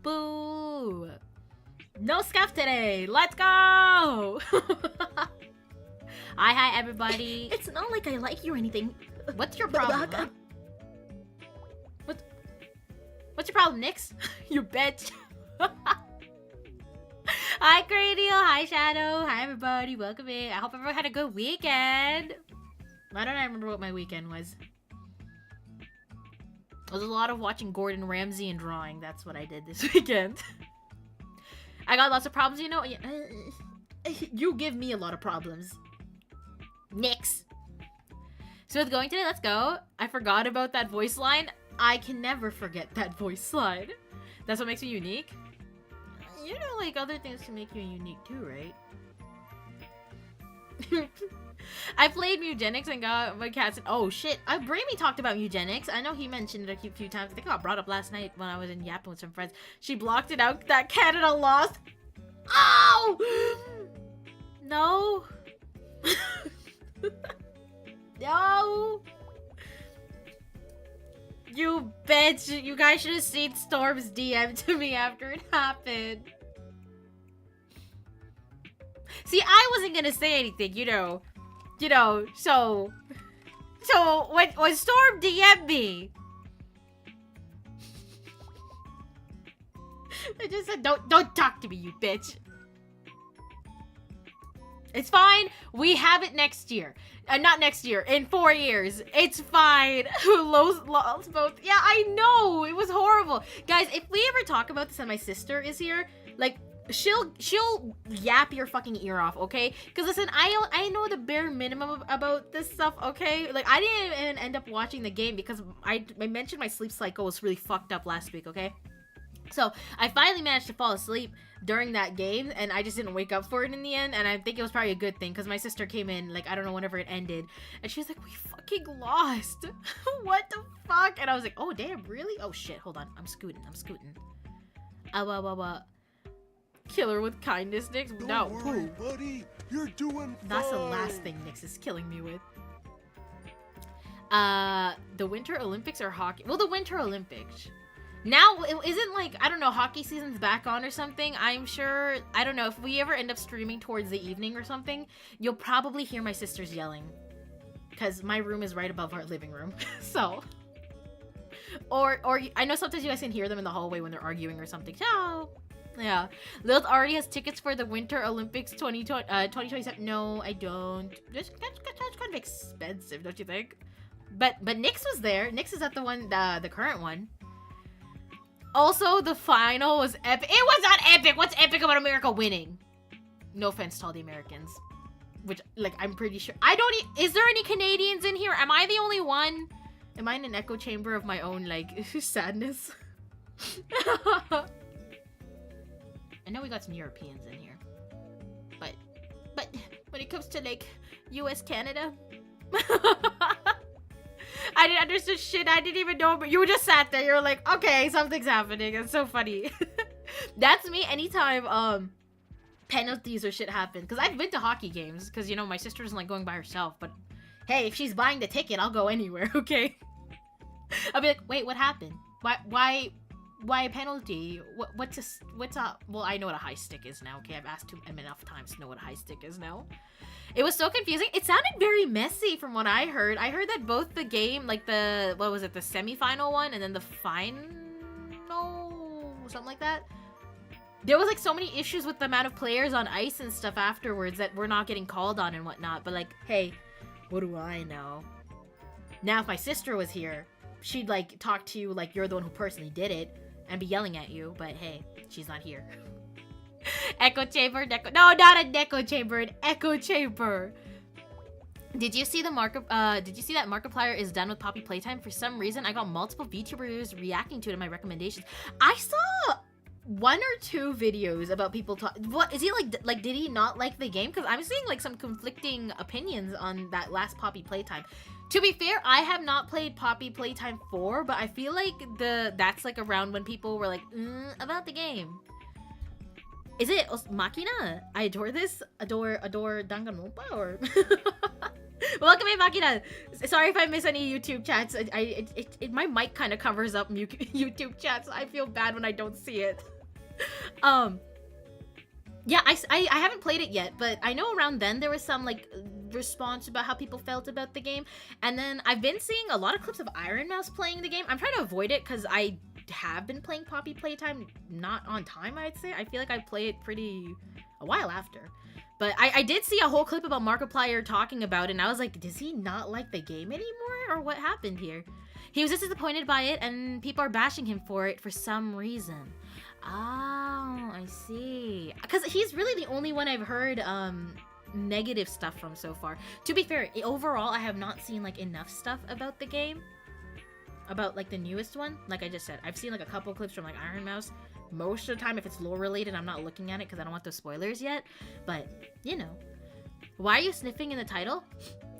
Boo! No scuff today. Let's go! Hi, everybody. It's not like I like you or anything. What's your problem? Huh? What's your problem, Nyx? You bitch. Hi, Cranial. Hi, Shadow. Hi, everybody. Welcome in. I hope everyone had a good weekend. Why don't I remember what my weekend was? It was a lot of watching Gordon Ramsay and drawing. That's what I did this weekend. I got lots of problems, you know. You give me a lot of problems. Nyx. So with going today, let's go. I forgot about that voice line. I can never forget that voice line. That's what makes me unique. You know, like, other things can make you unique too, right? I played Mugenics and got my cats. Oh shit! Bramy talked about Eugenics. I know he mentioned it a few times. I think I got brought up last night when I was in yapping with some friends. She blocked it out. That Canada lost. Oh no! No! You bitch! You guys should have seen Storm's DM to me after it happened. See, I wasn't gonna say anything, you know, so when Storm DM'd me, I just said, don't talk to me, you bitch. It's fine. We have it next year. Not next year. In 4 years. It's fine. Lost both. Yeah, I know. It was horrible. Guys, if we ever talk about this and my sister is here, like, she'll yap your fucking ear off, okay? Because listen, I know the bare minimum about this stuff, okay? Like, I didn't even end up watching the game because I mentioned my sleep cycle was really fucked up last week, okay? So I finally managed to fall asleep during that game, and I just didn't wake up for it in the end, and I think it was probably a good thing because my sister came in, like, I don't know, whenever it ended, and she was like, we fucking lost. What the fuck? And I was like, oh damn, really? Oh shit, hold on, I'm scooting. Kill her with kindness, Nyx. No, Don't worry, buddy. You're doing fine. That's the last thing Nyx is killing me with. The Winter Olympics or hockey? Well, the Winter Olympics. Now, it isn't like, I don't know, hockey season's back on or something. I'm sure, I don't know, if we ever end up streaming towards the evening or something, you'll probably hear my sisters yelling. Because my room is right above our living room. So. Or I know sometimes you guys can hear them in the hallway when they're arguing or something. Ciao! Yeah. Lillith already has tickets for the Winter Olympics 2027. No, I don't. That's kind of expensive, don't you think? But Nyx was there. Nyx is at the one, the current one. Also, the final was epic. It was not epic. What's epic about America winning? No offense to all the Americans. Which, like, I'm pretty sure. Is there any Canadians in here? Am I the only one? Am I in an echo chamber of my own, like, sadness? I know we got some Europeans in here. But when it comes to, like, US, Canada... I didn't understand shit. I didn't even know, but you just sat there. You were like, okay, something's happening. It's so funny. That's me anytime penalties or shit happen. Because I've been to hockey games. Because, you know, my sister doesn't like going by herself. But hey, if she's buying the ticket, I'll go anywhere, okay? I'll be like, wait, what happened? Why a penalty? What's up? Well, I know what a high stick is now, okay? I've asked him enough times to know what a high stick is now. It was so confusing. It sounded very messy from what I heard. I heard that both the game, like the, what was it, the semi-final one, and then the final, something like that. There was like so many issues with the amount of players on ice and stuff afterwards that we're not getting called on and whatnot. But like, hey, what do I know? Now, if my sister was here, she'd like talk to you like you're the one who personally did it and be yelling at you. But hey, she's not here. Echo chamber, no, not an echo chamber, an echo chamber. Did you see the did you see that Markiplier is done with Poppy Playtime? For some reason, I got multiple VTubers reacting to it in my recommendations. I saw 1 or 2 videos about people what is he like did he not like the game? Because I'm seeing like some conflicting opinions on that last Poppy Playtime. To be fair, I have not played Poppy Playtime 4, but I feel like that's like around when people were like about the game. Is it Machina? I adore this. Adore Danganronpa or welcome in, Machina. Sorry if I miss any YouTube chats. My mic kind of covers up YouTube chats. I feel bad when I don't see it. Yeah, I haven't played it yet, but I know around then there was some like response about how people felt about the game, and then I've been seeing a lot of clips of Iron Mouse playing the game. I'm trying to avoid it because I have been playing Poppy Playtime not on time, I'd say. I feel like I play it a while after. But I did see a whole clip about Markiplier talking about it, and I was like, does he not like the game anymore, or what happened here? He was just disappointed by it, and people are bashing him for it for some reason. Oh, I see. Because he's really the only one I've heard negative stuff from so far. To be fair, overall, I have not seen like enough stuff about the game. About like the newest one. Like I just said, I've seen like a couple clips from like Iron Mouse. Most of the time, if it's lore related, I'm not looking at it because I don't want those spoilers yet. But, you know. Why are you sniffing in the title?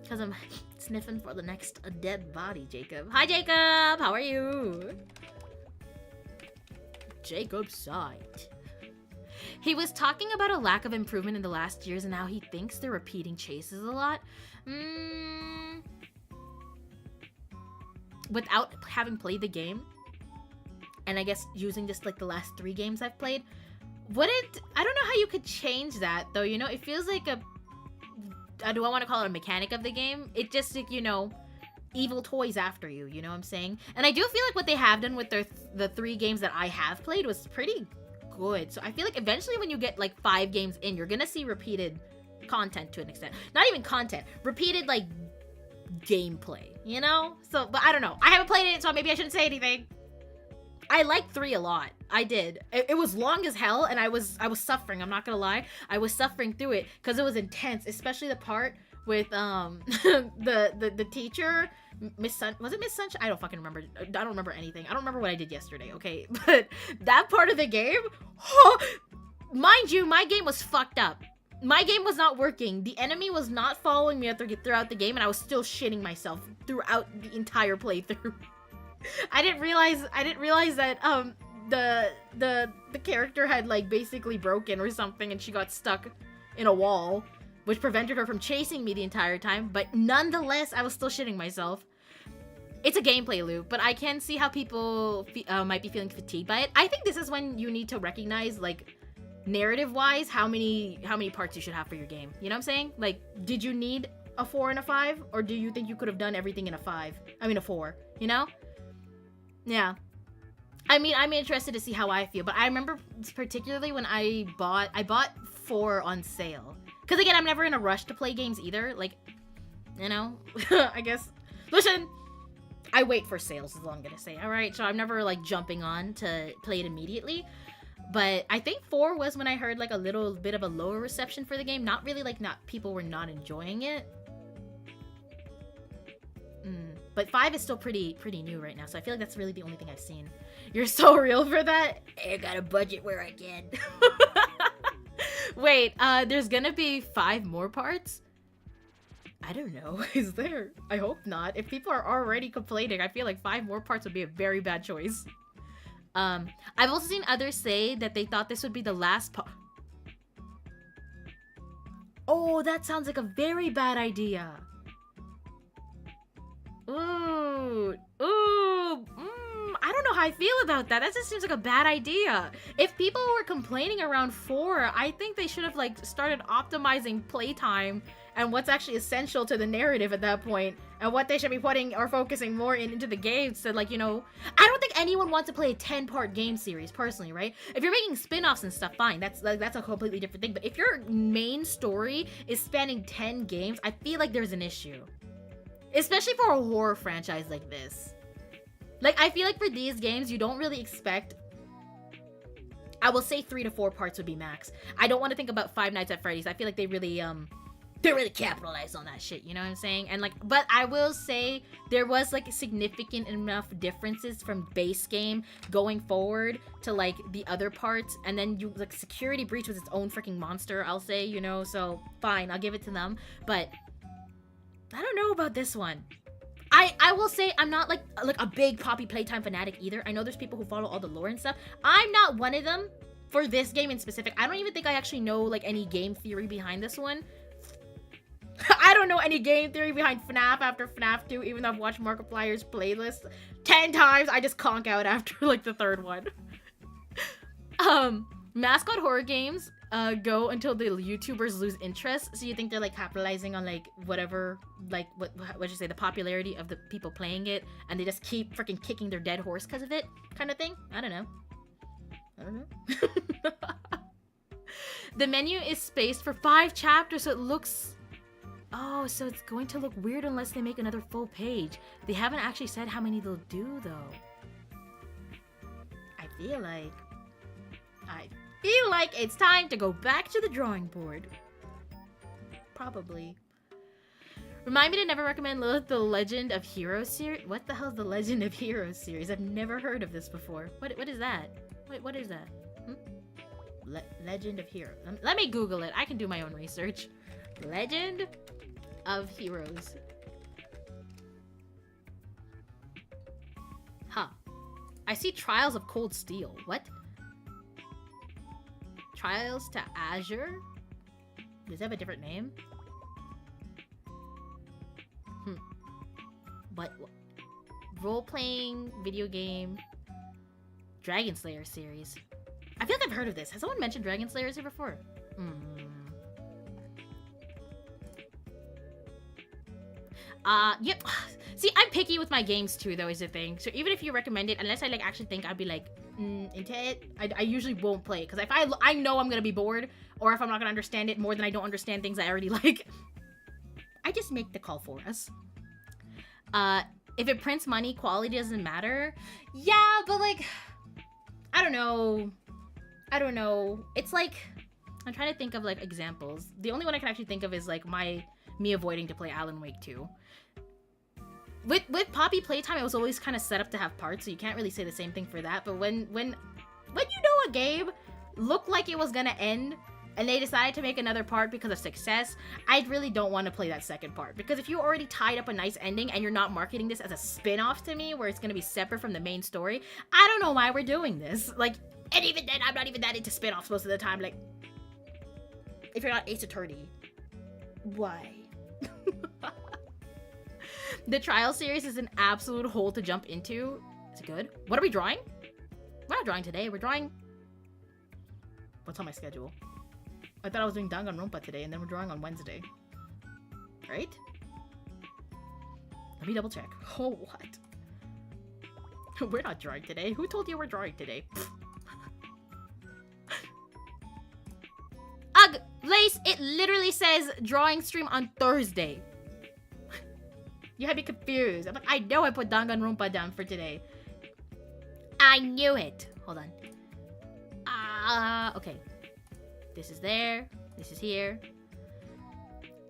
Because I'm sniffing for the next dead body, Jacob. Hi, Jacob! How are you? Jacob sighed. He was talking about a lack of improvement in the last years and how he thinks they're repeating chases a lot. Without having played the game, and I guess using just like the last 3 games I've played, I don't know how you could change that though, you know? It feels like do I want to call it a mechanic of the game? It just like, you know, evil toys after you, you know what I'm saying? And I do feel like what they have done with the 3 games that I have played was pretty good. So I feel like eventually when you get like 5 games in, you're gonna see repeated content to an extent. Not even content, repeated like gameplay, you know? So, but I don't know. I haven't played it, so maybe I shouldn't say anything. I liked 3 a lot. I did. It was long as hell, and I was suffering. I'm not gonna lie. I was suffering through it because it was intense, especially the part with the teacher, Miss Sun. Was it Miss Sunshine? I don't fucking remember. I don't remember anything. I don't remember what I did yesterday. Okay, but that part of the game, mind you, my game was fucked up. My game was not working. The enemy was not following me throughout the game, and I was still shitting myself throughout the entire playthrough. I didn't realize that the character had like basically broken or something, and she got stuck in a wall, which prevented her from chasing me the entire time. But nonetheless, I was still shitting myself. It's a gameplay loop, but I can see how people might be feeling fatigued by it. I think this is when you need to recognize, like, narrative-wise, how many parts you should have for your game. You know what I'm saying? Like, did you need a 4 and a 5, or do you think you could have done everything in a 4? You know? Yeah. I mean, I'm interested to see how I feel, but I remember particularly when I bought 4 on sale. Because again, I'm never in a rush to play games either. Like, you know, I guess. Listen, I wait for sales is all I'm gonna say. All right, so I'm never like jumping on to play it immediately. But I think 4 was when I heard like a little bit of a lower reception for the game. Not really like people were not enjoying it. But 5 is still pretty new right now, so I feel like that's really the only thing I've seen. You're so real for that? I got a budget where I can. Wait, there's gonna be 5 more parts? I don't know. Is there? I hope not. If people are already complaining, I feel like 5 more parts would be a very bad choice. I've also seen others say that they thought this would be the last part. Oh, that sounds like a very bad idea. Ooh, I don't know how I feel about that. That just seems like a bad idea. If people were complaining around 4, I think they should have like started optimizing playtime and what's actually essential to the narrative at that point, and what they should be putting or focusing more into the games to, like, you know, I don't think anyone wants to play a 10-part game series personally, right? If you're making spin-offs and stuff, fine, that's a completely different thing. But if your main story is spanning 10 games, I feel like there's an issue. Especially for a horror franchise like this. Like, I feel like for these games, you don't really expect... I will say 3 to 4 parts would be max. I don't want to think about Five Nights at Freddy's. I feel like they really capitalized on that shit, you know what I'm saying? And like, but I will say there was like significant enough differences from base game going forward to like the other parts, and then you like Security Breach was its own freaking monster, I'll say, you know, so fine, I'll give it to them. But I don't know about this one. I will say I'm not like a big Poppy Playtime fanatic either. I know there's people who follow all the lore and stuff. I'm not one of them for this game in specific. I don't even think I actually know like any game theory behind this one. I don't know any game theory behind FNAF after FNAF 2, even though I've watched Markiplier's playlist 10 times. I just conk out after like the 3rd one. Mascot horror games go until the YouTubers lose interest. So you think they're like capitalizing on like whatever, like what'd you say, the popularity of the people playing it, and they just keep freaking kicking their dead horse because of it, kind of thing. I don't know. The menu is spaced for 5 chapters, so it looks. Oh, so it's going to look weird unless they make another full page. They haven't actually said how many they'll do though. I feel like it's time to go back to the drawing board. Probably. Remind me to never recommend Lillith the Legend of Heroes series. What the hell is the Legend of Heroes series? I've never heard of this before. What is that? Wait, what is that? Legend of Heroes. Let me Google it. I can do my own research. Legend of Heroes. Huh. I see Trials of Cold Steel. What? Trials to Azure? Does it have a different name? What? Role-playing video game Dragon Slayer series. I feel like I've heard of this. Has someone mentioned Dragon Slayer here before? Yep. See, I'm picky with my games too, though, is the thing. So even if you recommend it, unless I like actually think I'd be like into it, I usually won't play it. Because if I know I'm gonna be bored, or if I'm not gonna understand it more than I don't understand things I already like, I just make the call for us. If it prints money, quality doesn't matter. Yeah, but like, I don't know. It's like, I'm trying to think of like examples. The only one I can actually think of is like me avoiding to play Alan Wake 2. With Poppy Playtime, it was always kind of set up to have parts, so you can't really say the same thing for that. But when you know a game looked like it was gonna end, and they decided to make another part because of success, I really don't want to play that second part. Because if you already tied up a nice ending and you're not marketing this as a spin-off to me, where it's gonna be separate from the main story, I don't know why we're doing this. Like, and even then, I'm not even that into spin-offs most of the time. Like, if you're not Ace Attorney, why? The Trial series is an absolute hole to jump into. Is it good? What are we drawing? We're not drawing today. We're drawing... What's on my schedule? I thought I was doing Danganronpa today, and then we're drawing on Wednesday. Right? Let me double check. Oh, what? We're not drawing today. Who told you we're drawing today? Ugh! Lace, it literally says drawing stream on Thursday. You had me confused. I'm like, I know I put Danganronpa down for today. I knew it. Hold on. Okay. This is there. This is here.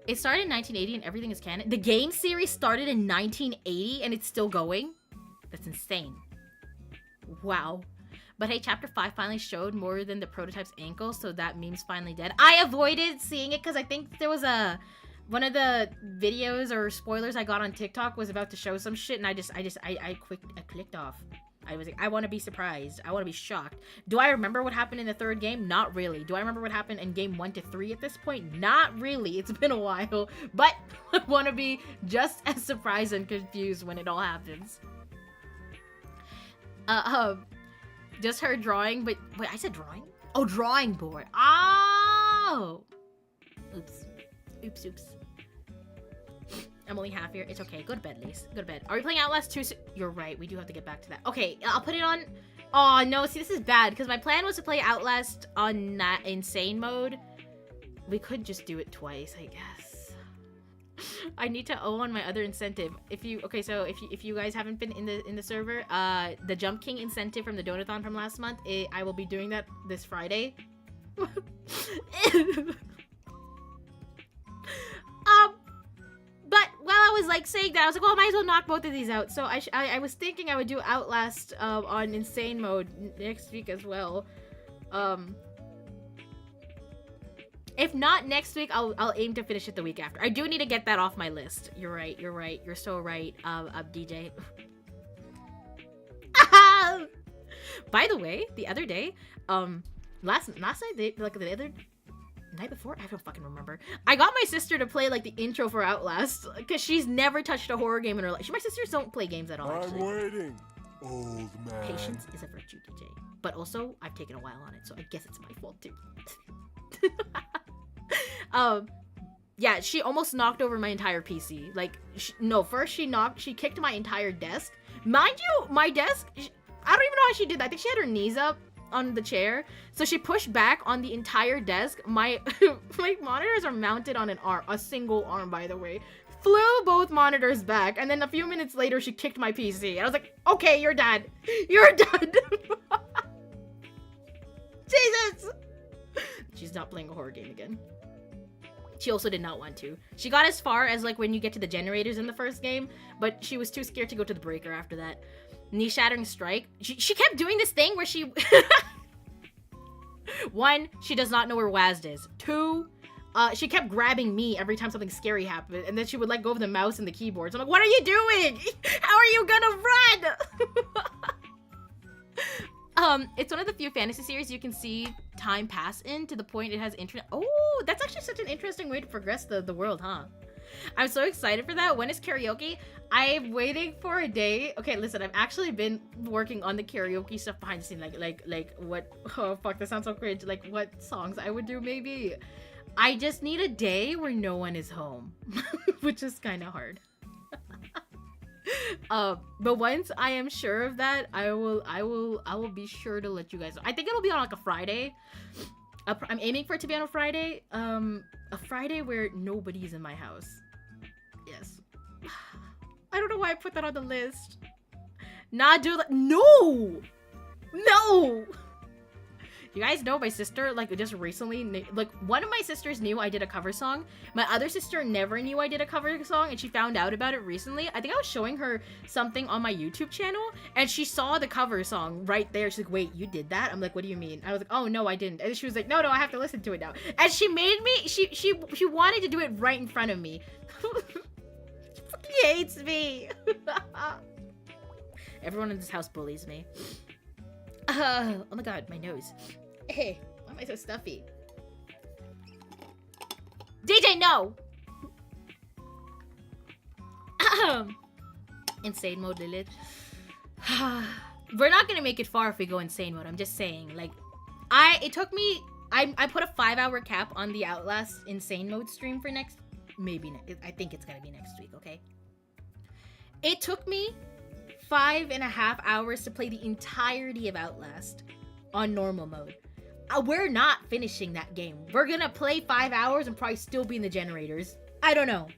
It started in 1980 and everything is canon. The game series started in 1980 and it's still going? That's insane. Wow. But hey, chapter 5 finally showed more than the prototype's ankle, so that meme's finally dead. I avoided seeing it because I think there was one of the videos or spoilers I got on TikTok was about to show some shit, and I clicked off. I was like, I want to be surprised. I want to be shocked. Do I remember what happened in the third game? Not really. Do I remember what happened in game 1 to 3 at this point? Not really. It's been a while, but I want to be just as surprised and confused when it all happens. Just her drawing, but wait, I said drawing? Oh, drawing board. Oh! Oops. I'm only half here. It's okay. Go to bed, Lise. Go to bed. Are we playing Outlast 2? You're right. We do have to get back to that. Okay, I'll put it on... Oh, no. See, this is bad, because my plan was to play Outlast on that insane mode. We could just do it twice, I guess. I need to owe on my other incentive. If you guys haven't been in the server, the Jump King incentive from the Donathon from last month, I will be doing that this Friday. But while I was like saying that, I was like, well, I might as well knock both of these out. So I was thinking I would do Outlast on insane mode next week as well. If not next week, I'll aim to finish it the week after. I do need to get that off my list. You're right. You're so right, DJ. By the way, the other day, last night, the other night before, I don't fucking remember. I got my sister to play like the intro for Outlast because she's never touched a horror game in her life. My sisters don't play games at all. Actually. I'm waiting. old man. Patience is a virtue, DJ. But also, I've taken a while on it, so I guess it's my fault too. Yeah, she almost knocked over my entire PC. Like, first she kicked my entire desk. Mind you, my desk, I don't even know how she did that. I think she had her knees up on the chair. So she pushed back on the entire desk. My monitors are mounted on an arm, a single arm, by the way. Flew both monitors back, and then a few minutes later, she kicked my PC. And I was like, okay, you're done. You're done. Jesus! She's not playing a horror game again. She also did not want to. She got as far as like when you get to the generators in the first game, but she was too scared to go to the breaker after that. Knee shattering strike. She kept doing this thing where she... 1, she does not know where Wazd is. 2, she kept grabbing me every time something scary happened, and then she would let go of the mouse and the keyboard. So I'm like, what are you doing? How are you gonna run? It's one of the few fantasy series you can see time pass in to the point it has internet. Oh, that's actually such an interesting way to progress the world, huh? I'm so excited for that. When is karaoke? I'm waiting for a day. Okay, listen, I've actually been working on the karaoke stuff behind the scene. Like what? Oh, fuck, that sounds so cringe. Like what songs I would do maybe. I just need a day where no one is home, which is kind of hard. But once I am sure of that, I will be sure to let you guys know. I think it'll be on like a Friday. I'm aiming for it to be on a Friday. A Friday where nobody's in my house. Yes. I don't know why I put that on the list. Not do that. No! No! You guys know my sister, like, just recently, like, one of my sisters knew I did a cover song. My other sister never knew I did a cover song, and she found out about it recently. I think I was showing her something on my YouTube channel, and she saw the cover song right there. She's like, wait, you did that? I'm like, what do you mean? I was like, oh, no, I didn't. And she was like, no, I have to listen to it now. And she made me, she wanted to do it right in front of me. She fucking hates me. Everyone in this house bullies me. Oh my god, my nose. Hey, why am I so stuffy? DJ, no! Insane mode, Lillith. We're not gonna make it far if we go insane mode. I'm just saying, like, it took me, I put a 5-hour cap on the Outlast insane mode stream for next, I think it's gonna be next week, okay? It took me 5.5 hours to play the entirety of Outlast on normal mode. We're not finishing that game. We're gonna play 5 hours and probably still be in the generators. I don't know.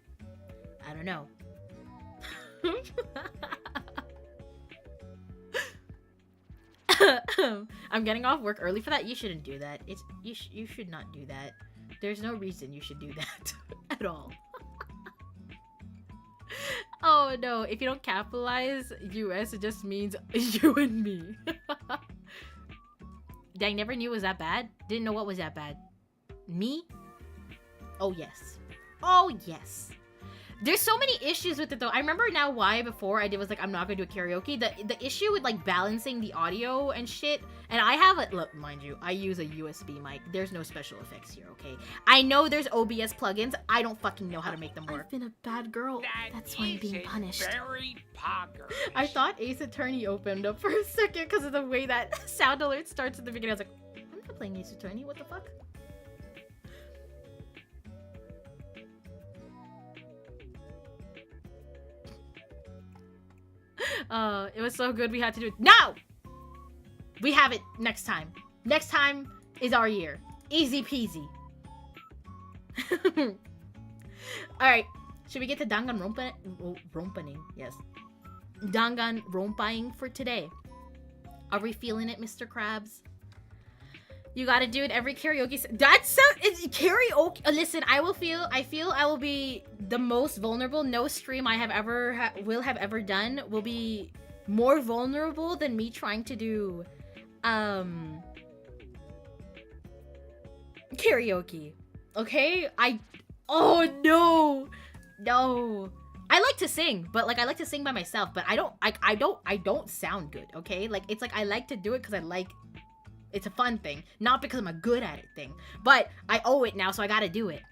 I'm getting off work early for that. You shouldn't do that. You should not do that. There's no reason you should do that at all. Oh no, if you don't capitalize US, it just means you and me. Dang, never knew it was that bad. Didn't know what was that bad. Me? Oh yes. Oh yes. There's so many issues with it though. I remember now why before I did was like, I'm not gonna do a karaoke. The issue with like balancing the audio and shit. And I have a, look, mind you, I use a USB mic. There's no special effects here, okay? I know there's OBS plugins. I don't fucking know how to make them work. I've been a bad girl. That's why I'm being punished. Very poggers. I thought Ace Attorney opened up for a second because of the way that sound alert starts at the beginning. I was like, I'm not playing Ace Attorney. What the fuck? It was so good we had to do it. No! We have it next time. Next time is our year. Easy peasy. Alright. Should we get to Danganronpa? Yes. Danganronpaing for today. Are we feeling it, Mr. Krabs? You gotta do it every karaoke. That's it's karaoke. Listen, I feel I will be the most vulnerable. No stream I have ever will have ever done will be more vulnerable than me trying to do karaoke. Okay? Oh no. I like to sing, but like I like to sing by myself, but I don't sound good, okay? Like it's like I like to do it because it's a fun thing, not because I'm a good at it thing. But I owe it now, so I gotta do it.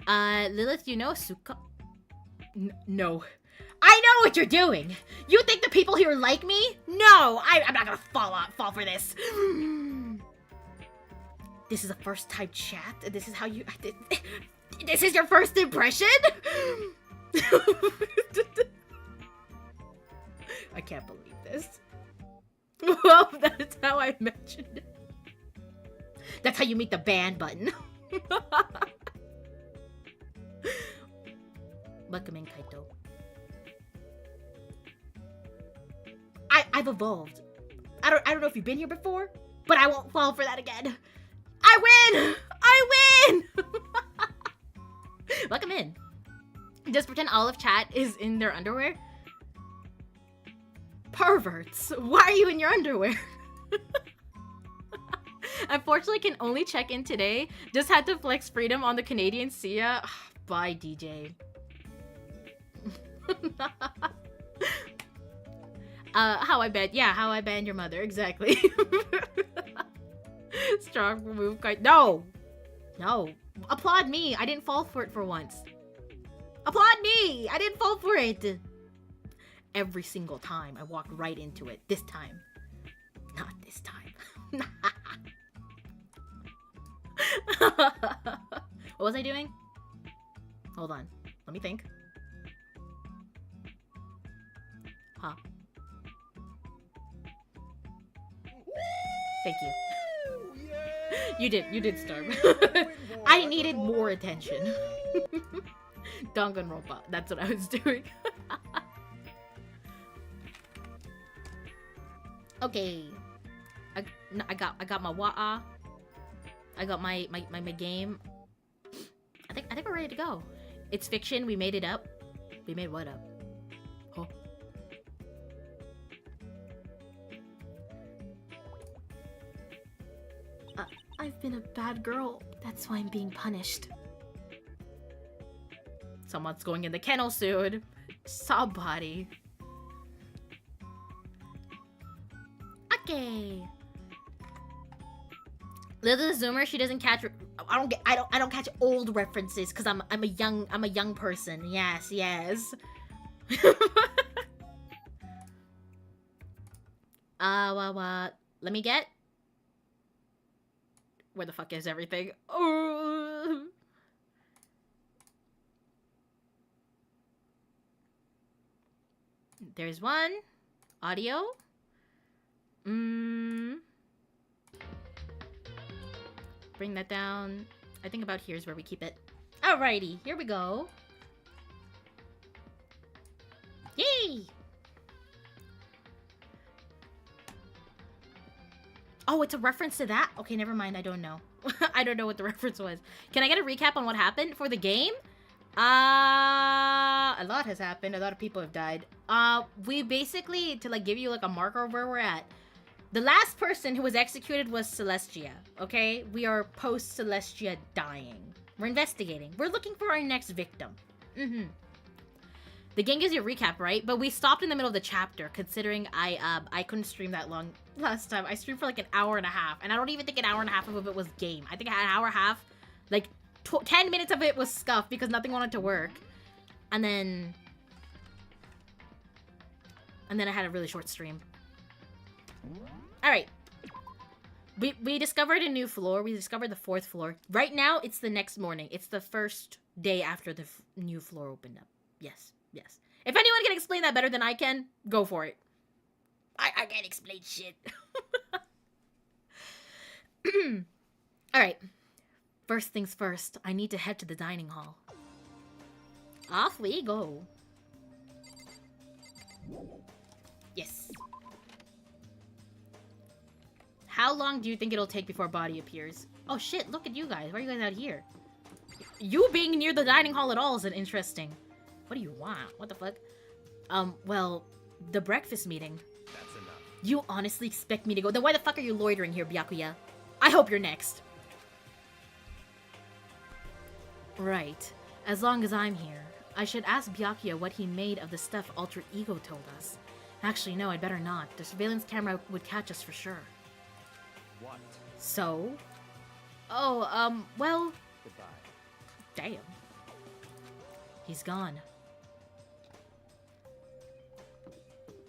Lillith, you know Suka? No. I know what you're doing! You think the people here like me? No! I'm not gonna fall for this. This is a first time chat, and this is how you... This is your first impression? I can't believe this. Well, that's how I mentioned it. That's how you meet the ban button. Welcome in, Kaito. I've evolved. I don't know if you've been here before, but I won't fall for that again. I win! I win! Welcome in. Just pretend all of chat is in their underwear. Perverts, why are you in your underwear? Unfortunately, can only check in today. Just had to flex freedom on the Canadian. See ya. Bye, DJ. How I banned, yeah, how I banned your mother, exactly. Strong move, quite. No! No. Applaud me. I didn't fall for it for once. Applaud me! I didn't fall for it. Every single time I walked right into it. This time. Not this time. What was I doing? Hold on. Let me think. Huh. Thank you. You did starve. I needed more attention. Danganronpa. That's what I was doing. Okay. I got my wa'a. I got my game. I think we're ready to go. It's fiction. We made it up. We made what up? Huh? I've been a bad girl. That's why I'm being punished. Someone's going in the kennel soon. Somebody. Okay. Lillith Zoomer, she doesn't catch. I don't catch old references because I'm a young person. Yes. Let me get. Where the fuck is everything? Oh. There's one. Audio. Bring that down. I think about here's where we keep it. Alrighty, here we go. Yay! Oh, it's a reference to that? Okay, never mind. I don't know. I don't know what the reference was. Can I get a recap on what happened for the game? A lot has happened. A lot of people have died. We basically, to like give you like a marker of where we're at, the last person who was executed was Celestia, okay? We are post Celestia dying. We're investigating. We're looking for our next victim. The game gives you a recap, right? But we stopped in the middle of the chapter, considering I couldn't stream that long last time. I streamed for like an hour and a half, and I don't even think an hour and a half of it was game. I think I had an hour and a half, like 10 minutes of it was scuffed because nothing wanted to work. And then I had a really short stream. Alright. We discovered a new floor. We discovered the 4th floor. Right now, it's the next morning. It's the first day after the new floor opened up. Yes. If anyone can explain that better than I can, go for it. I can't explain shit. Alright. First things first, I need to head to the dining hall. Off we go. Yes. How long do you think it'll take before body appears? Oh shit, look at you guys. Why are you guys out here? You being near the dining hall at all is interesting. What do you want? What the fuck? Well, the breakfast meeting. That's enough. You honestly expect me to go? Then why the fuck are you loitering here, Byakuya? I hope you're next. Right. As long as I'm here, I should ask Byakuya what he made of the stuff Alter Ego told us. Actually, no, I'd better not. The surveillance camera would catch us for sure. What? So? Oh, well... Goodbye. Damn. He's gone.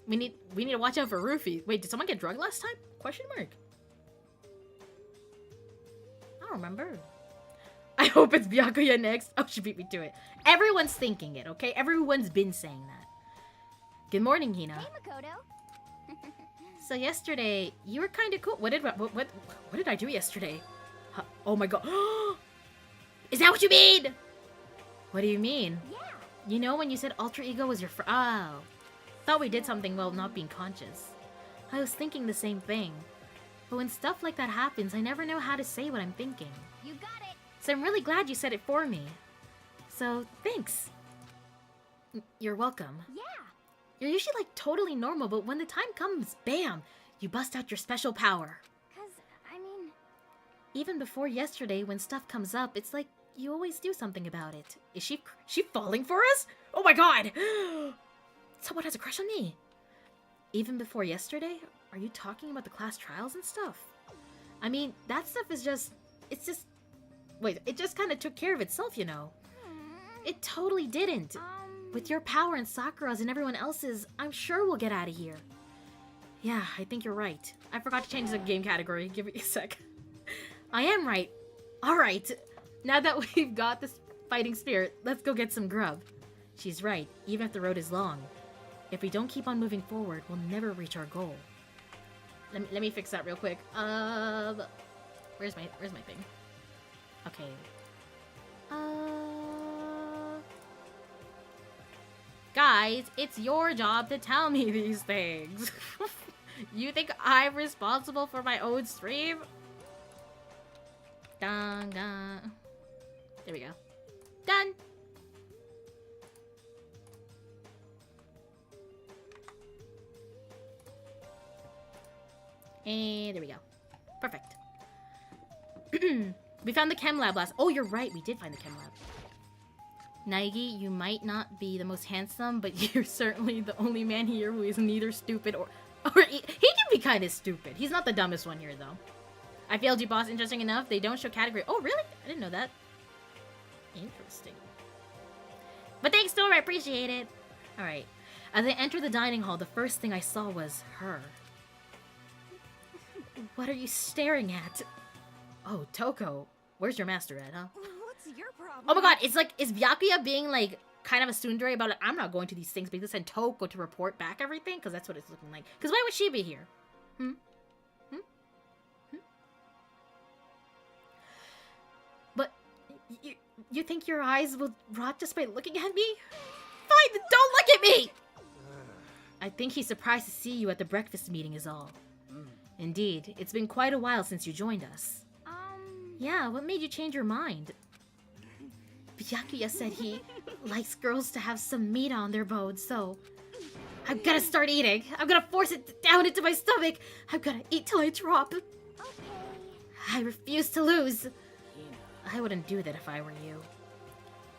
We need to watch out for roofies. Wait, did someone get drugged last time? Question mark. I don't remember. I hope it's Byakuya next. Oh, she beat me to it. Everyone's thinking it, okay? Everyone's been saying that. Good morning, Hina. Hey, Makoto. So yesterday, you were kind of cool. What did I do yesterday? Huh, oh my god. Is that what you mean? What do you mean? Yeah. You know when you said alter ego was your Oh. Thought we did something while not being conscious. I was thinking the same thing. But when stuff like that happens, I never know how to say what I'm thinking. You got it. So I'm really glad you said it for me. So, thanks. You're welcome. Yeah. You're usually like totally normal, but when the time comes, bam, you bust out your special power. 'Cause, I mean... Even before yesterday, when stuff comes up, it's like you always do something about it. Is she falling for us? Oh my god! Someone has a crush on me. Even before yesterday, are you talking about the class trials and stuff? I mean, that stuff is just... Wait, it just kind of took care of itself, you know. It totally didn't. With your power and Sakura's and everyone else's, I'm sure we'll get out of here. Yeah, I think you're right. I forgot to change the game category. Give me a sec. I am right. Alright. Now that we've got this fighting spirit, let's go get some grub. She's right, even if the road is long. If we don't keep on moving forward, we'll never reach our goal. Let me fix that real quick. Where's my thing? Okay. Guys, it's your job to tell me these things. You think I'm responsible for my own stream? Dun, dun. There we go. Done. And there we go. Perfect. We found the chem lab last. Oh, you're right. We did find the chem lab. Naegi, you might not be the most handsome, but you're certainly the only man here who is neither stupid or he can be kind of stupid. He's not the dumbest one here, though. I failed you, boss. Interesting enough. They don't show category. Oh, really? I didn't know that. Interesting. But thanks, Thor. I appreciate it. All right. As I entered the dining hall, the first thing I saw was her. What are you staring at? Oh, Toko. Where's your master at, huh? What's your problem? Oh my god, it's like, is Byakuya being like kind of a tsundere about it? I'm not going to these things because I sent Toko to report back everything? Because that's what it's looking like. Because why would she be here? But you think your eyes will rot just by looking at me? Fine, then don't look at me! I think he's surprised to see you at the breakfast meeting is all. Indeed, it's been quite a while since you joined us. Yeah, what made you change your mind? Byakuya said he likes girls to have some meat on their bones, so... I'm gonna start eating. I'm gonna force it down into my stomach. I'm gonna eat till I drop. Okay. I refuse to lose. I wouldn't do that if I were you.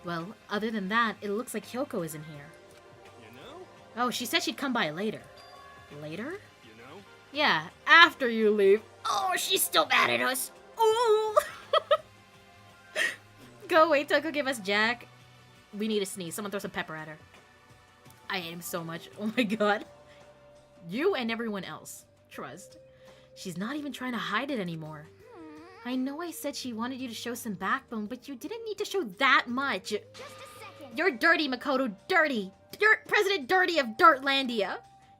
Well, other than that, it looks like Hyoko isn't here. You know? Oh, she said she'd come by later. Later? You know? Yeah, after you leave. Oh, she's still mad at us. Ooh! Go away, Toko, give us Jack. We need a sneeze. Someone throw some pepper at her. I hate him so much. Oh my god. You and everyone else. Trust. She's not even trying to hide it anymore. I know I said she wanted you to show some backbone, but you didn't need to show that much. Just a second. You're dirty, Makoto. Dirty. You're President Dirty of Dirtlandia.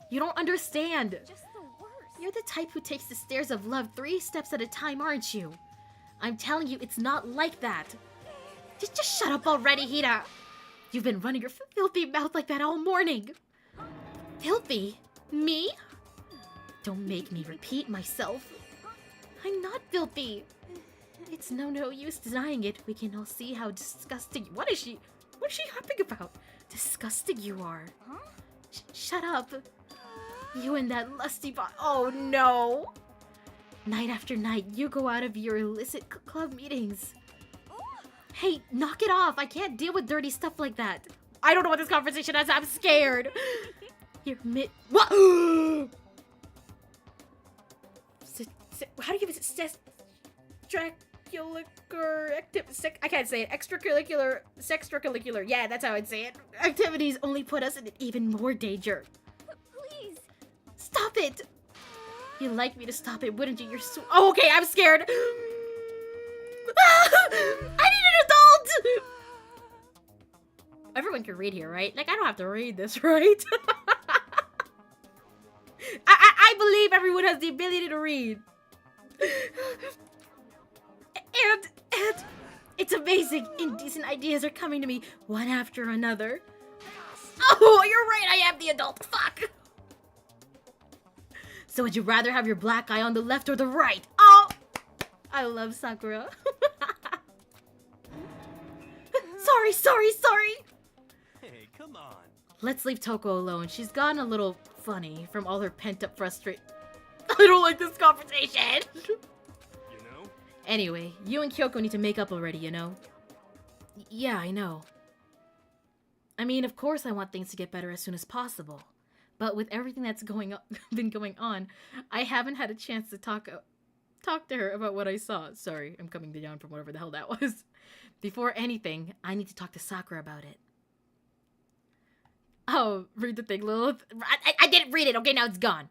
You don't understand. Just the worst. You're the type who takes the stairs of love 3 steps at a time, aren't you? I'm telling you, it's not like that. Just shut up already, Hina. You've been running your filthy mouth like that all morning. Filthy? Me? Don't make me repeat myself. I'm not filthy. It's no use denying it. We can all see how disgusting... What is she hopping about? Disgusting you are. Huh? Shut up. You and that lusty Oh no. Night after night, you go out of your illicit club meetings. Hey, knock it off. I can't deal with dirty stuff like that. I don't know what this conversation is. I'm scared. You're What? How do you give it? I can't say it. Extracurricular, sextracurricular. Yeah, that's how I'd say it. Activities only put us in even more danger. Please. Stop it! You'd like me to stop it, wouldn't you? You're so... Oh, okay, I'm scared. I need an adult! Everyone can read here, right? Like, I don't have to read this, right? I believe everyone has the ability to read. And it's amazing. Indecent ideas are coming to me one after another. Oh, you're right. I am the adult. Fuck. So would you rather have your black eye on the left or the right? Oh, I love Sakura. Sorry. Hey, come on. Let's leave Toko alone. She's gotten a little funny from all her pent-up frustration. I don't like this conversation. You know? Anyway, you and Kyoko need to make up already, you know? Yeah, I know. I mean, of course I want things to get better as soon as possible. But with everything that's been going on, I haven't had a chance to talk to her about what I saw. Sorry, I'm coming down from whatever the hell that was. Before anything, I need to talk to Sakura about it. Oh, read the thing, Lilith. I didn't read it. Okay, now it's gone.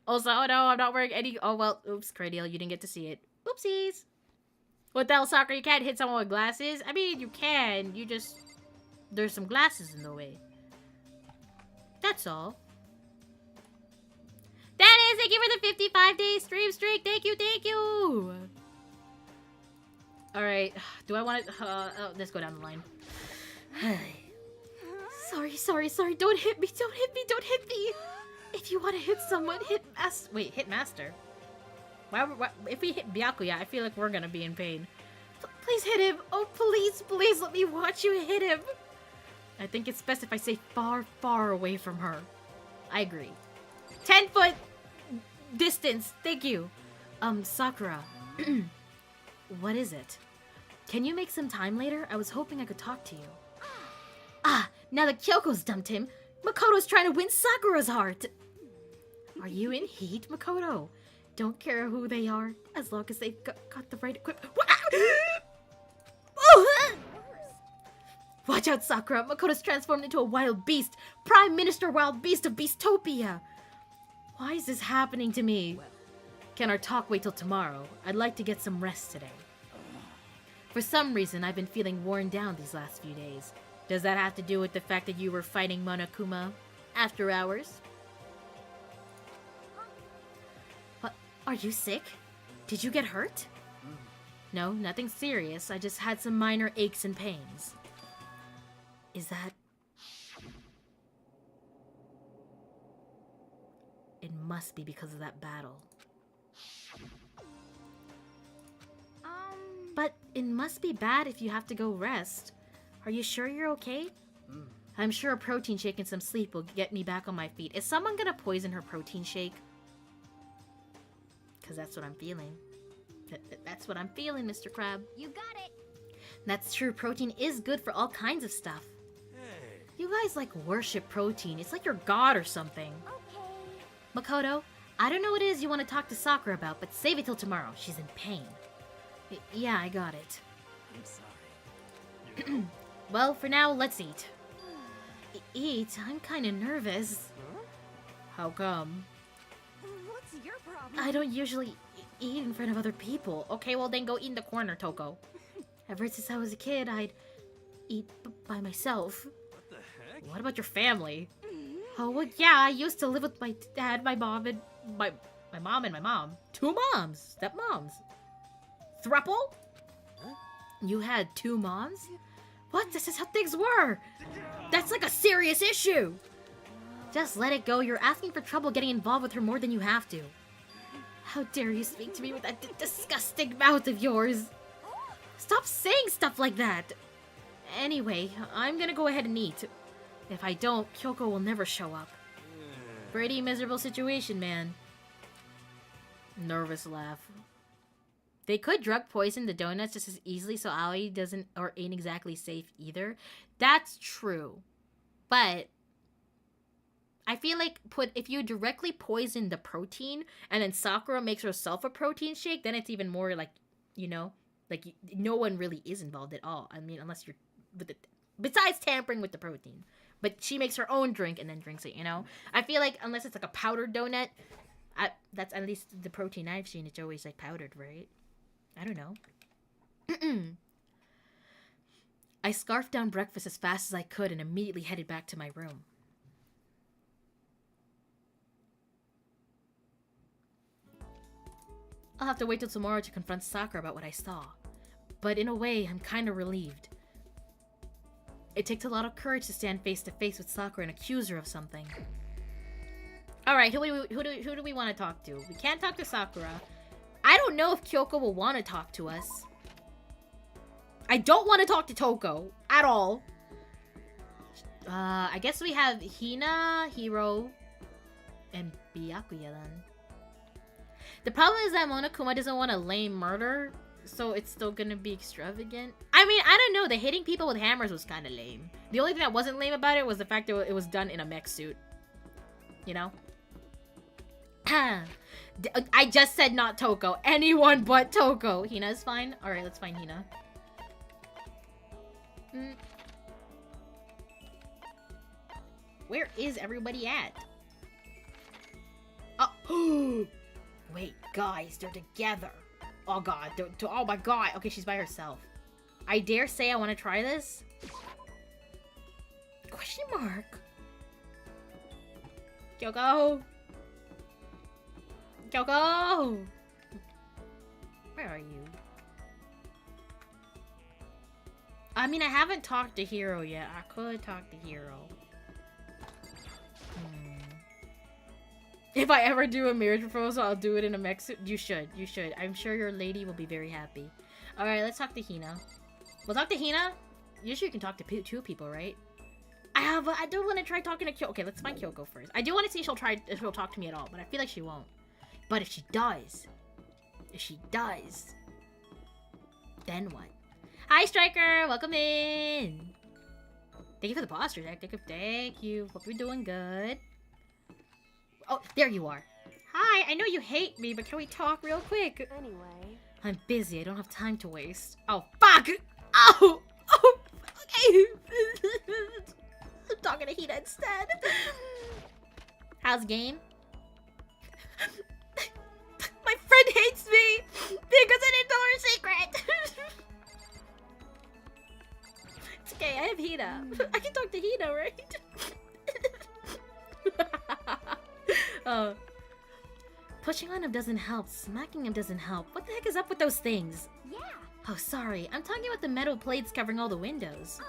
Also, oh no, I'm not wearing any... Oh, well, oops, Cranial, you didn't get to see it. Oopsies. What the hell, Sakura? You can't hit someone with glasses? I mean, you can. You just... There's some glasses in the way. That's all. That is, thank you for the 55-day stream streak. Thank you. Alright, do I want to... let's go down the line. Sorry. Don't hit me. If you want to hit someone, hit Master. Wait, hit Master? Why, if we hit Byakuya, I feel like we're gonna be in pain. Please hit him. Oh, please let me watch you hit him. I think it's best if I stay far away from her. I agree. 10-foot distance. Thank you. Sakura. What is it? Can you make some time later? I was hoping I could talk to you. Ah, now that Kyoko's dumped him, Makoto's trying to win Sakura's heart. Are you in heat, Makoto? Don't care who they are, as long as they've got the right equipment. Watch out, Sakura. Makoto's transformed into a wild beast. Prime Minister Wild Beast of Beastopia. Why is this happening to me? Can our talk wait till tomorrow? I'd like to get some rest today. For some reason, I've been feeling worn down these last few days. Does that have to do with the fact that you were fighting Monokuma after hours? What? Are you sick? Did you get hurt? No, nothing serious. I just had some minor aches and pains. Is that... It must be because of that battle. But it must be bad if you have to go rest. Are you sure you're okay? I'm sure a protein shake and some sleep will get me back on my feet. Is someone gonna poison her protein shake? Because that's what I'm feeling. That's what I'm feeling, Mr. Crab. You got it. That's true. Protein is good for all kinds of stuff. Hey. You guys like worship protein. It's like you're God or something. Okay. Makoto, I don't know what it is you want to talk to Sakura about, but save it till tomorrow. She's in pain. Yeah, I got it. I'm sorry. You know? Well, for now, let's eat. Eat? I'm kind of nervous. Huh? How come? What's your problem? I don't usually eat in front of other people. Okay, well then go eat in the corner, Toko. Ever since I was a kid, I'd eat by myself. What the heck? What about your family? Oh, well, yeah, I used to live with my dad, my mom, and my mom and my mom. 2 moms. Stepmoms. Thruple? Huh? You had 2 moms? What? This is how things were. That's like a serious issue. Just let it go. You're asking for trouble getting involved with her more than you have to. How dare you speak to me with that disgusting mouth of yours? Stop saying stuff like that. Anyway, I'm gonna go ahead and eat. If I don't, Kyoko will never show up. Pretty miserable situation, man. Nervous laugh. They could drug poison the donuts just as easily, so Aoi doesn't or ain't exactly safe either. That's true. But I feel like if you directly poison the protein and then Sakura makes herself a protein shake, then it's even more like, you know, like no one really is involved at all. I mean, unless you're besides tampering with the protein. But she makes her own drink and then drinks it, you know? I feel like unless it's like a powdered donut, that's at least the protein I've seen. It's always like powdered, right? I don't know. I scarfed down breakfast as fast as I could and immediately headed back to my room. I'll have to wait till tomorrow to confront Sakura about what I saw. But in a way, I'm kind of relieved. It takes a lot of courage to stand face to face with Sakura and accuse her of something. Alright, who do we want to talk to? We can't talk to Sakura. I don't know if Kyoko will want to talk to us. I don't want to talk to Toko at all. I guess we have Hina, Hiro, and Byakuya then. The problem is that Monokuma doesn't want a lame murder, so it's still gonna be extravagant. I mean, I don't know. The hitting people with hammers was kind of lame. The only thing that wasn't lame about it was the fact that it was done in a mech suit. You know? I just said not Toko. Anyone but Toko. Hina's fine? Alright, let's find Hina. Where is everybody at? Oh, wait, guys, they're together. Oh god, oh my god. Okay, she's by herself. I dare say I want to try this? Question mark. Kyoko. Kyoko. Where are you? I mean, I haven't talked to Hiro yet. I could talk to Hiro. If I ever do a marriage proposal, I'll do it in a mech suit. You should. You should. I'm sure your lady will be very happy. Alright, let's talk to Hina. We'll talk to Hina. Usually you can talk to two people, right? I do want to try talking to Kyoko. Okay, let's find Kyoko first. I do want to see if she'll talk to me at all, but I feel like she won't. But if she does, then what? Hi, Striker! Welcome in! Thank you for the posture, Jack. Thank you. Hope you're doing good. Oh, there you are. Hi, I know you hate me, but can we talk real quick? Anyway. I'm busy. I don't have time to waste. Oh, fuck! Oh! Oh! Okay! I'm talking to Hina instead. How's the game? My friend hates me because I didn't tell her a secret. It's okay, I have Hina. I can talk to Hina, right? Pushing on him doesn't help. Smacking him doesn't help. What the heck is up with those things? Yeah. Oh, sorry. I'm talking about the metal plates covering all the windows.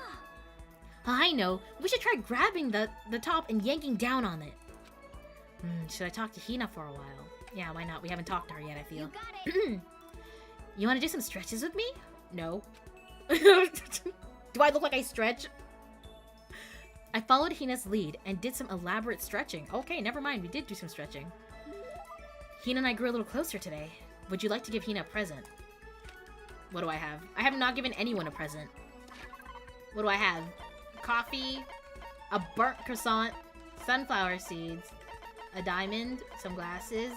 I know. We should try grabbing the top and yanking down on it. Should I talk to Hina for a while? Yeah, why not? We haven't talked to her yet, I feel. You got it. You want to do some stretches with me? No. Do I look like I stretch? I followed Hina's lead and did some elaborate stretching. Okay, never mind. We did do some stretching. Hina and I grew a little closer today. Would you like to give Hina a present? What do I have? I have not given anyone a present. What do I have? Coffee, a burnt croissant, sunflower seeds, a diamond, some glasses,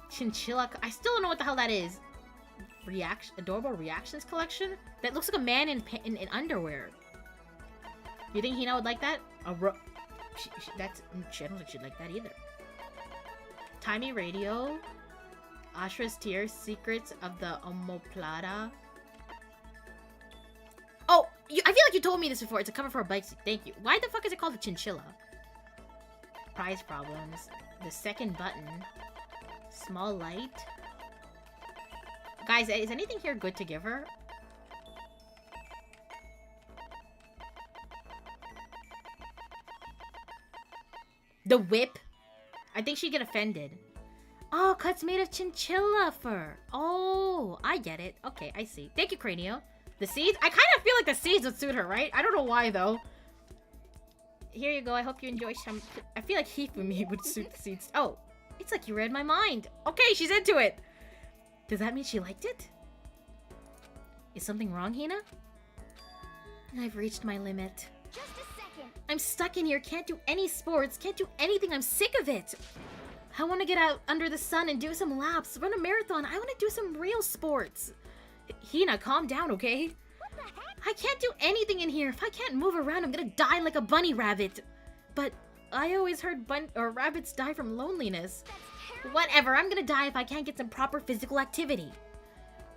chinchilla. I still don't know what the hell that is. Adorable reactions collection? That looks like a man in underwear. You think Hina would like that? I don't think she'd like that either. Timey radio. Ashra's Tears, Secrets of the Omoplata. Oh, I feel like you told me this before. It's a cover for a bike seat. Thank you. Why the fuck is it called a chinchilla? Prize problems. The second button. Small light. Guys, is anything here good to give her? The whip? I think she'd get offended. Oh, cuts made of chinchilla fur. Oh, I get it. Okay, I see. Thank you, Cranio. The seeds? I kind of feel like the seeds would suit her, right? I don't know why, though. Here you go. I hope you enjoy some... I feel like Hifumi would suit the seeds. Oh, it's like you read my mind. Okay, she's into it. Does that mean she liked it? Is something wrong, Hina? I've reached my limit. Just a second. I'm stuck in here. Can't do any sports. Can't do anything. I'm sick of it. I want to get out under the sun and do some laps. Run a marathon. I want to do some real sports. Hina, calm down, okay? What the heck? I can't do anything in here. If I can't move around, I'm gonna die like a bunny rabbit. But I always heard rabbits die from loneliness. Whatever, I'm gonna die if I can't get some proper physical activity.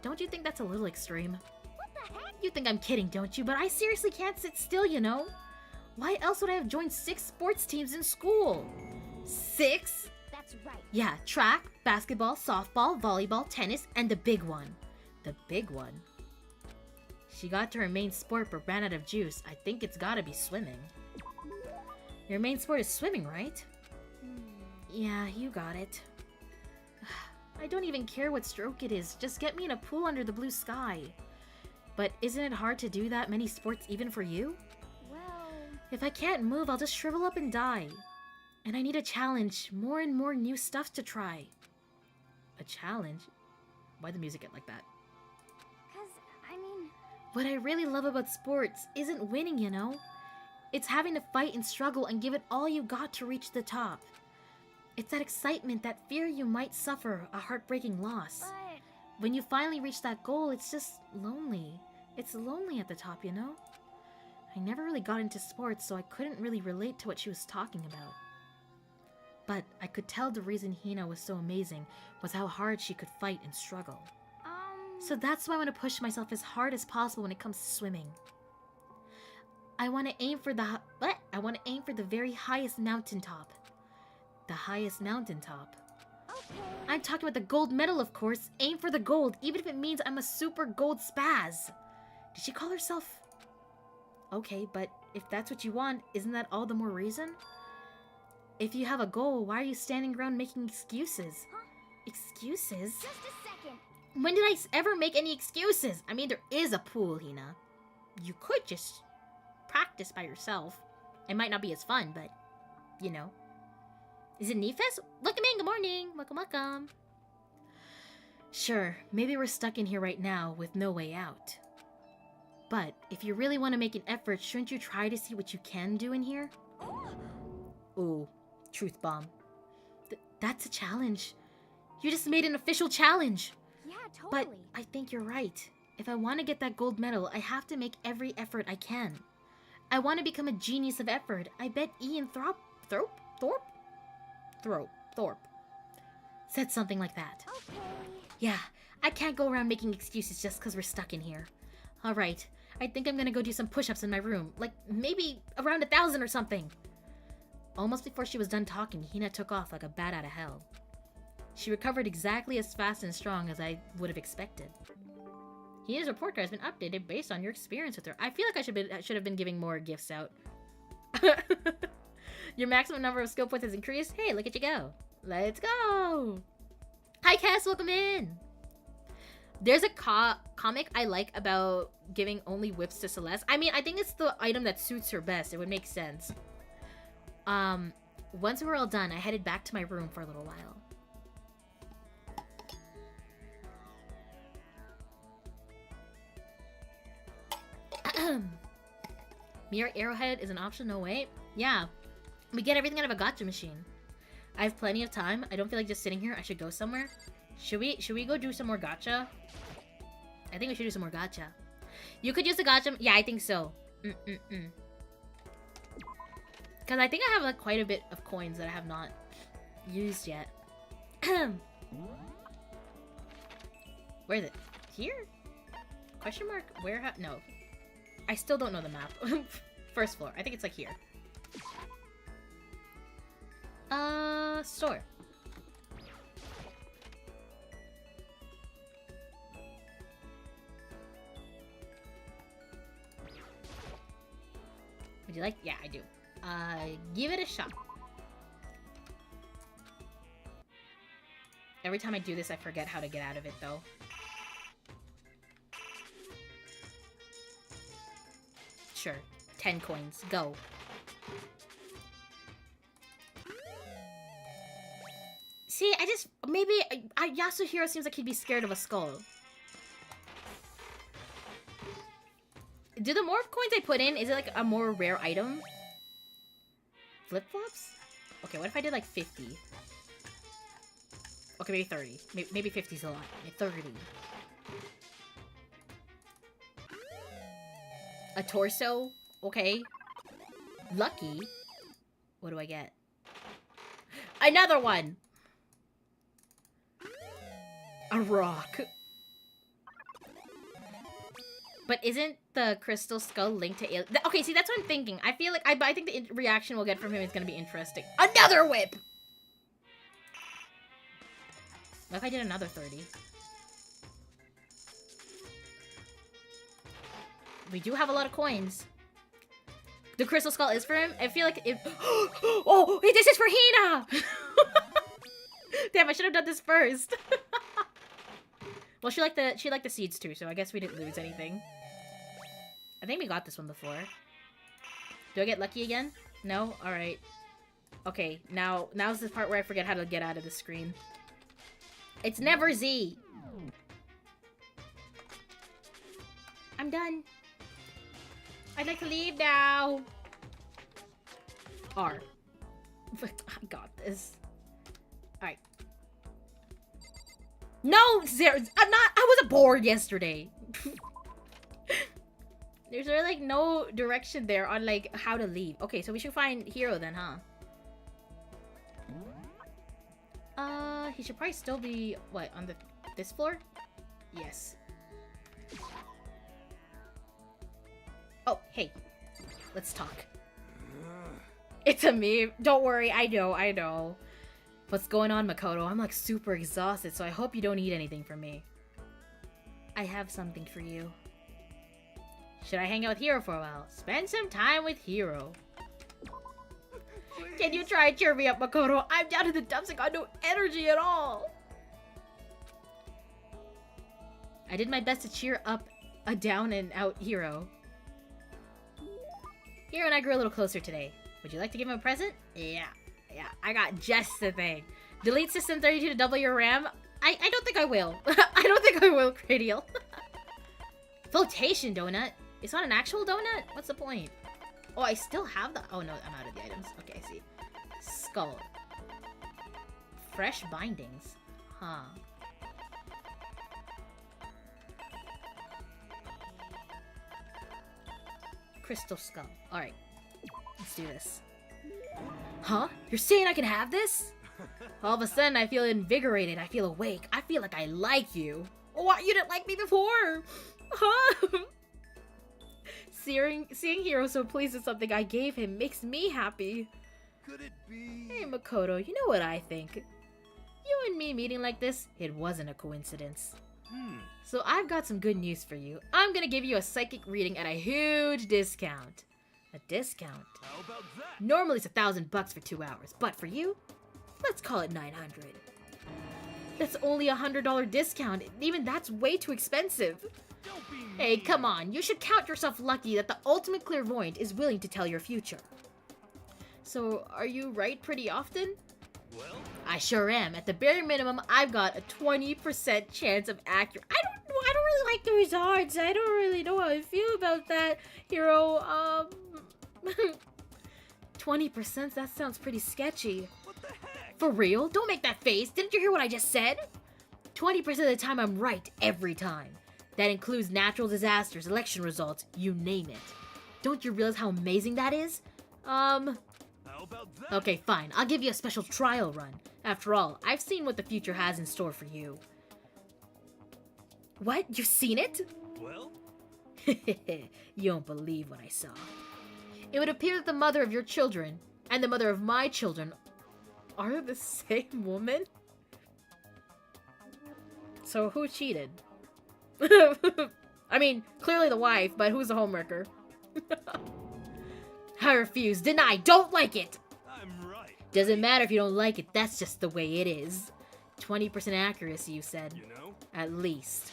Don't you think that's a little extreme? What the heck? You think I'm kidding, don't you? But I seriously can't sit still, you know? Why else would I have joined 6 sports teams in school? 6? That's right. Yeah, track, basketball, softball, volleyball, tennis, and the big one. The big one? She got to her main sport but ran out of juice. I think it's gotta be swimming. Your main sport is swimming, right? Yeah, you got it. I don't even care what stroke it is. Just get me in a pool under the blue sky. But isn't it hard to do that many sports even for you? Well... If I can't move, I'll just shrivel up and die. And I need a challenge. More and more new stuff to try. A challenge? Why'd the music get like that? 'Cause, I mean... What I really love about sports isn't winning, you know? It's having to fight and struggle and give it all you got to reach the top. It's that excitement, that fear you might suffer a heartbreaking loss. But... When you finally reach that goal, it's just lonely. It's lonely at the top, you know? I never really got into sports, so I couldn't really relate to what she was talking about. But I could tell the reason Hina was so amazing was how hard she could fight and struggle. So that's why I want to push myself as hard as possible when it comes to swimming. I want to aim for the very highest mountaintop. The highest mountaintop. Okay. I'm talking about the gold medal, of course. Aim for the gold, even if it means I'm a super gold spaz. Did she call herself? Okay, but if that's what you want, isn't that all the more reason? If you have a goal, why are you standing around making excuses? Huh? Excuses? Just a second. When did I ever make any excuses? I mean, there is a pool, Hina. You could just practice by yourself. It might not be as fun, but, you know. Is it Nifes? Welcome in, good morning. Welcome, welcome. Sure, maybe we're stuck in here right now with no way out. But if you really want to make an effort, shouldn't you try to see what you can do in here? Ooh, truth bomb. That's a challenge. You just made an official challenge. Yeah, totally. But I think you're right. If I want to get that gold medal, I have to make every effort I can. I want to become a genius of effort. I bet Ian Thorpe said something like that. Okay. Yeah, I can't go around making excuses just because we're stuck in here. Alright, I think I'm gonna go do some push-ups in my room. Like, maybe around 1,000 or something. Almost before she was done talking, Hina took off like a bat out of hell. She recovered exactly as fast and strong as I would have expected. Hina's report card has been updated based on your experience with her. I feel like I should have been giving more gifts out. Your maximum number of skill points has increased. Hey, look at you go. Let's go. Hi, Cass. Welcome in. There's a comic I like about giving only whips to Celeste. I mean, I think it's the item that suits her best. It would make sense. Once we were all done, I headed back to my room for a little while. Mirror Arrowhead is an option, no wait. Yeah, we get everything out of a gacha machine. I have plenty of time. I don't feel like just sitting here. I should go somewhere. Should we go do some more gacha? I think we should do some more gacha. You could use the gacha. Yeah, I think so. Because I think I have like quite a bit of coins that I have not used yet. Where is it? Here? Question mark? Where? No. I still don't know the map. First floor. I think it's like here. Store. Would you like? Yeah, I do. Give it a shot. Every time I do this, I forget how to get out of it, though. Sure. 10 coins. Go. See, maybe Yasuhiro seems like he'd be scared of a skull. Do the more coins I put in, is it like a more rare item? Flip-flops? Okay, what if I did like 50? Okay, maybe 30. Maybe 50's a lot. Maybe 30. A torso? Okay. Lucky. What do I get? Another one! A rock. But isn't the crystal skull linked to okay, see, that's what I'm thinking. I feel like I think the reaction we'll get from him is gonna be interesting. Another whip! What if I did another 30? We do have a lot of coins. The crystal skull is for him? I feel like if oh, this is for Hina! Damn, I should have done this first. Well, she liked the seeds too, so I guess we didn't lose anything. I think we got this one before. Do I get lucky again? No? Alright. Okay, now's the part where I forget how to get out of the screen. It's never Z! I'm done. I'd like to leave now. R. I got this. Alright. No! I wasn't bored yesterday. There's really, like, no direction there on, like, how to leave. Okay, so we should find Hero then, huh? He should probably still be, what, on this floor? Yes. Oh, hey. Let's talk. It's a meme. Don't worry, I know. What's going on, Makoto? I'm, like, super exhausted, so I hope you don't eat anything from me. I have something for you. Should I hang out with Hero for a while? Spend some time with Hero. Can you try and cheer me up, Makoto? I'm down in the dumps and got no energy at all. I did my best to cheer up a down and out Hero. Hero and I grew a little closer today. Would you like to give him a present? Yeah, I got just the thing. Delete System 32 to double your RAM? I don't think I will. I don't think I will, Cranial. Flotation donut? It's not an actual donut? What's the point? Oh, I still have the... Oh, no, I'm out of the items. Okay, I see. Skull. Fresh bindings. Huh. Crystal skull. Alright. Let's do this. Huh? You're saying I can have this? All of a sudden, I feel invigorated. I feel awake. I feel like I like you. What? You didn't like me before? Huh? Seeing Hero so pleased with something I gave him makes me happy. Could it be? Hey, Makoto, you know what I think? You and me meeting like this, it wasn't a coincidence. So I've got some good news for you. I'm gonna give you a psychic reading at a huge discount. A discount? How about that? Normally it's $1,000 for 2 hours, but for you, let's call it $900. That's only a $100 discount. Even that's way too expensive. Don't be mean. Hey, come on. You should count yourself lucky that the ultimate clairvoyant is willing to tell your future. So, are you right pretty often? Well, I sure am. At the bare minimum, I've got a 20% chance of accurate. I don't really like those odds. I don't really know how I feel about that, Hero. 20%? That sounds pretty sketchy. what the heck? For real? Don't make that face. Didn't you hear what I just said? 20% of the time, I'm right every time. That includes natural disasters, election results, you name it. Don't you realize how amazing that is? How about that? Okay, fine. I'll give you a special trial run. After all, I've seen what the future has in store for you. What? You've seen it? Well, You don't believe what I saw. It would appear that the mother of your children and the mother of my children are the same woman? So who cheated? I mean, clearly the wife, but who's the homewrecker? I refuse. Deny. Don't like it. I'm right. Doesn't matter if you don't like it. That's just the way it is. 20% accuracy, you said. You know? At least.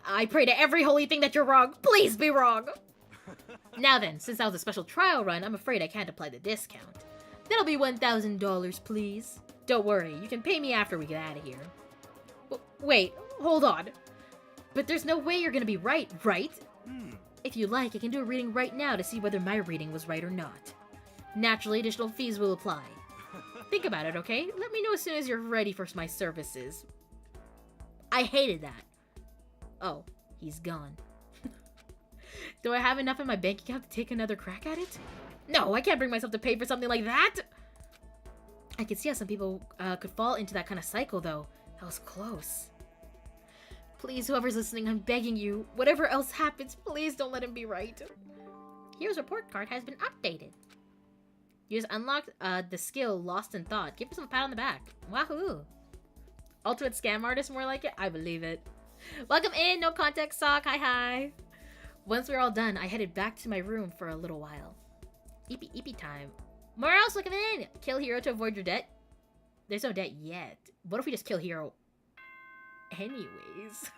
I pray to every holy thing that you're wrong. Please be wrong. Now then, since that was a special trial run, I'm afraid I can't apply the discount. That'll be $1,000, please. Don't worry. You can pay me after we get out of here. Wait. Hold on. But there's no way you're gonna be right, right? If you like, I can do a reading right now to see whether my reading was right or not. Naturally, additional fees will apply. Think about it, okay? Let me know as soon as you're ready for my services. I hated that. Oh, he's gone. Do I have enough in my bank account to take another crack at it? No, I can't bring myself to pay for something like that. I can see how some people could fall into that kind of cycle, though. That was close. Please, whoever's listening, I'm begging you. Whatever else happens, please don't let him be right. Hero's report card has been updated. You just unlocked the skill Lost in Thought. Give yourself a pat on the back. Wahoo! Ultimate scam artist, more like it? I believe it. Welcome in, no context sock. Hi, hi. Once we were all done, I headed back to my room for a little while. Eepy time. More else, welcome in! Kill Hero to avoid your debt? There's no debt yet. What if we just kill Hero? Anyways.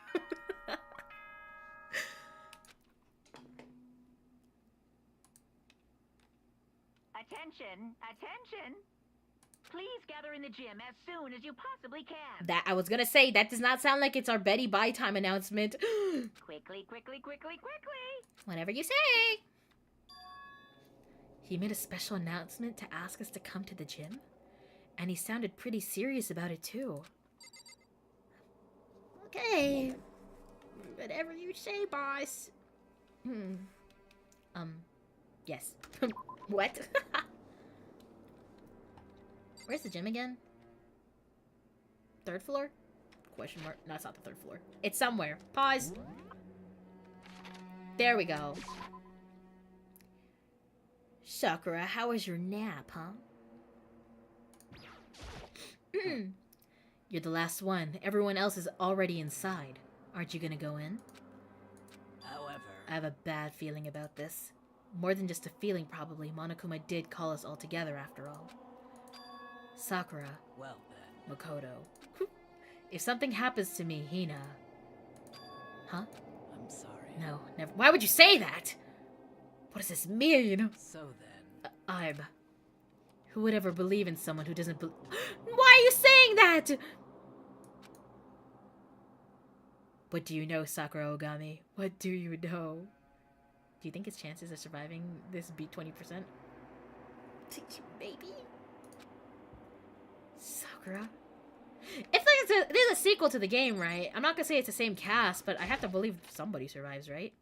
Attention! Attention! Please gather in the gym as soon as you possibly can. That I was gonna say, that does not sound like it's our Betty Bye time announcement. Quickly. Whatever you say. He made a special announcement to ask us to come to the gym, and he sounded pretty serious about it too. Okay. Whatever you say, boss. Yes. What? Where's the gym again? Third floor? Question mark. No, it's not the third floor. It's somewhere. Pause. There we go. Sakura, how was your nap, huh? You're the last one. Everyone else is already inside. Aren't you gonna go in? However, I have a bad feeling about this. More than just a feeling, probably. Monokuma did call us all together, after all. Sakura. well then. Makoto. If something happens to me, Hina... Huh? I'm sorry. No, never. Why would you say that? What does this mean? So then. I'm... Who would ever believe in someone who doesn't believe... Why are you saying that? What do you know, Sakura Ogami? What do you know? Do you think his chances of surviving this beat 20%? Maybe? Sakura? It's like it is a sequel to the game, right? I'm not gonna say it's the same cast, but I have to believe somebody survives, right?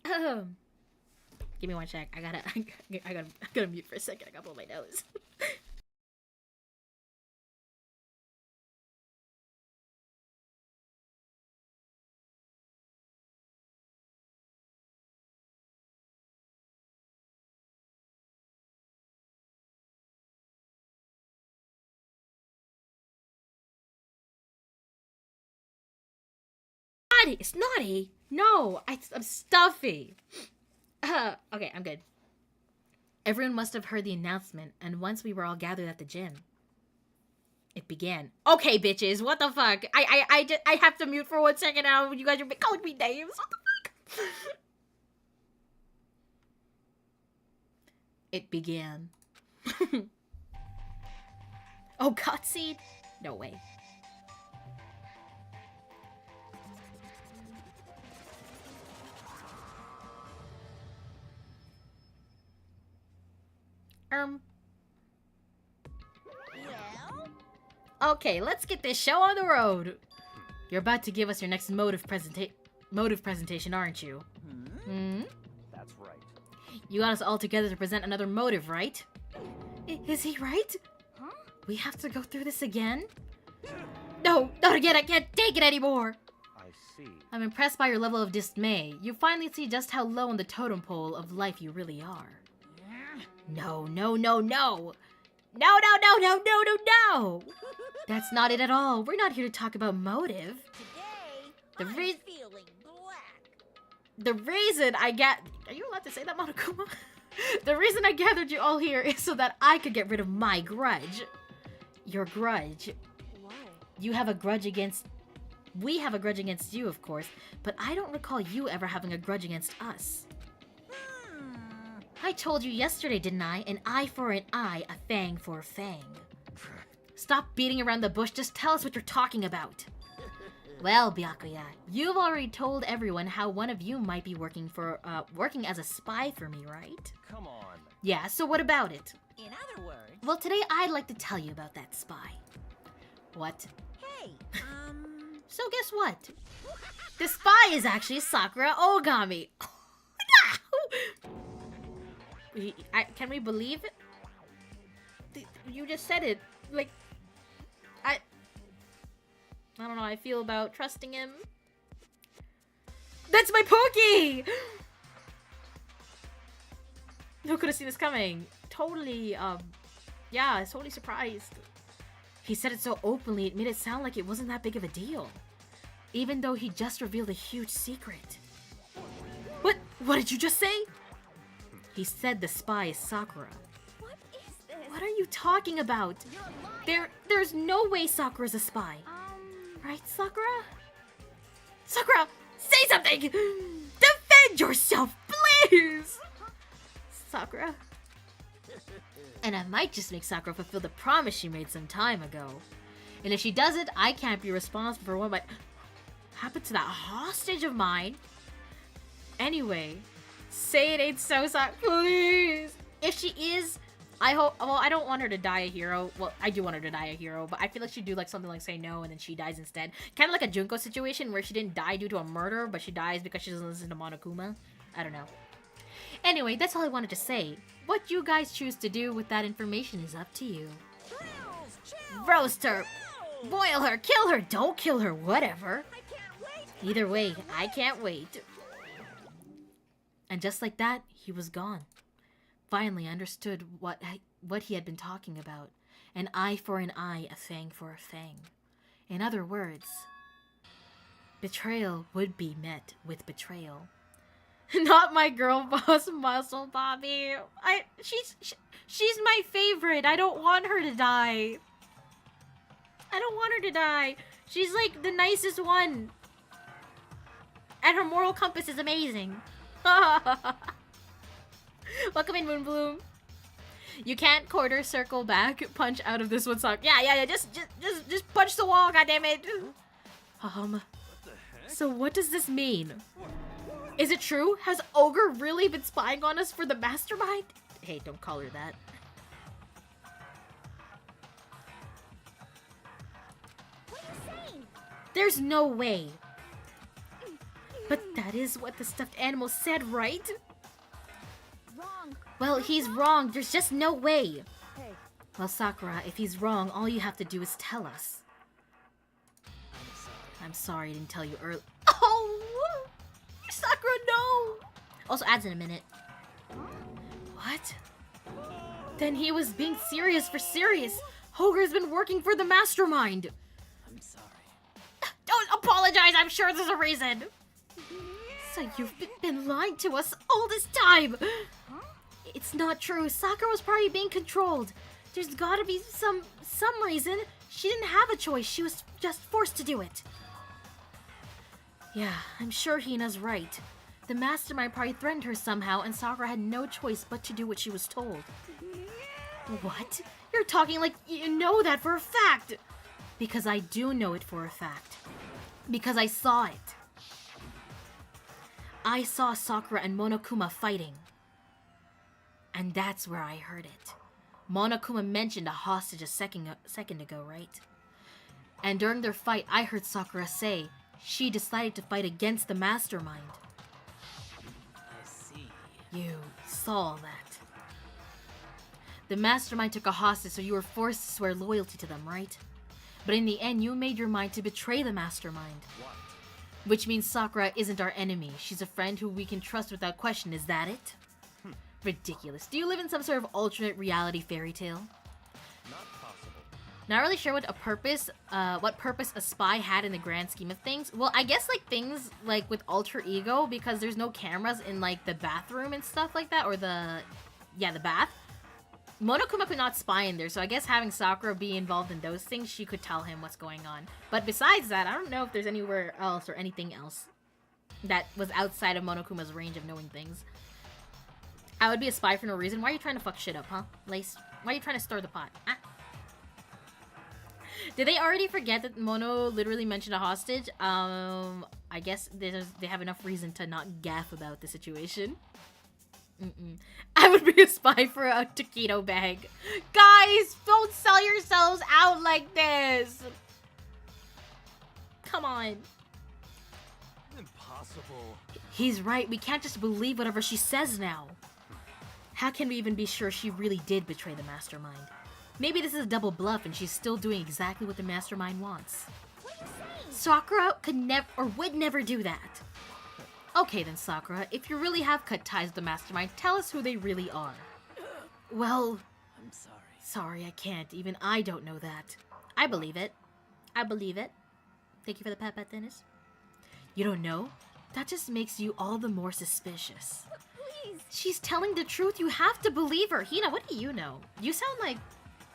Give me one sec. I gotta mute for a second. I gotta blow my nose. It's naughty. No, I'm stuffy. Okay, I'm good. Everyone must have heard the announcement, and once we were all gathered at the gym, it began. Okay, bitches, what the fuck? I have to mute for 1 second now. You guys are calling me names. What the fuck? It began. Oh, cutscene? No way. Okay, let's get this show on the road. You're about to give us your next motive presentation, aren't you? That's right. You got us all together to present another motive, right? Is he right? Huh? We have to go through this again? No, not again. I can't take it anymore. I see. I'm impressed by your level of dismay. You finally see just how low on the totem pole of life you really are. No. No. That's not it at all. We're not here to talk about motive. Today, I'm feeling black. The reason I Are you allowed to say that, Monokuma? The reason I gathered you all here is so that I could get rid of my grudge. Your grudge. Why? You have a grudge against... We have a grudge against you, of course, but I don't recall you ever having a grudge against us. I told you yesterday, didn't I? An eye for an eye, a fang for a fang. Stop beating around the bush, just tell us what you're talking about. Well, Byakuya, you've already told everyone how one of you might be working as a spy for me, right? Come on. Yeah, so what about it? In other words, Well, today I'd like to tell you about that spy. What? hey, So guess what? The spy is actually Sakura Ogami. Can we believe it? You just said it. Like, I don't know how I feel about trusting him. That's my Pokey! Who could have seen this coming? Totally, yeah, I was totally surprised. He said it so openly, it made it sound like it wasn't that big of a deal. Even though he just revealed a huge secret. What did you just say? He said the spy is Sakura. What is this? What are you talking about? There's no way Sakura's a spy. Right, Sakura? Sakura, say something! Defend yourself, please! Sakura? And I might just make Sakura fulfill the promise she made some time ago. And if she doesn't, I can't be responsible for what might happen to that hostage of mine. Anyway, say it ain't so, Sakura, please! If she is, I hope, well, I don't want her to die a hero. Well, I do want her to die a hero, but I feel like she'd do like something like say no and then she dies instead. Kind of like a Junko situation where she didn't die due to a murder, but she dies because she doesn't listen to Monokuma. I don't know. Anyway, that's all I wanted to say. What you guys choose to do with that information is up to you. Roast her! Boil her! Kill her! Don't kill her! Whatever. Either way, I can't wait. And just like that, he was gone. Finally understood what he had been talking about. An eye for an eye, a fang for a fang. In other words, betrayal would be met with betrayal. Not my girl boss muscle, Bobby. She's my favorite. I don't want her to die. I don't want her to die. She's like the nicest one. And her moral compass is amazing. Welcome in, Moonbloom. You can't quarter circle back punch out of this one sock. Yeah. Just punch the wall, goddammit. So what does this mean? Is it true? Has Ogre really been spying on us for the mastermind? Hey, don't call her that. What are you saying? There's no way. But that is what the stuffed animal said, right? Wrong. Well, he's wrong. There's just no way. Hey. Well, Sakura, if he's wrong, all you have to do is tell us. I'm sorry I didn't tell you early. Oh! Sakura, no! Also, adds in a minute. What? Then he was being serious for serious. Hoger's been working for the mastermind. I'm sorry. Don't apologize, I'm sure there's a reason. So you've been lying to us all this time. It's not true. Sakura was probably being controlled. There's gotta be some reason. She didn't have a choice. She was just forced to do it. Yeah, I'm sure Hina's right. The mastermind probably threatened her somehow, and Sakura had no choice but to do what she was told. What? You're talking like you know that for a fact. Because I do know it for a fact. Because I saw it. I saw Sakura and Monokuma fighting. And that's where I heard it. Monokuma mentioned a hostage a second ago, right? And during their fight, I heard Sakura say she decided to fight against the mastermind. I see. You saw that. The mastermind took a hostage, so you were forced to swear loyalty to them, right? But in the end, you made your mind to betray the mastermind. What? Which means Sakura isn't our enemy. She's a friend who we can trust without question. Is that it? Ridiculous. Do you live in some sort of alternate reality fairy tale? Not possible. Not really sure what purpose a spy had in the grand scheme of things. Well, I guess like things like with alter ego, because there's no cameras in like the bathroom and stuff like that, or the bath. Monokuma could not spy in there, so I guess having Sakura be involved in those things, she could tell him what's going on. But besides that, I don't know if there's anywhere else or anything else that was outside of Monokuma's range of knowing things. I would be a spy for no reason. Why are you trying to fuck shit up, huh, Lace? Why are you trying to stir the pot? Ah. Did they already forget that Mono literally mentioned a hostage? I guess they have enough reason to not gaff about the situation. I would be a spy for a taquito bag. Guys, don't sell yourselves out like this. Come on. Impossible. He's right. We can't just believe whatever she says now. How can we even be sure she really did betray the mastermind? Maybe this is a double bluff and she's still doing exactly what the mastermind wants. What are you saying? Sakura could never or would never do that. Okay then, Sakura, if you really have cut ties with the mastermind, tell us who they really are. Well, I'm sorry. sorry, I can't. Even I don't know that. I believe it. I believe it. Thank you for the pat pat, Dennis. You don't know? That just makes you all the more suspicious. Please. She's telling the truth. You have to believe her. Hina, what do you know? You sound like,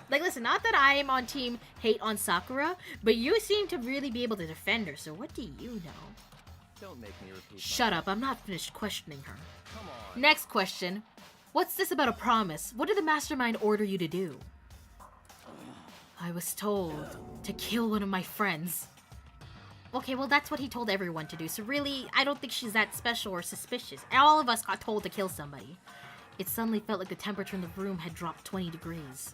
listen, not that I am on team hate on Sakura, but you seem to really be able to defend her, so what do you know? Don't make me repeat. Shut up, I'm not finished questioning her. Come on. Next question. What's this about a promise? What did the mastermind order you to do? I was told to kill one of my friends. Okay, well that's what he told everyone to do, so really, I don't think she's that special or suspicious. All of us got told to kill somebody. It suddenly felt like the temperature in the room had dropped 20 degrees.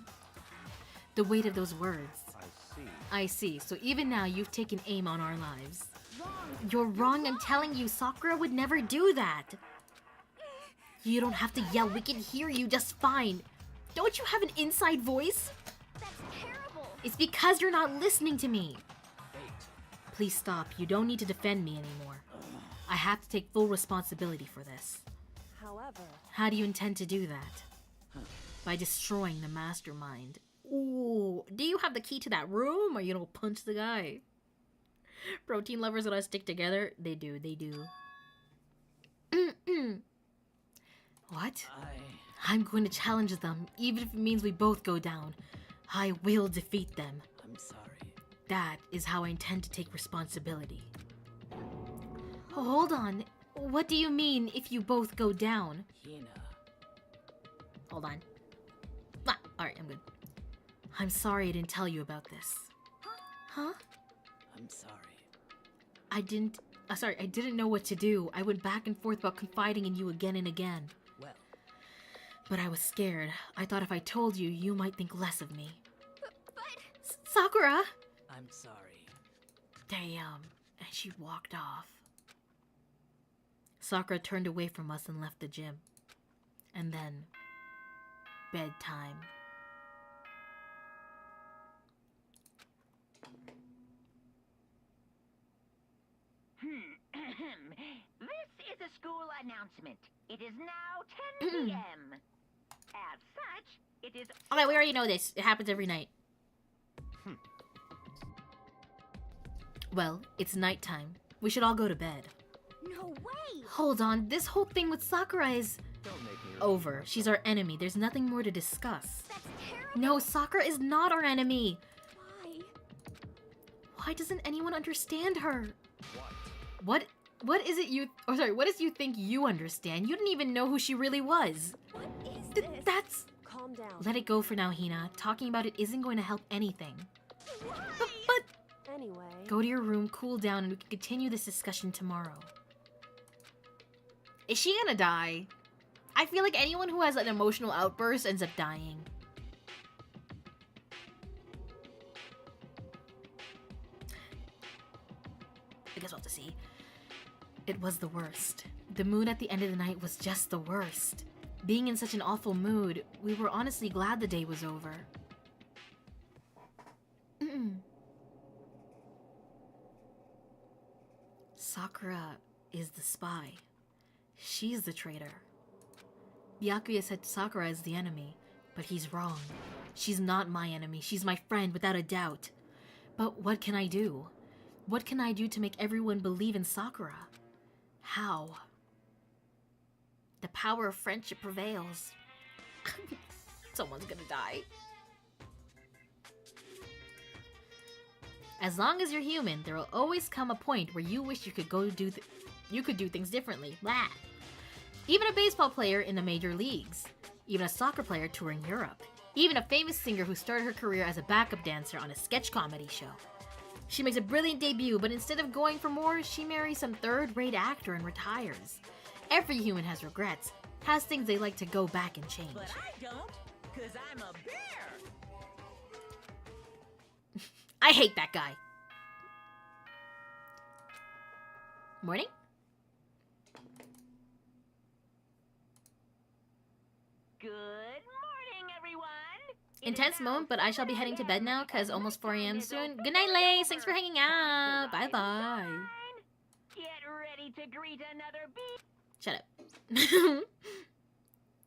The weight of those words. I see. I see, so even now you've taken aim on our lives. Wrong. You're wrong, I'm telling you, Sakura would never do that. You don't have to yell, we can hear you just fine. Don't you have an inside voice? That's terrible. It's because you're not listening to me. Wait. Please stop, you don't need to defend me anymore. I have to take full responsibility for this. However, How do you intend to do that? By destroying the mastermind. Ooh, do you have the key to that room or you don't punch the guy? Protein lovers that stick together? They do, they do. What? I'm going to challenge them, even if it means we both go down. I will defeat them. I'm sorry. That is how I intend to take responsibility. Oh, hold on. What do you mean if you both go down? Hina. Hold on. Ah, alright, I'm good. I'm sorry I didn't tell you about this. Huh? I'm sorry. I didn't know what to do. I went back and forth about confiding in you again and again. Well, But I was scared. I thought if I told you, you might think less of me. But Sakura! I'm sorry. Damn. And she walked off. Sakura turned away from us and left the gym. And then, bedtime. This is a school announcement. It is now 10 p.m. As such, it is... Okay, we already know this. It happens every night. Well, it's nighttime. We should all go to bed. no way. Hold on, this whole thing with Sakura is Don't make me repeat over. myself. She's our enemy. There's nothing more to discuss. That's terrible. No, Sakura is not our enemy. Why? Why doesn't anyone understand her? What? What is it you... Oh, sorry, what is you think you understand? You didn't even know who she really was. What is this? That's... calm down. Let it go for now, Hina. Talking about it isn't going to help anything. Why? But Anyway, go to your room, cool down, and we can continue this discussion tomorrow. Is she gonna die? I feel like anyone who has an emotional outburst ends up dying. I guess we'll have to see. It was the worst. The mood at the end of the night was just the worst. Being in such an awful mood, we were honestly glad the day was over. Sakura is the spy. She's the traitor. Byakuya said Sakura is the enemy, but he's wrong. She's not my enemy. She's my friend, without a doubt. But what can I do? What can I do to make everyone believe in Sakura? How? The power of friendship prevails. Someone's gonna die. As long as you're human, there will always come a point where you wish you could do things differently. Blah. Even a baseball player in the major leagues. Even a soccer player touring Europe. Even a famous singer who started her career as a backup dancer on a sketch comedy show. She makes a brilliant debut, but instead of going for more, she marries some third-rate actor and retires. Every human has regrets, has things they like to go back and change. But I don't, because I'm a bear. I hate that guy. Morning? Good morning, everyone. It is Intense now moment, but I shall be heading to bed now because 4 almost 4 a.m. is soon. Good officially night, Lace. Thanks for over. hanging Time to out. rise and Bye-bye. shine. Get ready to greet another beat. Shut up.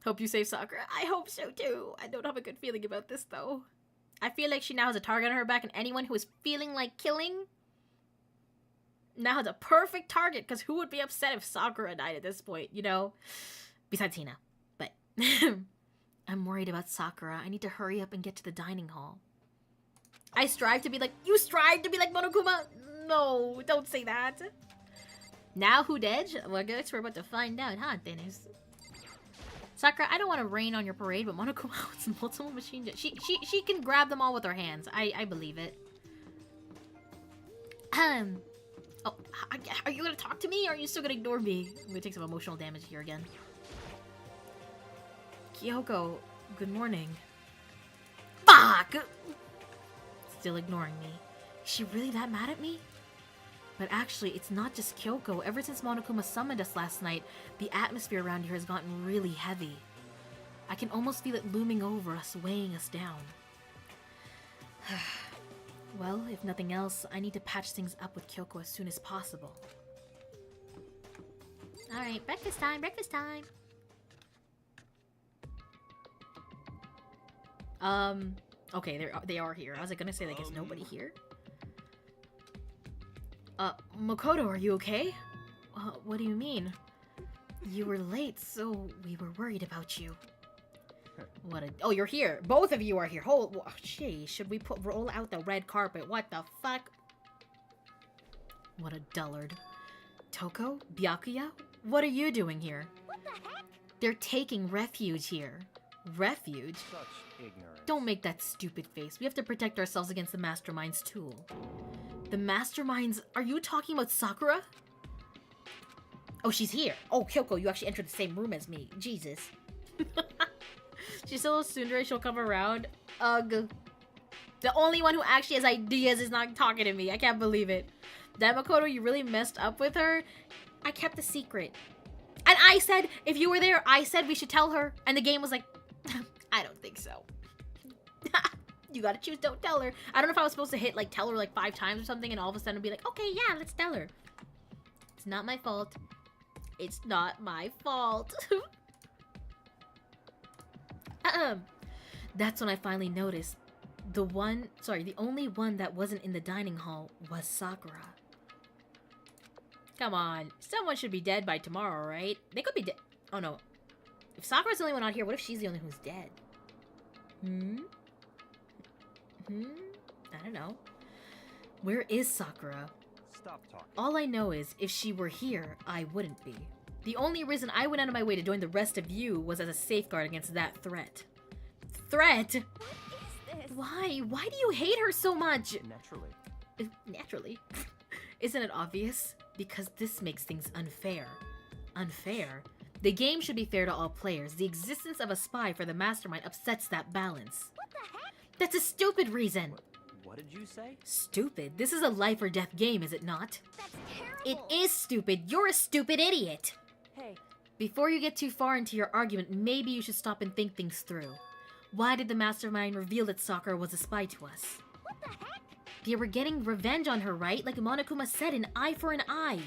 Hope you save Sakura. I hope so too. I don't have a good feeling about this though. I feel like she now has a target on her back, and anyone who is feeling like killing now has a perfect target, because who would be upset if Sakura died at this point, you know? Besides Hina. But I'm worried about Sakura. I need to hurry up and get to the dining hall. I strive to be like, you strive to be like Monokuma? No, don't say that. Now who dead? Well, I guess we're about to find out, huh, Dennis? Sakura, I don't want to rain on your parade, but Monokuma wants multiple machine guns. She can grab them all with her hands. I believe it. Oh, are you gonna talk to me, or are you still gonna ignore me? I'm gonna take some emotional damage here again. Kyoko, good morning. Fuck! Still ignoring me. Is she really that mad at me? But actually, it's not just Kyoko. Ever since Monokuma summoned us last night, the atmosphere around here has gotten really heavy. I can almost feel it looming over us, weighing us down. Well, if nothing else, I need to patch things up with Kyoko as soon as possible. Alright, breakfast time, breakfast time! Okay, they are here. I was gonna say, like, is nobody here? Makoto, are you okay? What do you mean? You were late, so we were worried about you. Oh, you're here. Both of you are here. Gee, should we roll out the red carpet? What the fuck? What a dullard. Toko? Byakuya? What are you doing here? What the heck? They're taking refuge here. Refuge? Such ignorance. Don't make that stupid face. We have to protect ourselves against the Mastermind's tool. The Mastermind's... Are you talking about Sakura? Oh, she's here. Oh, Kyoko, you actually entered the same room as me. Jesus. She's still a tsundere. She'll come around. Ugh. The only one who actually has ideas is not talking to me. I can't believe it. That Makoto, you really messed up with her. I kept a secret. And I said, if you were there, I said we should tell her. And the game was like, I don't think so. You gotta choose, don't tell her. I don't know if I was supposed to hit, like, tell her, like, 5 times or something, and all of a sudden be like, okay, yeah, let's tell her. It's not my fault. It's not my fault. That's when I finally noticed. The only one that wasn't in the dining hall was Sakura. Come on. Someone should be dead by tomorrow, right? They could be dead. Oh, no. If Sakura's the only one out here, what if she's the only one who's dead? I don't know. Where is Sakura? Stop talking. All I know is, if she were here, I wouldn't be. The only reason I went out of my way to join the rest of you was as a safeguard against that threat. Threat? What is this? Why? Why do you hate her so much? Naturally. Naturally. Isn't it obvious? Because this makes things unfair. Unfair? The game should be fair to all players. The existence of a spy for the Mastermind upsets that balance. What the heck? That's a stupid reason. What did you say? Stupid? This is a life or death game, is it not? That's terrible. It is stupid. You're a stupid idiot. Hey, Before you get too far into your argument, maybe you should stop and think things through. Why did the Mastermind reveal that Sakura was a spy to us? What the heck? They were getting revenge on her, right? Like Monokuma said, an eye for an eye.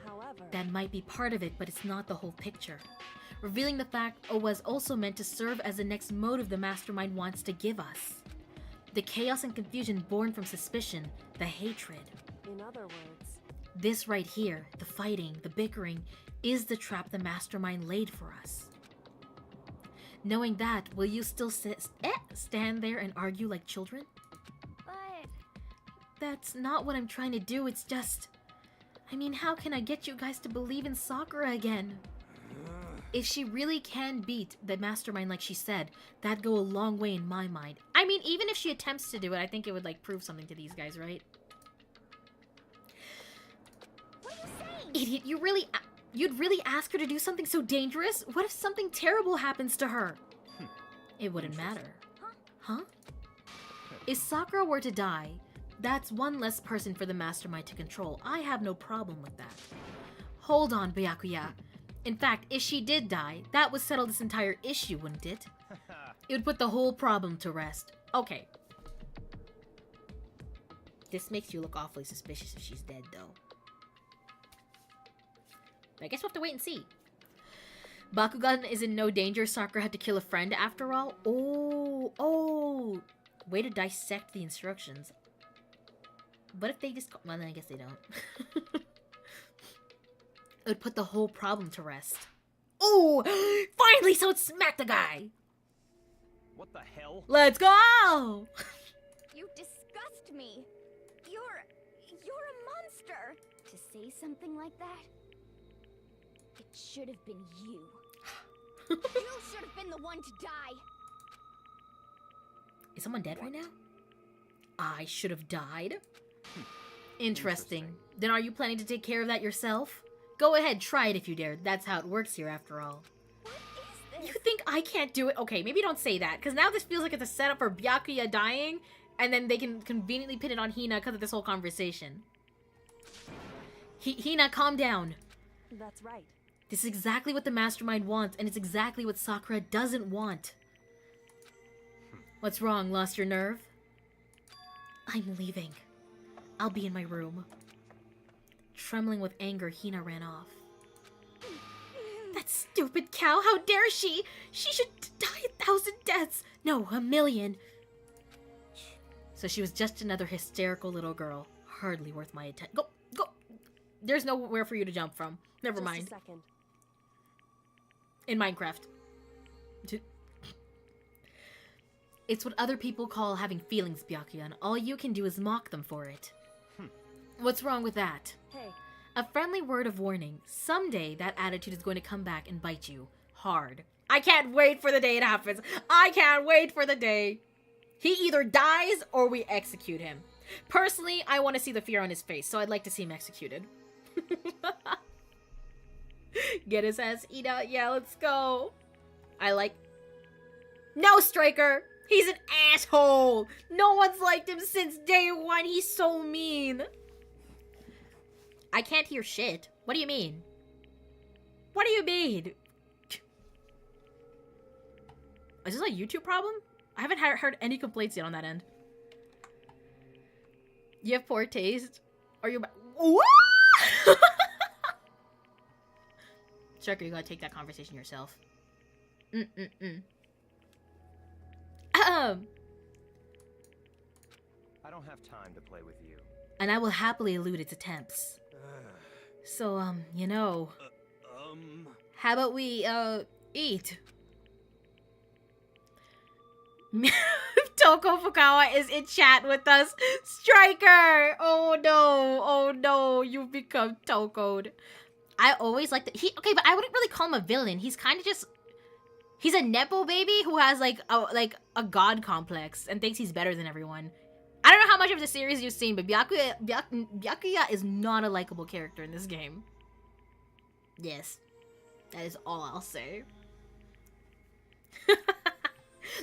however, That might be part of it, but it's not the whole picture. Revealing the fact was also meant to serve as the next motive the Mastermind wants to give us. The chaos and confusion born from suspicion, the hatred. in other words, This right here, the fighting, the bickering, is the trap the Mastermind laid for us. Knowing that, will you still stand there and argue like children? But That's not what I'm trying to do, it's just... I mean, how can I get you guys to believe in Sakura again? If she really can beat the Mastermind like she said, that'd go a long way in my mind. I mean, even if she attempts to do it, I think it would, like, prove something to these guys, right? what are you saying? Idiot, you'd really ask her to do something so dangerous? What if something terrible happens to her? It wouldn't matter. Huh? If Sakura were to die, that's one less person for the Mastermind to control. I have no problem with that. Hold on, Byakuya. In fact, if she did die, that would settle this entire issue, wouldn't it? It would put the whole problem to rest. Okay. This makes you look awfully suspicious if she's dead, though. I guess we'll have to wait and see. Bakugan is in no danger. Sakura had to kill a friend after all. Oh. Way to dissect the instructions. What if they just... Well, then I guess they don't. It would put the whole problem to rest. Oh! Finally, someone smacked the guy! What the hell? Let's go! You disgust me. You're a monster. To say something like that, it should have been you. You should have been the one to die. Is someone dead right now? I should have died? Interesting. Then are you planning to take care of that yourself? Go ahead, try it if you dare. That's how it works here after all. What is this? You think I can't do it? Okay, maybe don't say that, because now this feels like it's a setup for Byakuya dying, and then they can conveniently pin it on Hina because of this whole conversation. Hina, calm down. That's right. This is exactly what the mastermind wants, and it's exactly what Sakura doesn't want. What's wrong? Lost your nerve? I'm leaving. I'll be in my room. Trembling with anger, Hina ran off. That stupid cow! How dare she! She should die 1,000 deaths! No, 1,000,000. So she was just another hysterical little girl. Hardly worth my attention. Go! Go! There's nowhere for you to jump from. Never mind. Just a second. In Minecraft. It's what other people call having feelings, Byakuya, and all you can do is mock them for it. What's wrong with that? Hey, A friendly word of warning. Someday that attitude is going to come back and bite you hard. I can't wait for the day it happens. I can't wait for the day. He either dies or we execute him. Personally, I want to see the fear on his face, so I'd like to see him executed. Get his ass eat out. Yeah, let's go. No, Striker! He's an asshole! No one's liked him since day one. He's so mean. I can't hear shit. What do you mean? What do you mean? Is this a YouTube problem? I haven't heard any complaints yet on that end. You have poor taste? Are you... What? Striker, you gotta take that conversation yourself. I don't have time to play with you. And I will happily elude its attempts. So, you know... How about we, eat? Toko Fukawa is in chat with us. Striker! Oh no, you've become Toko'd. I always liked it. Okay, but I wouldn't really call him a villain. He's kind of just... He's a Nepo baby who has, like a god complex and thinks he's better than everyone. I don't know how much of the series you've seen, but Byakuya is not a likable character in this game. Yes. That is all I'll say.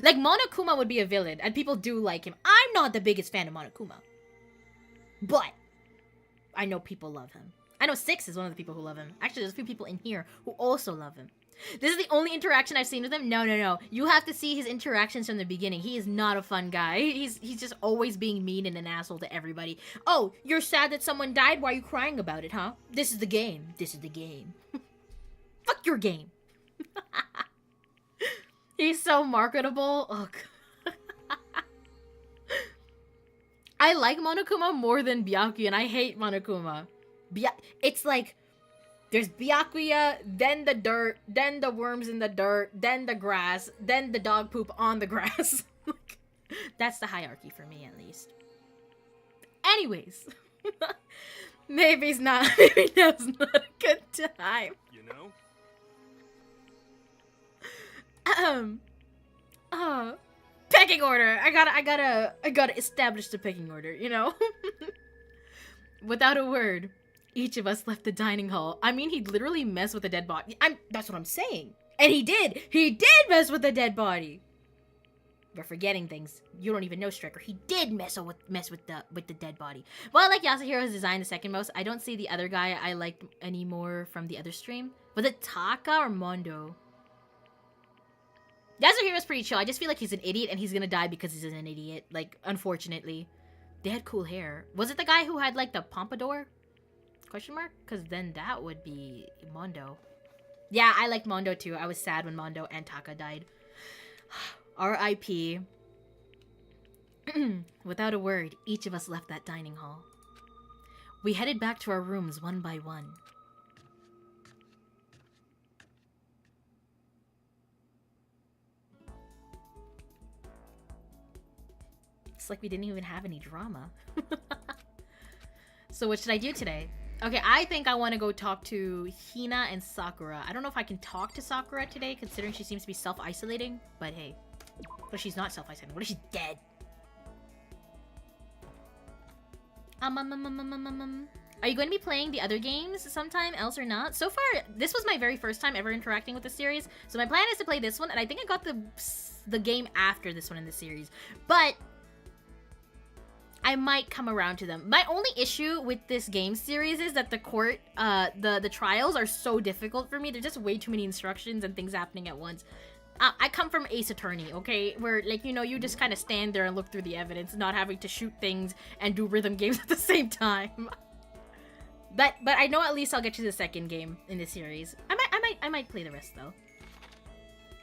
Like, Monokuma would be a villain, and people do like him. I'm not the biggest fan of Monokuma. But I know people love him. I know Six is one of the people who love him. Actually, there's a few people in here who also love him. This is the only interaction I've seen with him. No. You have to see his interactions from the beginning. He is not a fun guy. He's just always being mean and an asshole to everybody. Oh, you're sad that someone died? Why are you crying about it, huh? This is the game. This is the game. Fuck your game. He's so marketable. Ugh. I like Monokuma more than Byakuya, and I hate Monokuma. It's like... There's Byakuya, then the dirt, then the worms in the dirt, then the grass, then the dog poop on the grass. That's the hierarchy for me, at least. Anyways. Maybe now's not a good time. You know? Pecking order. I gotta establish the pecking order, you know? Without a word. Each of us left the dining hall. I mean, he'd literally mess with a dead body. That's what I'm saying. And he did. He did mess with a dead body. We're forgetting things. You don't even know, Striker. He did mess with the dead body. Well, I like Yasuhiro's design the second most. I don't see the other guy I liked anymore from the other stream. Was it Taka or Mondo? Yasuhiro's pretty chill. I just feel like he's an idiot and he's gonna die because he's an idiot. Like, unfortunately. They had cool hair. Was it the guy who had, like, the pompadour? Question mark? Because then that would be Mondo. Yeah, I liked Mondo too. I was sad when Mondo and Taka died. R.I.P. Without a word, each of us left that dining hall. We headed back to our rooms one by one. It's like we didn't even have any drama. So what should I do today? Okay, I think I want to go talk to Hina and Sakura. I don't know if I can talk to Sakura today, considering she seems to be self-isolating. But hey, what if she's not self-isolating? What if she's dead? Are you going to be playing the other games sometime else or not? So far, this was my very first time ever interacting with the series. So my plan is to play this one, and I think I got the game after this one in the series. But I might come around to them. My only issue with this game series is that the court, the trials are so difficult for me. There's just way too many instructions and things happening at once. I come from Ace Attorney, okay? Where, like, you know, you just kind of stand there and look through the evidence, not having to shoot things and do rhythm games at the same time. But I know at least I'll get to the second game in this series. I might play the rest, though.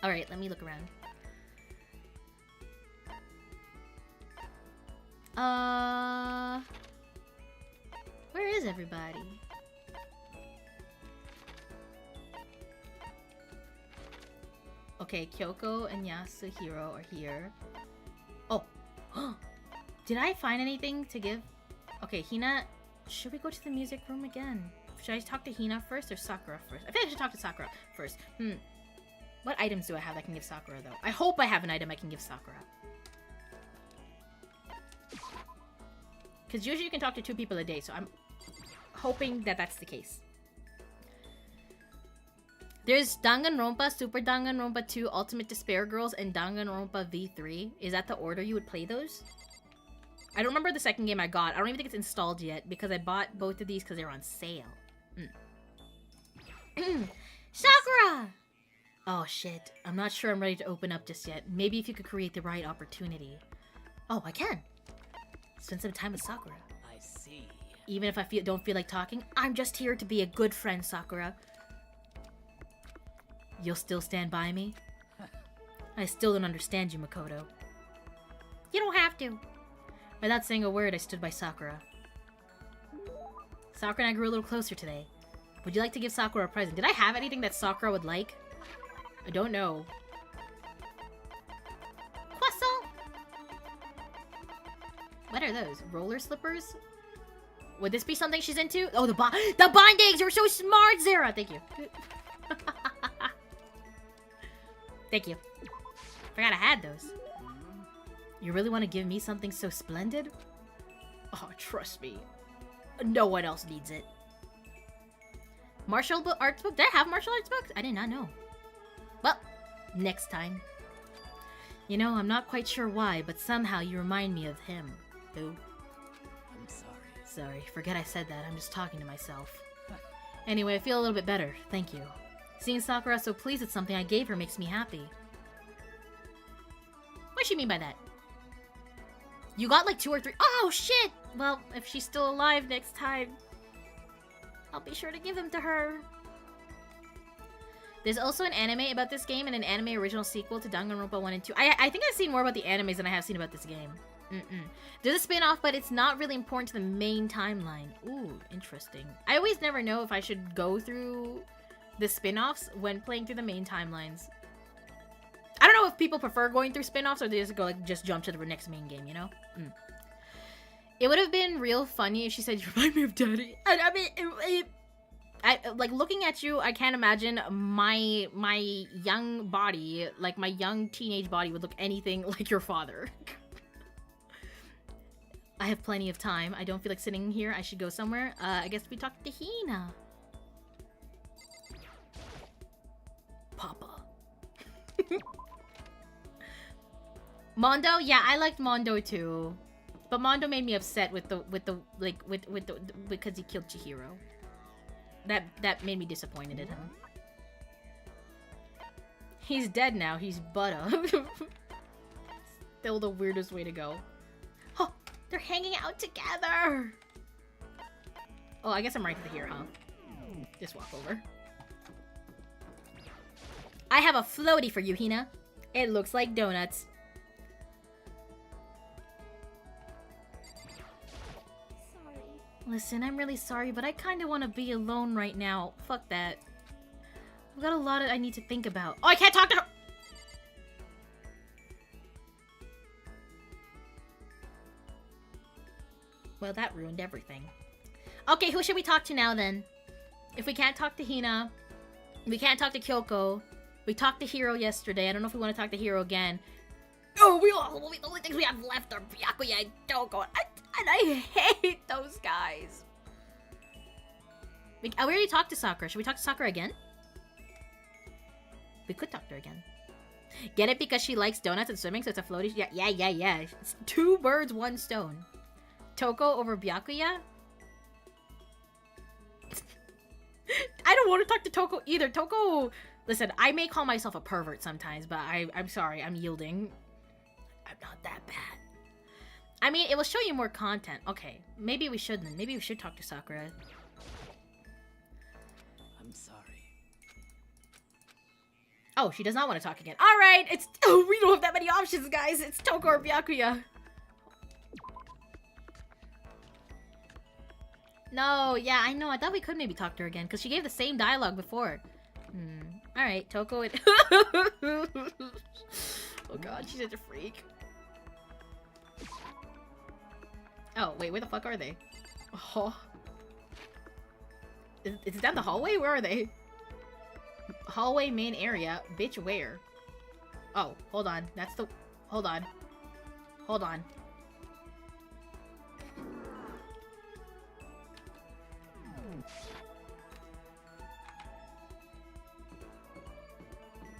Alright, let me look around. Where is everybody? Okay, Kyoko and Yasuhiro are here. Oh, did I find anything to give? Okay, Hina, should we go to the music room again? Should I talk to Hina first or Sakura first? I think I should talk to Sakura first. What items do I have I can give Sakura, though? I hope I have an item I can give Sakura. Because usually you can talk to 2 people a day, so I'm hoping that that's the case. There's Danganronpa, Super Danganronpa 2, Ultimate Despair Girls, and Danganronpa V3. Is that the order you would play those? I don't remember the second game I got. I don't even think it's installed yet, because I bought both of these because they were on sale. Sakura! Oh shit, I'm not sure I'm ready to open up just yet. Maybe if you could create the right opportunity. Oh, I can! Spend some time with Sakura. I see. Even if I don't feel like talking, I'm just here to be a good friend, Sakura. You'll still stand by me? I still don't understand you, Makoto. You don't have to. Without saying a word, I stood by Sakura. Sakura and I grew a little closer today. Would you like to give Sakura a present? Did I have anything that Sakura would like? I don't know. Croissant! What are those? Roller slippers? Would this be something she's into? Oh, the bindings! You're so smart, Zara! Thank you. Thank you. Forgot I had those. You really want to give me something so splendid? Oh, trust me. No one else needs it. Martial arts book? Did I have martial arts books? I did not know. Well, next time. You know, I'm not quite sure why, but somehow you remind me of him. Who? I'm sorry. Sorry, forget I said that. I'm just talking to myself. Anyway, I feel a little bit better. Thank you. Seeing Sakura so pleased with something I gave her makes me happy. What does she mean by that? You got like 2 or 3. Oh, shit! Well, if she's still alive next time, I'll be sure to give them to her. There's also an anime about this game and an anime original sequel to Danganronpa 1 and 2. I think I've seen more about the animes than I have seen about this game. There's a spin-off, but it's not really important to the main timeline. Ooh, interesting. I always never know if I should go through the spin-offs when playing through the main timelines. I don't know if people prefer going through spin-offs or they just go like just jump to the next main game, you know? It would have been real funny if she said, "You remind me of Daddy." I mean, like looking at you, I can't imagine my young body, like my young teenage body, would look anything like your father. I have plenty of time. I don't feel like sitting here. I should go somewhere. I guess we talk to Hina. Papa. Mondo? Yeah, I liked Mondo too. But Mondo made me upset because he killed Chihiro. That made me disappointed in him. He's dead now. He's butter. Still the weirdest way to go. Oh, they're hanging out together. Oh, I guess I'm right here, huh? Just walk over. I have a floaty for you, Hina. It looks like donuts. Sorry. Listen, I'm really sorry, but I kind of want to be alone right now. Fuck that. I've got a lot I need to think about. Oh, I can't talk to her! Well, that ruined everything. Okay, who should we talk to now, then? If we can't talk to Hina, we can't talk to Kyoko. We talked to Hiro yesterday. I don't know if we want to talk to Hiro again. Oh, the only things we have left are Byakuya and Kyoko. And I hate those guys. We already talked to Sakura. Should we talk to Sakura again? We could talk to her again. Get it because she likes donuts and swimming, so it's a floaty? Yeah. It's 2 birds, 1 stone. Toko over Byakuya? I don't want to talk to Toko either. Toko... Listen, I may call myself a pervert sometimes, but I'm sorry. I'm yielding. I'm not that bad. I mean, it will show you more content. Okay, maybe we should then. Maybe we should talk to Sakura. I'm sorry. Oh, she does not want to talk again. Alright, it's... Oh, we don't have that many options, guys. It's Toko or Byakuya. No, yeah, I know. I thought we could maybe talk to her again, because she gave the same dialogue before. Alright, Toko and... Oh god, she's such a freak. Oh, wait, where the fuck are they? Oh. Is it down the hallway? Where are they? Hallway main area. Bitch, where? Oh, hold on. That's the... Hold on. Hold on.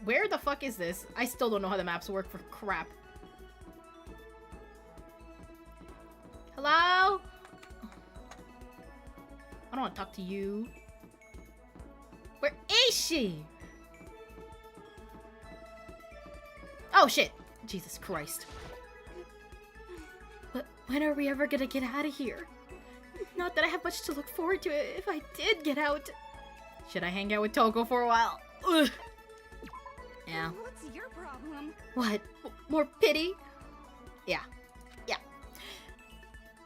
Where the fuck is this? I still don't know how the maps work for crap. Hello? I don't want to talk to you. Where is she? Oh shit! Jesus Christ. But when are we ever gonna get out of here? Not that I have much to look forward to if I did get out. Should I hang out with Toko for a while? Ugh. Yeah. What's your problem? What? More pity? Yeah. Yeah.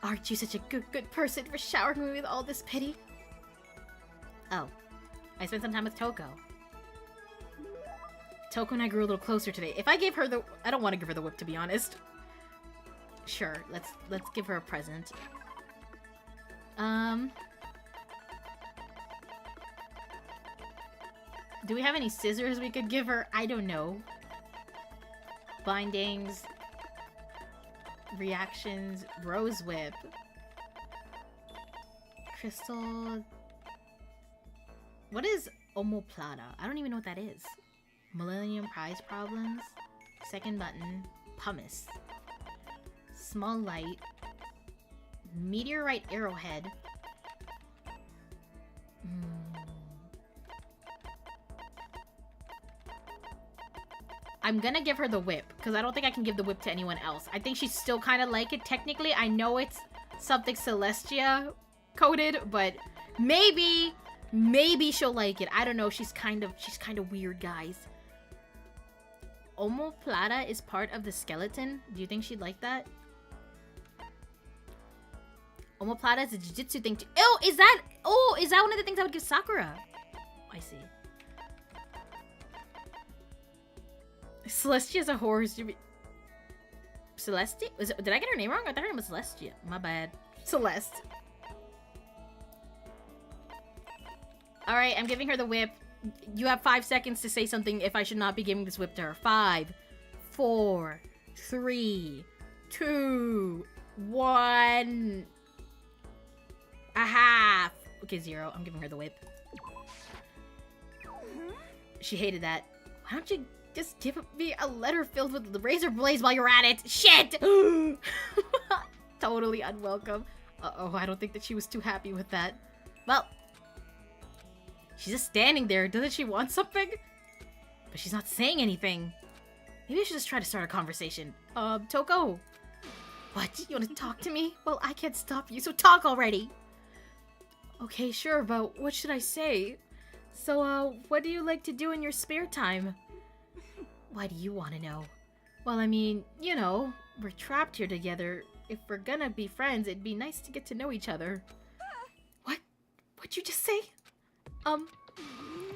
Aren't you such a good person for showering me with all this pity? Oh. I spent some time with Toko. Toko and I grew a little closer today. If I gave her the... I don't want to give her the whip, to be honest. Sure, let's give her a present. Do we have any scissors we could give her? I don't know. Bindings. Reactions. Rose whip. Crystal. What is omoplata? I don't even know what that is. Millennium Prize problems. Second button. Pumice. Small light. Meteorite arrowhead. I'm gonna give her the whip, because I don't think I can give the whip to anyone else. I think she's still kind of like it, technically. I know it's something Celestia coded, but maybe she'll like it. I don't know, she's kind of weird, guys. Omoplata is part of the skeleton. Do you think she'd like that? Omoplata is a jujitsu thing too. Oh, is that one of the things I would give Sakura? I see. Celestia is a horror. Celestia? Did I get her name wrong? I thought her name was Celestia. My bad. Celeste. Alright, I'm giving her the whip. You have 5 seconds to say something if I should not be giving this whip to her. 5, 4, 3, 2, 1. A half. Okay, 0. I'm giving her the whip. She hated that. Why don't you just give me a letter filled with razor blades while you're at it. Shit! Totally unwelcome. Uh-oh, I don't think that she was too happy with that. Well, she's just standing there. Doesn't she want something? But she's not saying anything. Maybe I should just try to start a conversation. Toko. What? You want to talk to me? Well, I can't stop you, so talk already. Okay, sure, but what should I say? So, what do you like to do in your spare time? Why do you want to know? Well, I mean, you know, we're trapped here together. If we're gonna be friends, it'd be nice to get to know each other. What? What'd you just say?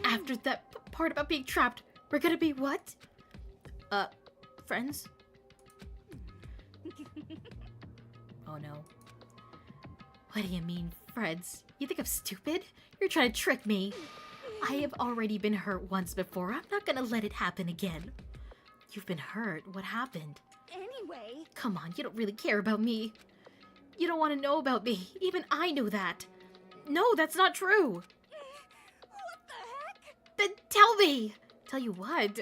After that part about being trapped, we're gonna be what? Friends? Oh no. What do you mean, friends? You think I'm stupid? You're trying to trick me. I have already been hurt once before. I'm not gonna let it happen again. You've been hurt. What happened? Anyway, Come on, you don't really care about me. You don't want to know about me. Even I know that. No, that's not true. what the heck? Then tell me. Tell you what?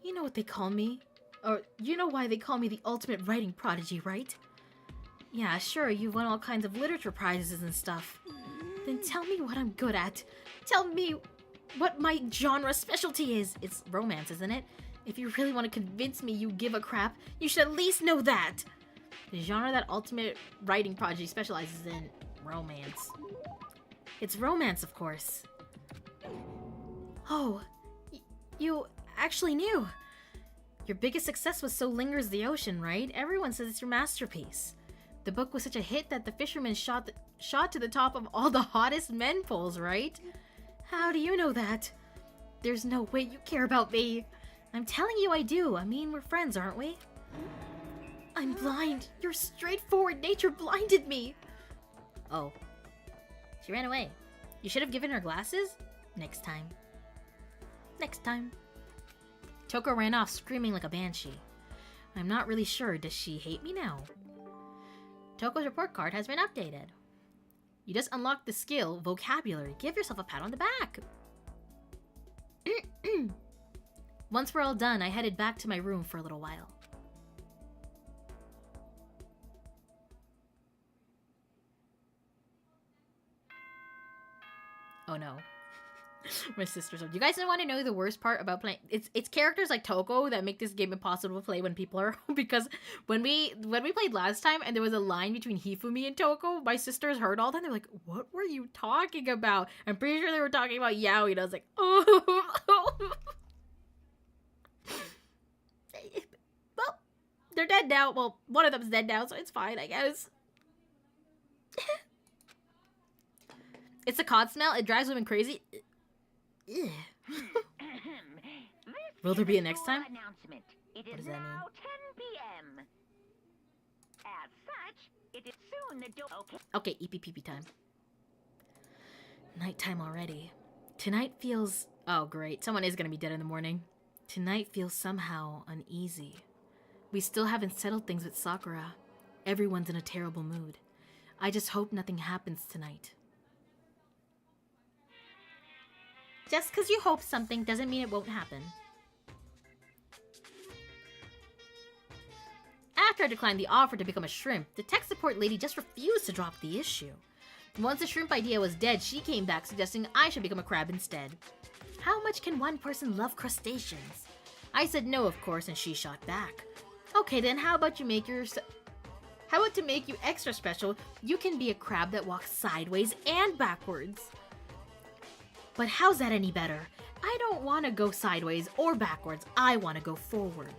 You know what they call me? Or you know why they call me the ultimate writing prodigy, right? Yeah, sure, you've won all kinds of literature prizes and stuff. Then tell me what I'm good at. Tell me what my genre specialty is. It's romance, isn't it? If you really want to convince me you give a crap, you should at least know that. The genre that ultimate writing prodigy specializes in: romance. It's romance, of course. Oh, you actually knew. Your biggest success was So Lingers the Ocean, right? Everyone says it's your masterpiece. The book was such a hit that the fisherman shot to the top of all the hottest men polls, right? How do you know that? There's no way you care about me. I'm telling you I do. I mean, we're friends, aren't we? I'm blind. Your straightforward nature blinded me. Oh. She ran away. You should have given her glasses? Next time. Next time. Toko ran off screaming like a banshee. I'm not really sure. Does she hate me now? Toko's report card has been updated. You just unlocked the skill, vocabulary. Give yourself a pat on the back. Once we're all done, I headed back to my room for a little while. Oh no. My sister's up. You guys don't want to know the worst part about playing? It's characters like Toko that make this game impossible to play when people are home, because when we played last time and there was a line between Hifumi and Toko, my sisters heard all that and they're like, what were you talking about? I'm pretty sure they were talking about Yaoi, and I was like, oh. Well, they're dead now. Well, one of them's dead now, so it's fine, I guess. It's a cod smell. It drives women crazy. Ugh. Will there be a next time? Announcement. It What is does that now 10 p.m. As such, it is soon the door. Okay. Okay, EPPP time. Nighttime already. Tonight feels... Oh, great. Someone is gonna be dead in the morning. Tonight feels somehow uneasy. We still haven't settled things with Sakura. Everyone's in a terrible mood. I just hope nothing happens tonight. Just because you hope something doesn't mean it won't happen. After I declined the offer to become a shrimp, the tech support lady just refused to drop the issue. Once the shrimp idea was dead, she came back suggesting I should become a crab instead. How much can one person love crustaceans? I said no, of course, and she shot back. Okay then, how about to make you extra special, you can be a crab that walks sideways and backwards. But how's that any better? I don't want to go sideways or backwards. I want to go forward.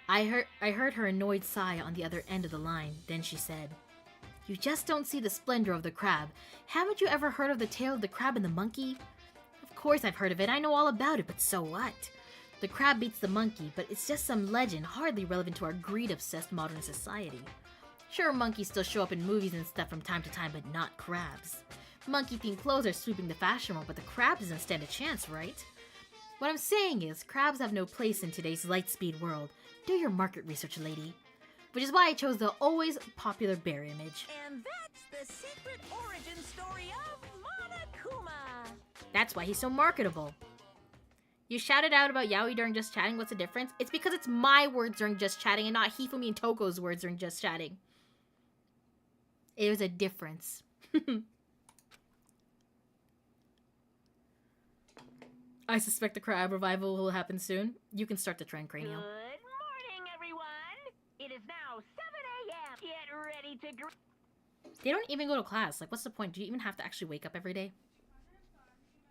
I heard her annoyed sigh on the other end of the line. Then she said, "You just don't see the splendor of the crab. Haven't you ever heard of the tale of the crab and the monkey?" Of course I've heard of it. I know all about it, but so what? The crab beats the monkey, but it's just some legend hardly relevant to our greed-obsessed modern society. Sure, monkeys still show up in movies and stuff from time to time, but not crabs. Monkey-themed clothes are sweeping the fashion world, but the crab doesn't stand a chance, right? What I'm saying is, crabs have no place in today's light-speed world. Do your market research, lady. Which is why I chose the always popular bear image. And that's the secret origin story of Monokuma. That's why he's so marketable. You shouted out about yaoi during just chatting. What's the difference? It's because it's my words during just chatting and not Hifumi and Toko's words during just chatting. There's a difference. I suspect the crab revival will happen soon. You can start the trend, Good Cranio. morning, everyone. It is now 7 a.m. Get ready to They don't even go to class. Like, what's the point? Do you even have to actually wake up every day?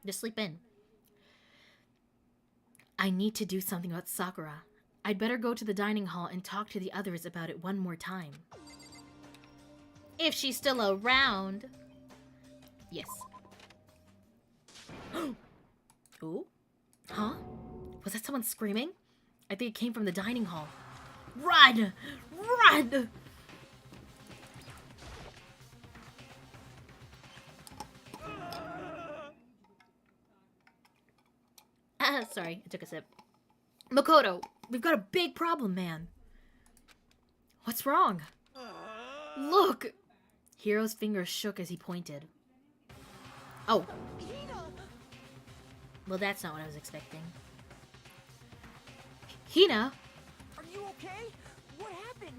Just sleep in. I need to do something about Sakura. I'd better go to the dining hall and talk to the others about it one more time. If she's still around. Yes. Ooh? Huh? Was that someone screaming? I think it came from the dining hall. Run! Run! Sorry, I took a sip. Makoto, we've got a big problem, man. What's wrong? Look! Hiro's fingers shook as he pointed. Oh. Well, that's not what I was expecting. Hina? Are you okay? What happened?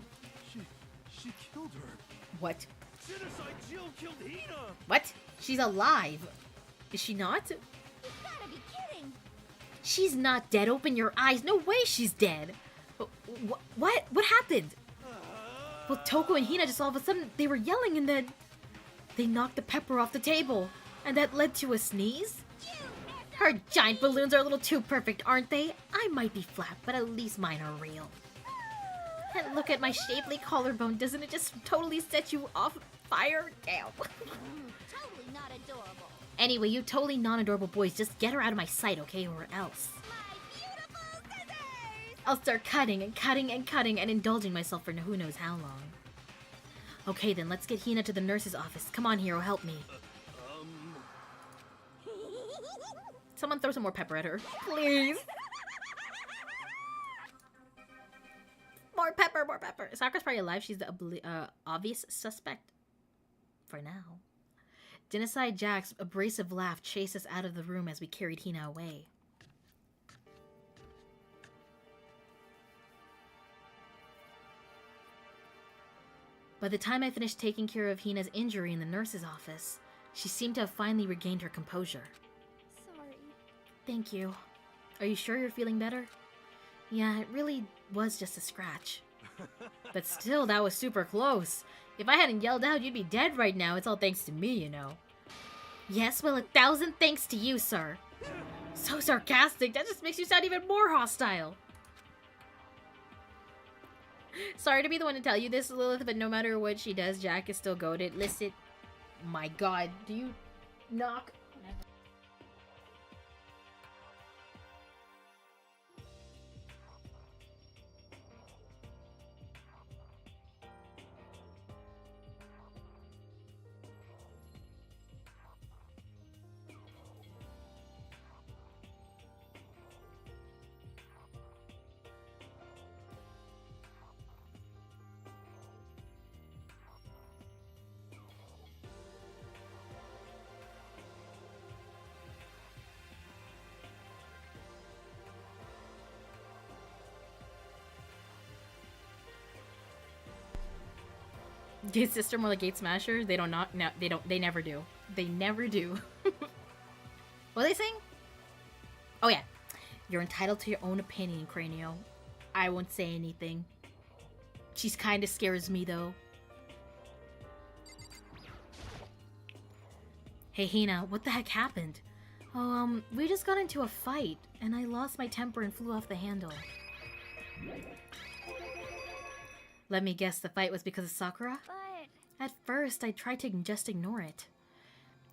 She killed her. What? Genocide Jill killed Hina! What? She's alive. Is she not? You gotta be kidding! She's not dead. Open your eyes. No way she's dead. What? What happened? Well, Toko and Hina just all of a sudden, they were yelling and then they knocked the pepper off the table. And that led to a sneeze? Her giant balloons are a little too perfect, aren't they? I might be flat, but at least mine are real. And look at my shapely collarbone. Doesn't it just totally set you off fire? Damn. Totally not adorable. Anyway, you totally non-adorable boys, just get her out of my sight, okay? Or else. My beautiful scissors! I'll start cutting and cutting and cutting and indulging myself for who knows how long. Okay then, let's get Hina to the nurse's office. Come on, Hiro, help me. Someone throw some more pepper at her. Please. More pepper, more pepper. Sakura's probably alive. She's the obvious suspect. For now. Genocide Jack's abrasive laugh chased us out of the room as we carried Hina away. By the time I finished taking care of Hina's injury in the nurse's office, she seemed to have finally regained her composure. Sorry. Thank you. Are you sure you're feeling better? Yeah, it really was just a scratch. But still, that was super close. If I hadn't yelled out, you'd be dead right now. It's all thanks to me, you know. Yes, well, 1,000 thanks to you, sir. So sarcastic. That just makes you sound even more hostile. Sorry to be the one to tell you this, Lilith, but no matter what she does, Jack is still goated. Listen, my god, do you knock? Gate sister more like Gate Smasher? They don't knock. No, they don't. They never do. They never do. What are they saying? Oh yeah, you're entitled to your own opinion, Cranio. I won't say anything. She's kind of scares me though. Hey Hina, what the heck happened? Oh, we just got into a fight, and I lost my temper and flew off the handle. Let me guess, the fight was because of Sakura? But At first, I tried to just ignore it.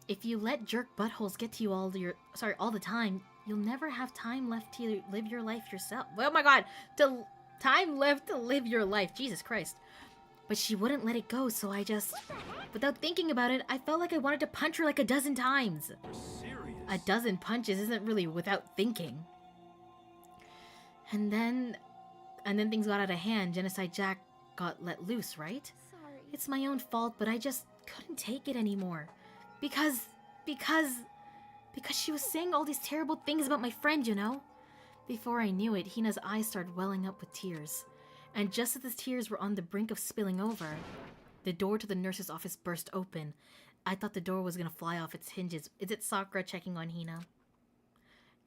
If you let jerk buttholes get to you all the time, you'll never have time left to live your life yourself. Oh my god, time left to live your life. Jesus Christ. But she wouldn't let it go, so I just... Without thinking about it, I felt like I wanted to punch her like a dozen times. Serious? A dozen punches isn't really without thinking. And then things got out of hand. Genocide Jack got let loose, right? sorry. It's my own fault, but I just couldn't take it anymore. Because she was saying all these terrible things about my friend, you know? Before I knew it, Hina's eyes started welling up with tears. And just as the tears were on the brink of spilling over, the door to the nurse's office burst open. I thought the door was gonna fly off its hinges. Is it Sakura checking on Hina?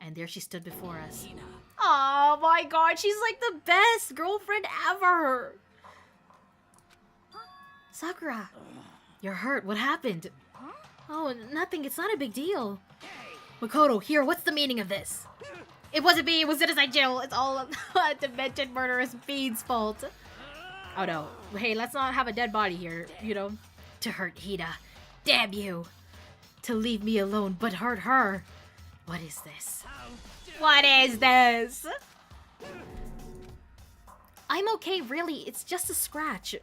And there she stood before us. Hina. Oh my god, she's like the best girlfriend ever! Sakura, you're hurt. What happened? Oh, nothing. It's not a big deal. Makoto, here, what's the meaning of this? It wasn't me, it was Genocide Jill. It's all demented murderous Bean's fault. Oh no. Hey, let's not have a dead body here, you know? To hurt Hina. Damn you. To leave me alone, but hurt her. What is this? What is this? I'm okay, really. It's just a scratch.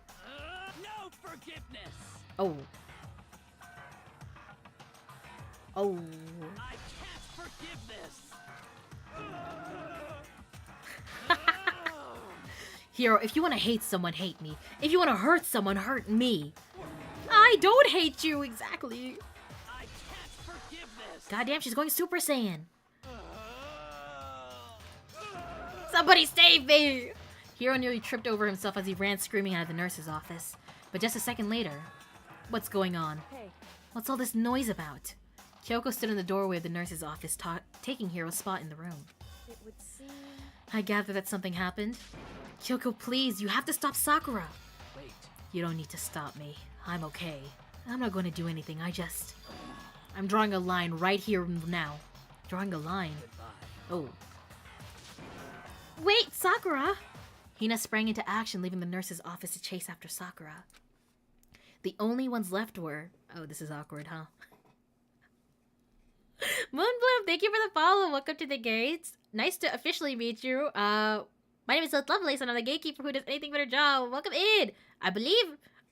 No forgiveness. Oh. Oh. I can't forgive this. Hero, if you want to hate someone, hate me. If you want to hurt someone, hurt me. I don't hate you, exactly. I can't forgive this. Goddamn, she's going Super Saiyan. Somebody save me! Hiro nearly tripped over himself as he ran screaming out of the nurse's office. But just a second later, what's going on? Hey, What's all this noise about? Kyoko stood in the doorway of the nurse's office, taking Hiro's spot in the room. it would seem... I gather that something happened. Kyoko, please, you have to stop Sakura. Wait. You don't need to stop me. I'm okay. I'm not going to do anything. I'm drawing a line right here now. Drawing a line. Goodbye. Oh. Wait, Sakura! Hina sprang into action, leaving the nurse's office to chase after Sakura. The only ones left were... Oh, this is awkward, huh? Moonbloom, thank you for the follow. Welcome to the gates. Nice to officially meet you. My name is Lilith Lovelace, and I'm the gatekeeper who does anything but her job. Welcome in. I believe,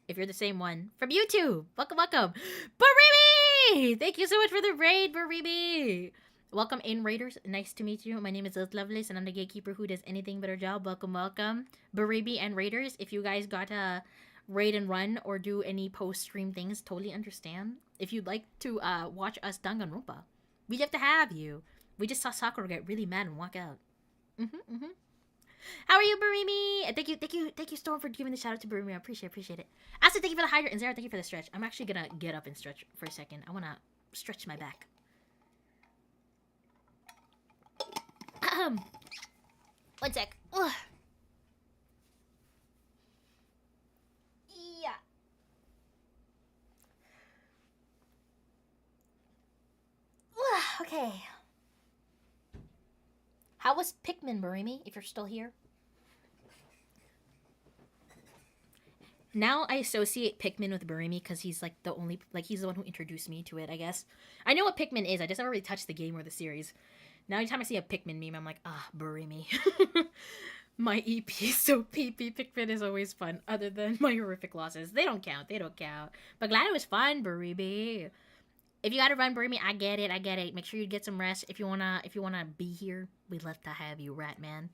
if you're the same one, from YouTube. Welcome, welcome. Barimi! Thank you so much for the raid, Barimi. Welcome in, Raiders. Nice to meet you. My name is Lilith Lovelace, and I'm the gatekeeper who does anything but her job. Welcome, welcome. Barimi and Raiders, if you guys got to raid and run or do any post-stream things, totally understand. If you'd like to watch us Danganronpa, we'd love to have you. We just saw Sakura get really mad and walk out. How are you, Barimi? Thank you, Storm, for giving the shout out to Barimi. I appreciate it. Asa, thank you for the hydrant, and Zara, thank you for the stretch. I'm actually gonna get up and stretch for a second. I wanna stretch my back. One sec. Ugh. Yeah. Okay. How was Pikmin, Barimi, if you're still here? Now I associate Pikmin with Barimi because he's like the only, like he's the one who introduced me to it, I guess. I know what Pikmin is, I just never really touched the game or the series. Now anytime I see a Pikmin meme, I'm like, ah, Barimi. My EP is so PP. Pikmin is always fun, other than my horrific losses. They don't count. But glad it was fun, Barimi. If you gotta run, Barimi, I get it. Make sure you get some rest. If you wanna be here, we'd love to have you, rat man.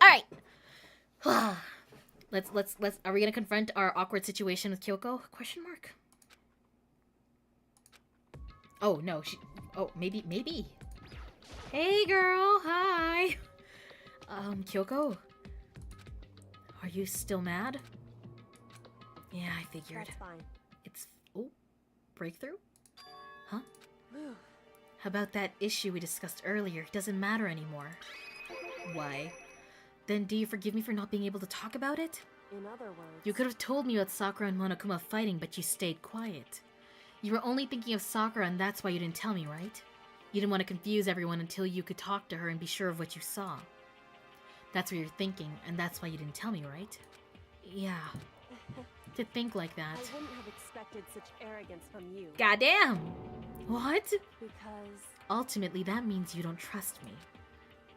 Alright. let's are we gonna confront our awkward situation with Kyoko? Question mark. Oh no, maybe. Hey girl, hi. Kyoko. Are you still mad? Yeah, I figured. That's fine. Oh, breakthrough? Huh? How about that issue we discussed earlier? It doesn't matter anymore. Why? Then do you forgive me for not being able to talk about it? In other words... You could have told me about Sakura and Monokuma fighting, but you stayed quiet. You were only thinking of Sakura, and that's why you didn't tell me, right? You didn't want to confuse everyone until you could talk to her and be sure of what you saw. That's what you're thinking, and that's why you didn't tell me, right? Yeah. To think like that. I wouldn't have expected such arrogance from you. Goddamn! What? Because... Ultimately, that means you don't trust me.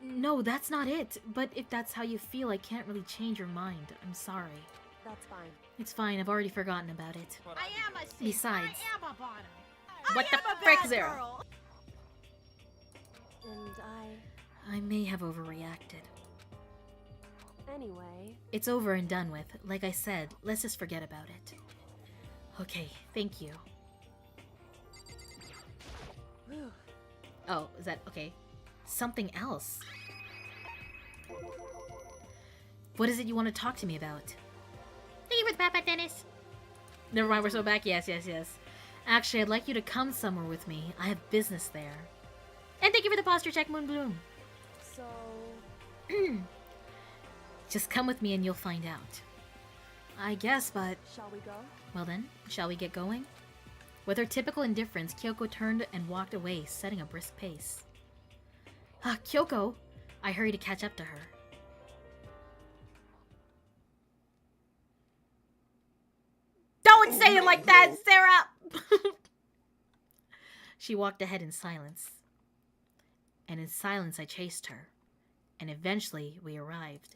No, that's not it. But if that's how you feel, I can't really change your mind. I'm sorry. That's fine. It's fine, I've already forgotten about it. I am a C. Besides... I am a bottom. What I the am a frick, bad Zero? girl. And I may have overreacted. Anyway... It's over and done with. Like I said, let's just forget about it. Okay, thank you. Whew. Oh, is that... okay. Something else. What is it you want to talk to me about? Thank you for the pat, Dennis. Never mind, we're so back. Yes. Actually, I'd like you to come somewhere with me. I have business there. And thank you for the posture check, Moon Bloom. So, Just come with me and you'll find out. I guess, but... shall we go? Well then, shall we get going? With her typical indifference, Kyoko turned and walked away, setting a brisk pace. Kyoko! I hurried to catch up to her. Don't say it like that, Sarah! She walked ahead in silence. And in silence I chased her. And eventually we arrived.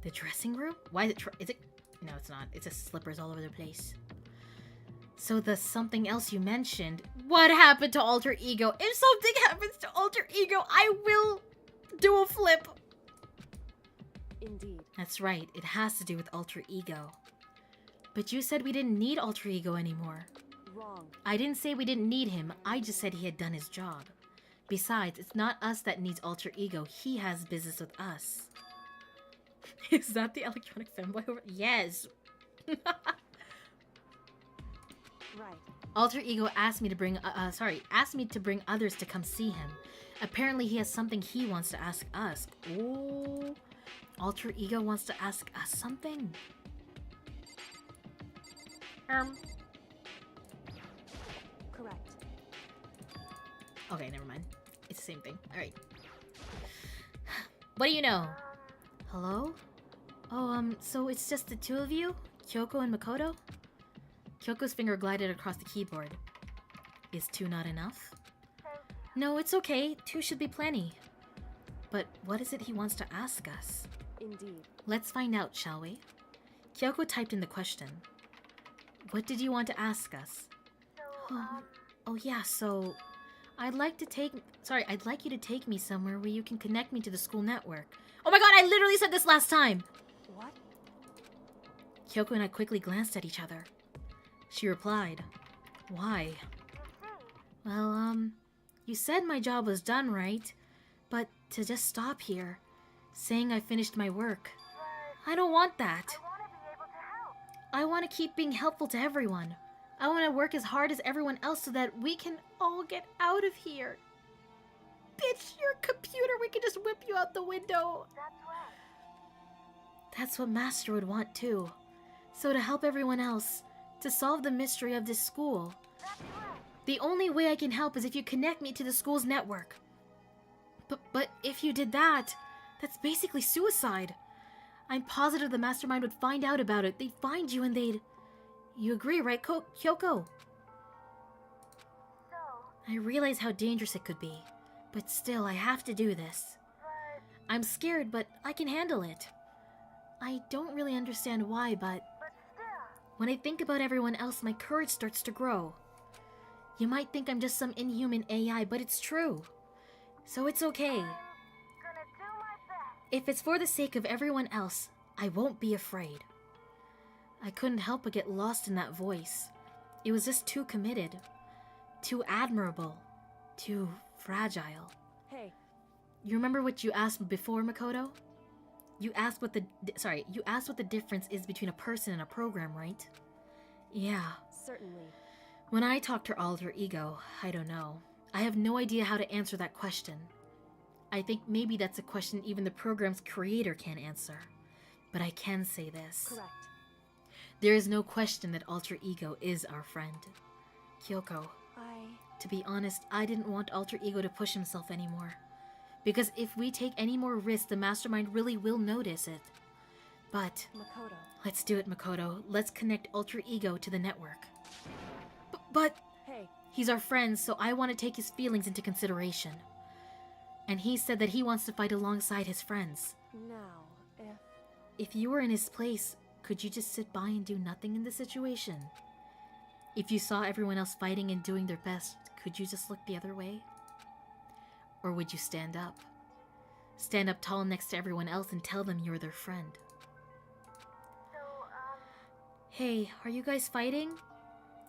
The dressing room? Why is it... No, it's not. It's just slippers all over the place. So the something else you mentioned... What happened to Alter Ego? If something happens to Alter Ego, I will do a flip. Indeed. That's right. It has to do with Alter Ego. But you said we didn't need Alter Ego anymore. Wrong. I didn't say we didn't need him. I just said he had done his job. Besides, it's not us that needs Alter Ego. He has business with us. Is that the electronic femboy over? Yes. Right. Alter Ego asked me to bring others to come see him. Apparently he has something he wants to ask us. Ooh. Alter Ego wants to ask us something? Correct. Okay, never mind. It's the same thing. Alright. What do you know? Hello? Oh, so it's just the two of you? Kyoko and Makoto? Kyoko's finger glided across the keyboard. Is 2 not enough? No, it's okay. 2 should be plenty. But what is it he wants to ask us? Indeed. Let's find out, shall we? Kyoko typed in the question. What did you want to ask us? Oh yeah, so... I'd like you to take me somewhere where you can connect me to the school network. Oh my god, I literally said this last time! What? Kyoko and I quickly glanced at each other. She replied, Why? Well, you said my job was done, right? But to just stop here, saying I finished my work. I don't want that. I want to keep being helpful to everyone. I want to work as hard as everyone else so that we can all get out of here. Bitch, your computer, we can just whip you out the window. That's what Master would want too. So to help everyone else, to solve the mystery of this school. The only way I can help is if you connect me to the school's network. But if you did that, that's basically suicide. I'm positive the mastermind would find out about it. They'd find you and they'd... You agree, right, Kyoko? I realize how dangerous it could be, but still, I have to do this. I'm scared, but I can handle it. I don't really understand why, but when I think about everyone else, my courage starts to grow. You might think I'm just some inhuman AI, but it's true. So it's okay. If it's for the sake of everyone else, I won't be afraid. I couldn't help but get lost in that voice. It was just too committed, too admirable, too fragile. Hey. You remember what you asked before, Makoto? You asked what the difference is between a person and a program, right? Yeah. Certainly. When I talk to Alter Ego, I don't know. I have no idea how to answer that question. I think maybe that's a question even the program's creator can't answer. But I can say this. Correct. There is no question that Alter Ego is our friend. Kyoko, to be honest, I didn't want Alter Ego to push himself anymore. Because if we take any more risks, the mastermind really will notice it. But... Makoto. Let's do it, Makoto. Let's connect Alter Ego to the network. But... Hey. He's our friend, so I want to take his feelings into consideration. And he said that he wants to fight alongside his friends. Now, if you were in his place, could you just sit by and do nothing in this situation? If you saw everyone else fighting and doing their best, could you just look the other way? Or would you stand up? Stand up tall next to everyone else and tell them you're their friend. Hey, are you guys fighting?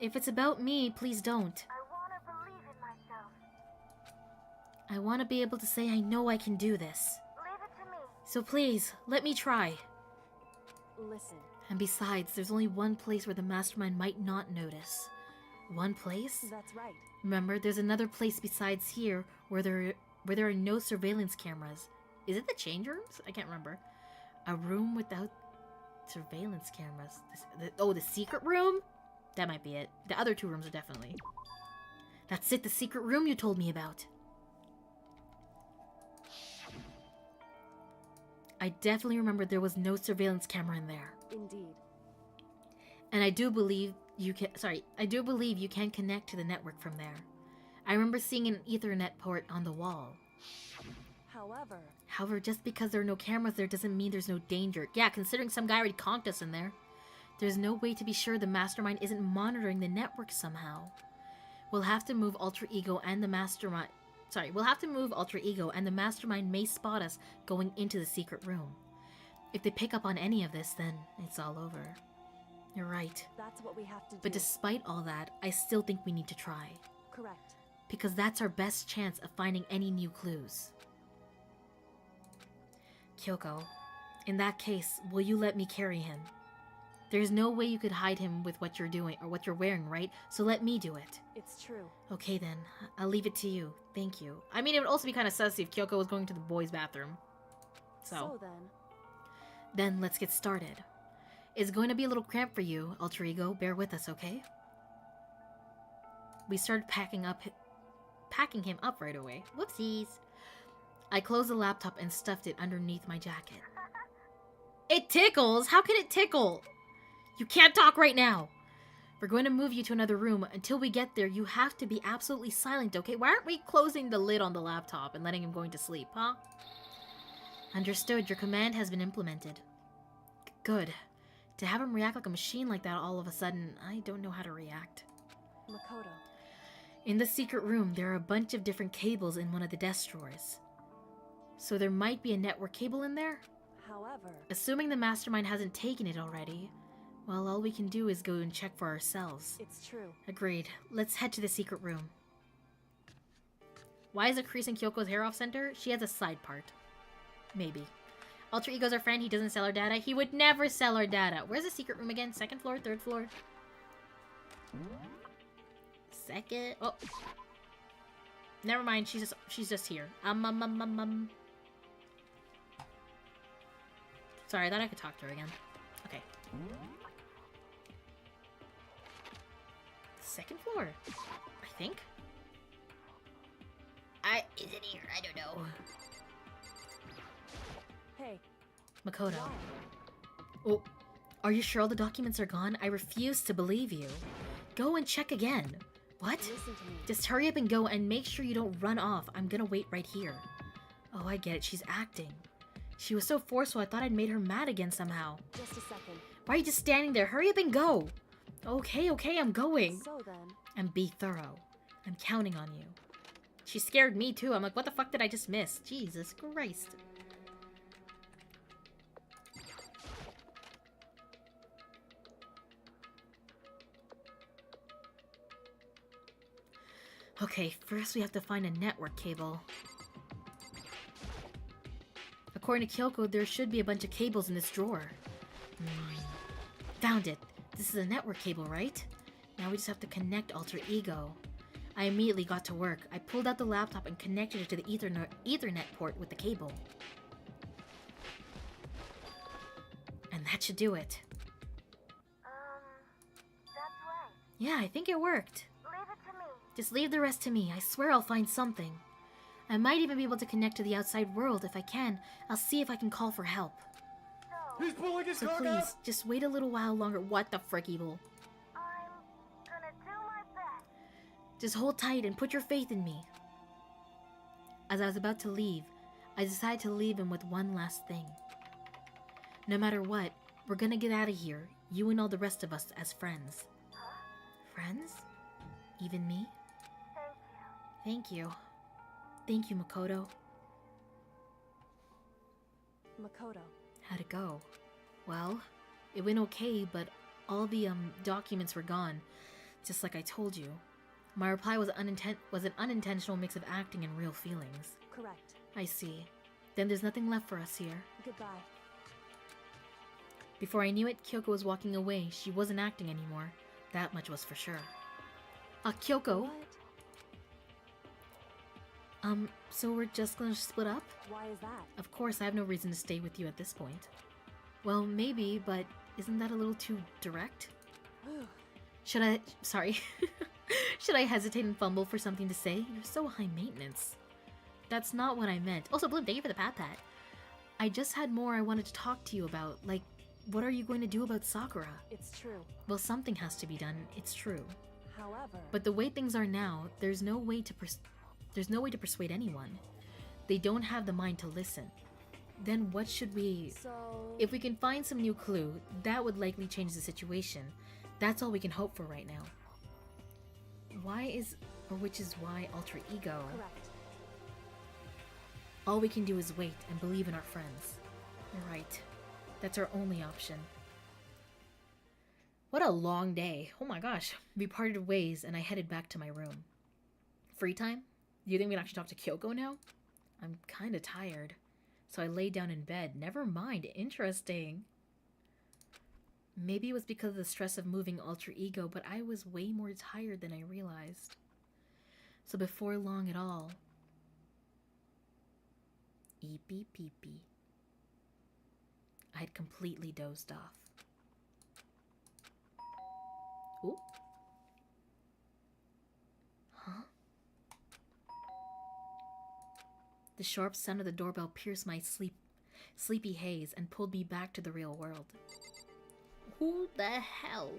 If it's about me, please don't. I want to believe in myself. I want to be able to say I know I can do this. Leave it to me. So please, let me try. Listen. And besides, there's only one place where the mastermind might not notice. One place? That's right. Remember, there's another place besides here where there are no surveillance cameras. Is it the change rooms? I can't remember. A room without surveillance cameras. The secret room? That might be it. The other two rooms are definitely. That's it, the secret room you told me about. I definitely remember there was no surveillance camera in there. Indeed. And I do believe you can connect to the network from there. I remember seeing an Ethernet port on the wall. However, just because there are no cameras there doesn't mean there's no danger. Yeah, considering some guy already conked us in there. There's no way to be sure the mastermind isn't monitoring the network somehow. We'll have to move Alter Ego and the mastermind... we'll have to move Alter Ego and the mastermind may spot us going into the secret room. If they pick up on any of this, then it's all over. You're right. That's what we have to do. But despite all that, I still think we need to try. Correct. Because that's our best chance of finding any new clues. Kyoko, in that case, will you let me carry him? There's no way you could hide him with what you're doing or what you're wearing, right? So let me do it. It's true. Okay then, I'll leave it to you. Thank you. I mean, it would also be kind of sus if Kyoko was going to the boys' bathroom. So then let's get started. It's going to be a little cramped for you, Alter Ego. Bear with us, okay? We started packing him up right away. Whoopsies. I closed the laptop and stuffed it underneath my jacket. It tickles? How can it tickle? You can't talk right now. We're going to move you to another room. Until we get there, you have to be absolutely silent, okay? Why aren't we closing the lid on the laptop and letting him go into sleep, huh? Understood. Your command has been implemented. Good. To have him react like a machine like that all of a sudden, I don't know how to react. Makoto. In the secret room, there are a bunch of different cables in one of the desk drawers. So there might be a network cable in there? However, assuming the mastermind hasn't taken it already, well, all we can do is go and check for ourselves. it's true. Agreed. Let's head to the secret room. Why is it creasing Kyoko's hair off center? She has a side part. Maybe. Alter Ego's our friend. He doesn't sell our data. He would never sell our data. Where's the secret room again? Second floor? Third floor? Second? Oh. Never mind. She's just here. Sorry, I thought I could talk to her again. Okay. Second floor, I think. Is it here? I don't know. Hey. Makoto. Oh, are you sure all the documents are gone? I refuse to believe you. Go and check again. What? Listen to me. Just hurry up and go and make sure you don't run off. I'm gonna wait right here. Oh, I get it. She's acting. She was so forceful, I thought I'd made her mad again somehow. Just a second. Why are you just standing there? Hurry up and go! Okay, I'm going. So then. And be thorough. I'm counting on you. She scared me too. I'm like, what the fuck did I just miss? Jesus Christ. Okay, first we have to find a network cable. According to Kyoko, there should be a bunch of cables in this drawer. Found it. This is a network cable, right? Now we just have to connect Alter Ego. I immediately got to work. I pulled out the laptop and connected it to the Ethernet port with the cable. And that should do it. That's right. Yeah, I think it worked. Leave it to me. Just leave the rest to me. I swear I'll find something. I might even be able to connect to the outside world. If I can, I'll see if I can call for help. He's pulling his So cock please, out! just wait a little while longer. What the frick, Evil? I'm gonna do my best. Just hold tight and put your faith in me. As I was about to leave, I decided to leave him with one last thing. No matter what, we're gonna get out of here, you and all the rest of us as friends. Friends? Even me? Thank you. Thank you. Thank you, Makoto. Makoto. How'd it go? Well, it went okay, but all the documents were gone. Just like I told you. My reply was an unintentional mix of acting and real feelings. Correct. I see. Then there's nothing left for us here. Goodbye. Before I knew it, Kyoko was walking away. She wasn't acting anymore. That much was for sure. Kyoko? What? So we're just gonna split up? Why is that? Of course, I have no reason to stay with you at this point. Well, maybe, but isn't that a little too direct? Should I... Sorry. Should I hesitate and fumble for something to say? You're so high maintenance. That's not what I meant. Also, Bloom, thank you for the pat. I just had more I wanted to talk to you about. Like, what are you going to do about Sakura? It's true. Well, something has to be done. It's true. However... But the way things are now, there's no way to persuade anyone. They don't have the mind to listen. Then what should we... So... If we can find some new clue, that would likely change the situation. That's all we can hope for right now. Which is why alter ego... Correct. All we can do is wait and believe in our friends. You're right. That's our only option. What a long day. Oh my gosh. We parted ways and I headed back to my room. Free time? Do you think we can actually talk to Kyoko now? I'm kinda tired. So I lay down in bed. Never mind. Interesting. Maybe it was because of the stress of moving alter ego, but I was way more tired than I realized. So before long at all... Eepy peepee. I had completely dozed off. Ooh. Huh? The sharp sound of the doorbell pierced my sleepy haze and pulled me back to the real world. Who the hell?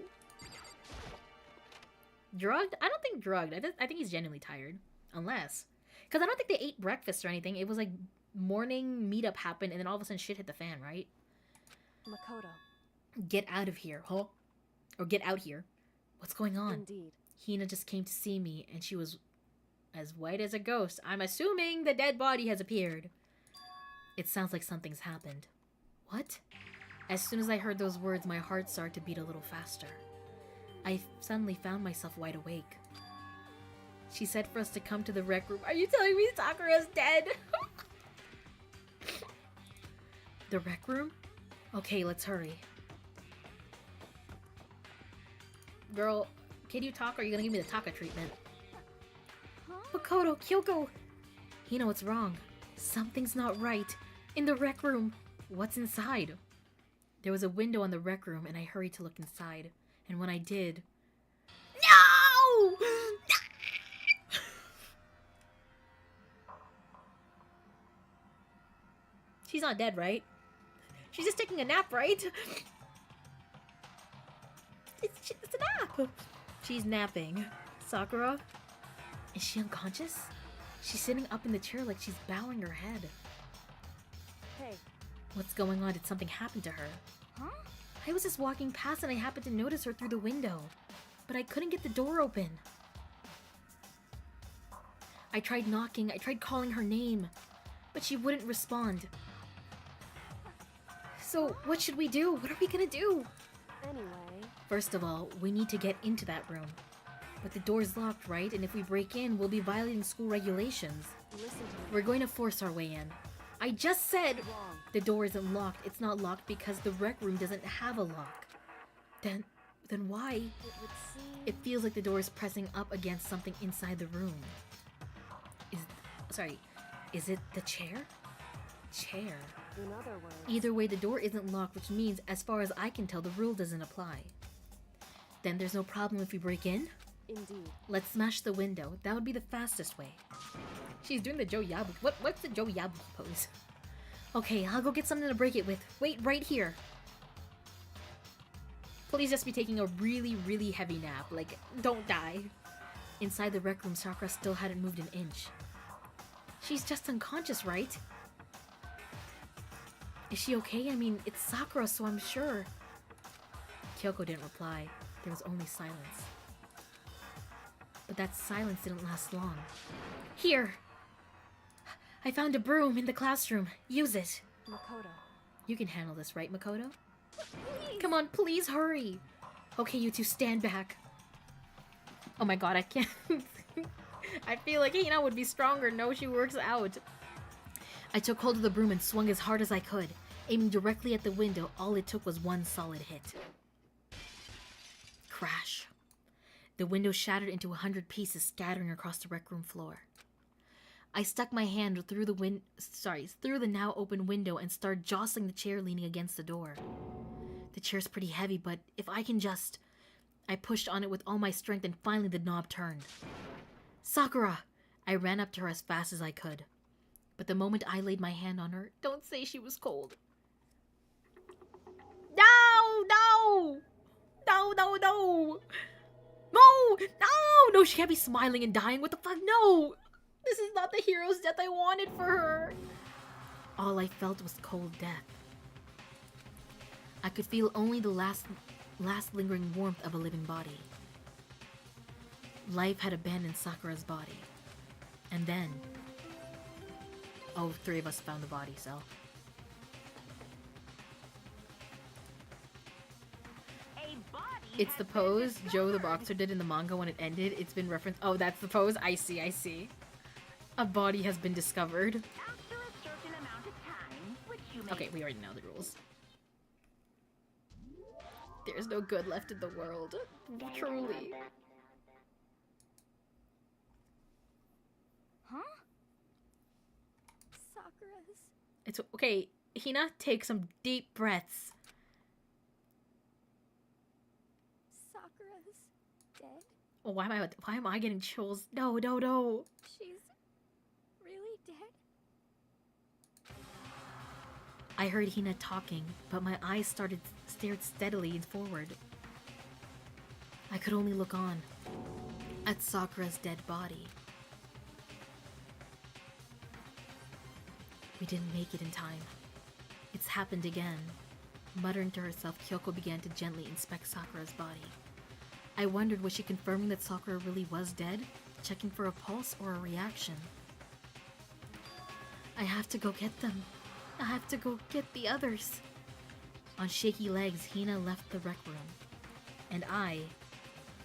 Drugged? I don't think drugged. I think he's genuinely tired. Unless. Because I don't think they ate breakfast or anything. It was like morning meetup happened and then all of a sudden shit hit the fan, right? Makoto. Get out of here, huh? Or get out here. What's going on? Indeed. Hina just came to see me and she was as white as a ghost. I'm assuming the dead body has appeared. It sounds like something's happened. What? As soon as I heard those words, my heart started to beat a little faster. I suddenly found myself wide awake. She said for us to come to the rec room. Are you telling me Sakura's dead? The rec room? Okay, let's hurry. Girl, can you talk or are you gonna give me the Taka treatment? Makoto, Kyoko! Hina, what's wrong? Something's not right. In the rec room. What's inside? There was a window on the rec room and I hurried to look inside. And when I did... No! She's not dead, right? She's just taking a nap, right? It's a nap! She's napping. Sakura? Is she unconscious? She's sitting up in the chair like she's bowing her head. Hey. What's going on? Did something happen to her? Huh? I was just walking past and I happened to notice her through the window. But I couldn't get the door open. I tried knocking, I tried calling her name. But she wouldn't respond. So, what should we do? What are we gonna do? Anyway... First of all, we need to get into that room. But the door's locked, right? And if we break in, we'll be violating school regulations. Listen to me. We're going to force our way in. I just said Wrong. the door isn't locked. It's not locked because the rec room doesn't have a lock. Then why? It would seem... It feels like the door is pressing up against something inside the room. Is it the chair? Chair. In other words... Either way, the door isn't locked, which means, as far as I can tell, the rule doesn't apply. Then there's no problem if we break in? Indeed. Let's smash the window. That would be the fastest way. She's doing the Joe Yabuki. What's the Joe Yabuki pose? Okay, I'll go get something to break it with. Wait, right here. Please just be taking a really, really heavy nap. Like, don't die. Inside the rec room, Sakura still hadn't moved an inch. She's just unconscious, right? Is she okay? I mean, it's Sakura, so I'm sure. Kyoko didn't reply. There was only silence. But that silence didn't last long. Here! I found a broom in the classroom. Use it. Makoto. You can handle this, right, Makoto? Please. Come on, please hurry! Okay, you two, stand back. Oh my god, I can't. I feel like Hina would be stronger. No, she works out. I took hold of the broom and swung as hard as I could. Aiming directly at the window, all it took was one solid hit. Crash. The window shattered into 100 pieces, scattering across the rec room floor. I stuck my hand through the now open window and started jostling the chair leaning against the door. The chair's pretty heavy, but if I can just... I pushed on it with all my strength and finally the knob turned. Sakura! I ran up to her as fast as I could. But the moment I laid my hand on her, don't say she was cold. No! No! No, no, no! No! No! No, she can't be smiling and dying. What the fuck? No! This is not the hero's death I wanted for her. All I felt was cold death. I could feel only the last lingering warmth of a living body. Life had abandoned Sakura's body. And then... Oh, 3 of us found the body, so... It's the pose Joe the boxer did in the manga when it ended. It's been referenced. Oh, that's the pose? I see, I see. A body has been discovered. After a certain amount of time, which you may Okay, we already know the rules. There's no good left in the world. Truly. Huh? Sakura's... It's okay. Hina, take some deep breaths. Sakura's dead? Oh, why am I getting chills? No, no, no. She's really dead? I heard Hina talking, but my eyes stared steadily forward. I could only look on at Sakura's dead body. We didn't make it in time. It's happened again. Muttering to herself, Kyoko began to gently inspect Sakura's body. I wondered, was she confirming that Sakura really was dead? Checking for a pulse or a reaction? I have to go get them. I have to go get the others. On shaky legs, Hina left the rec room. And I...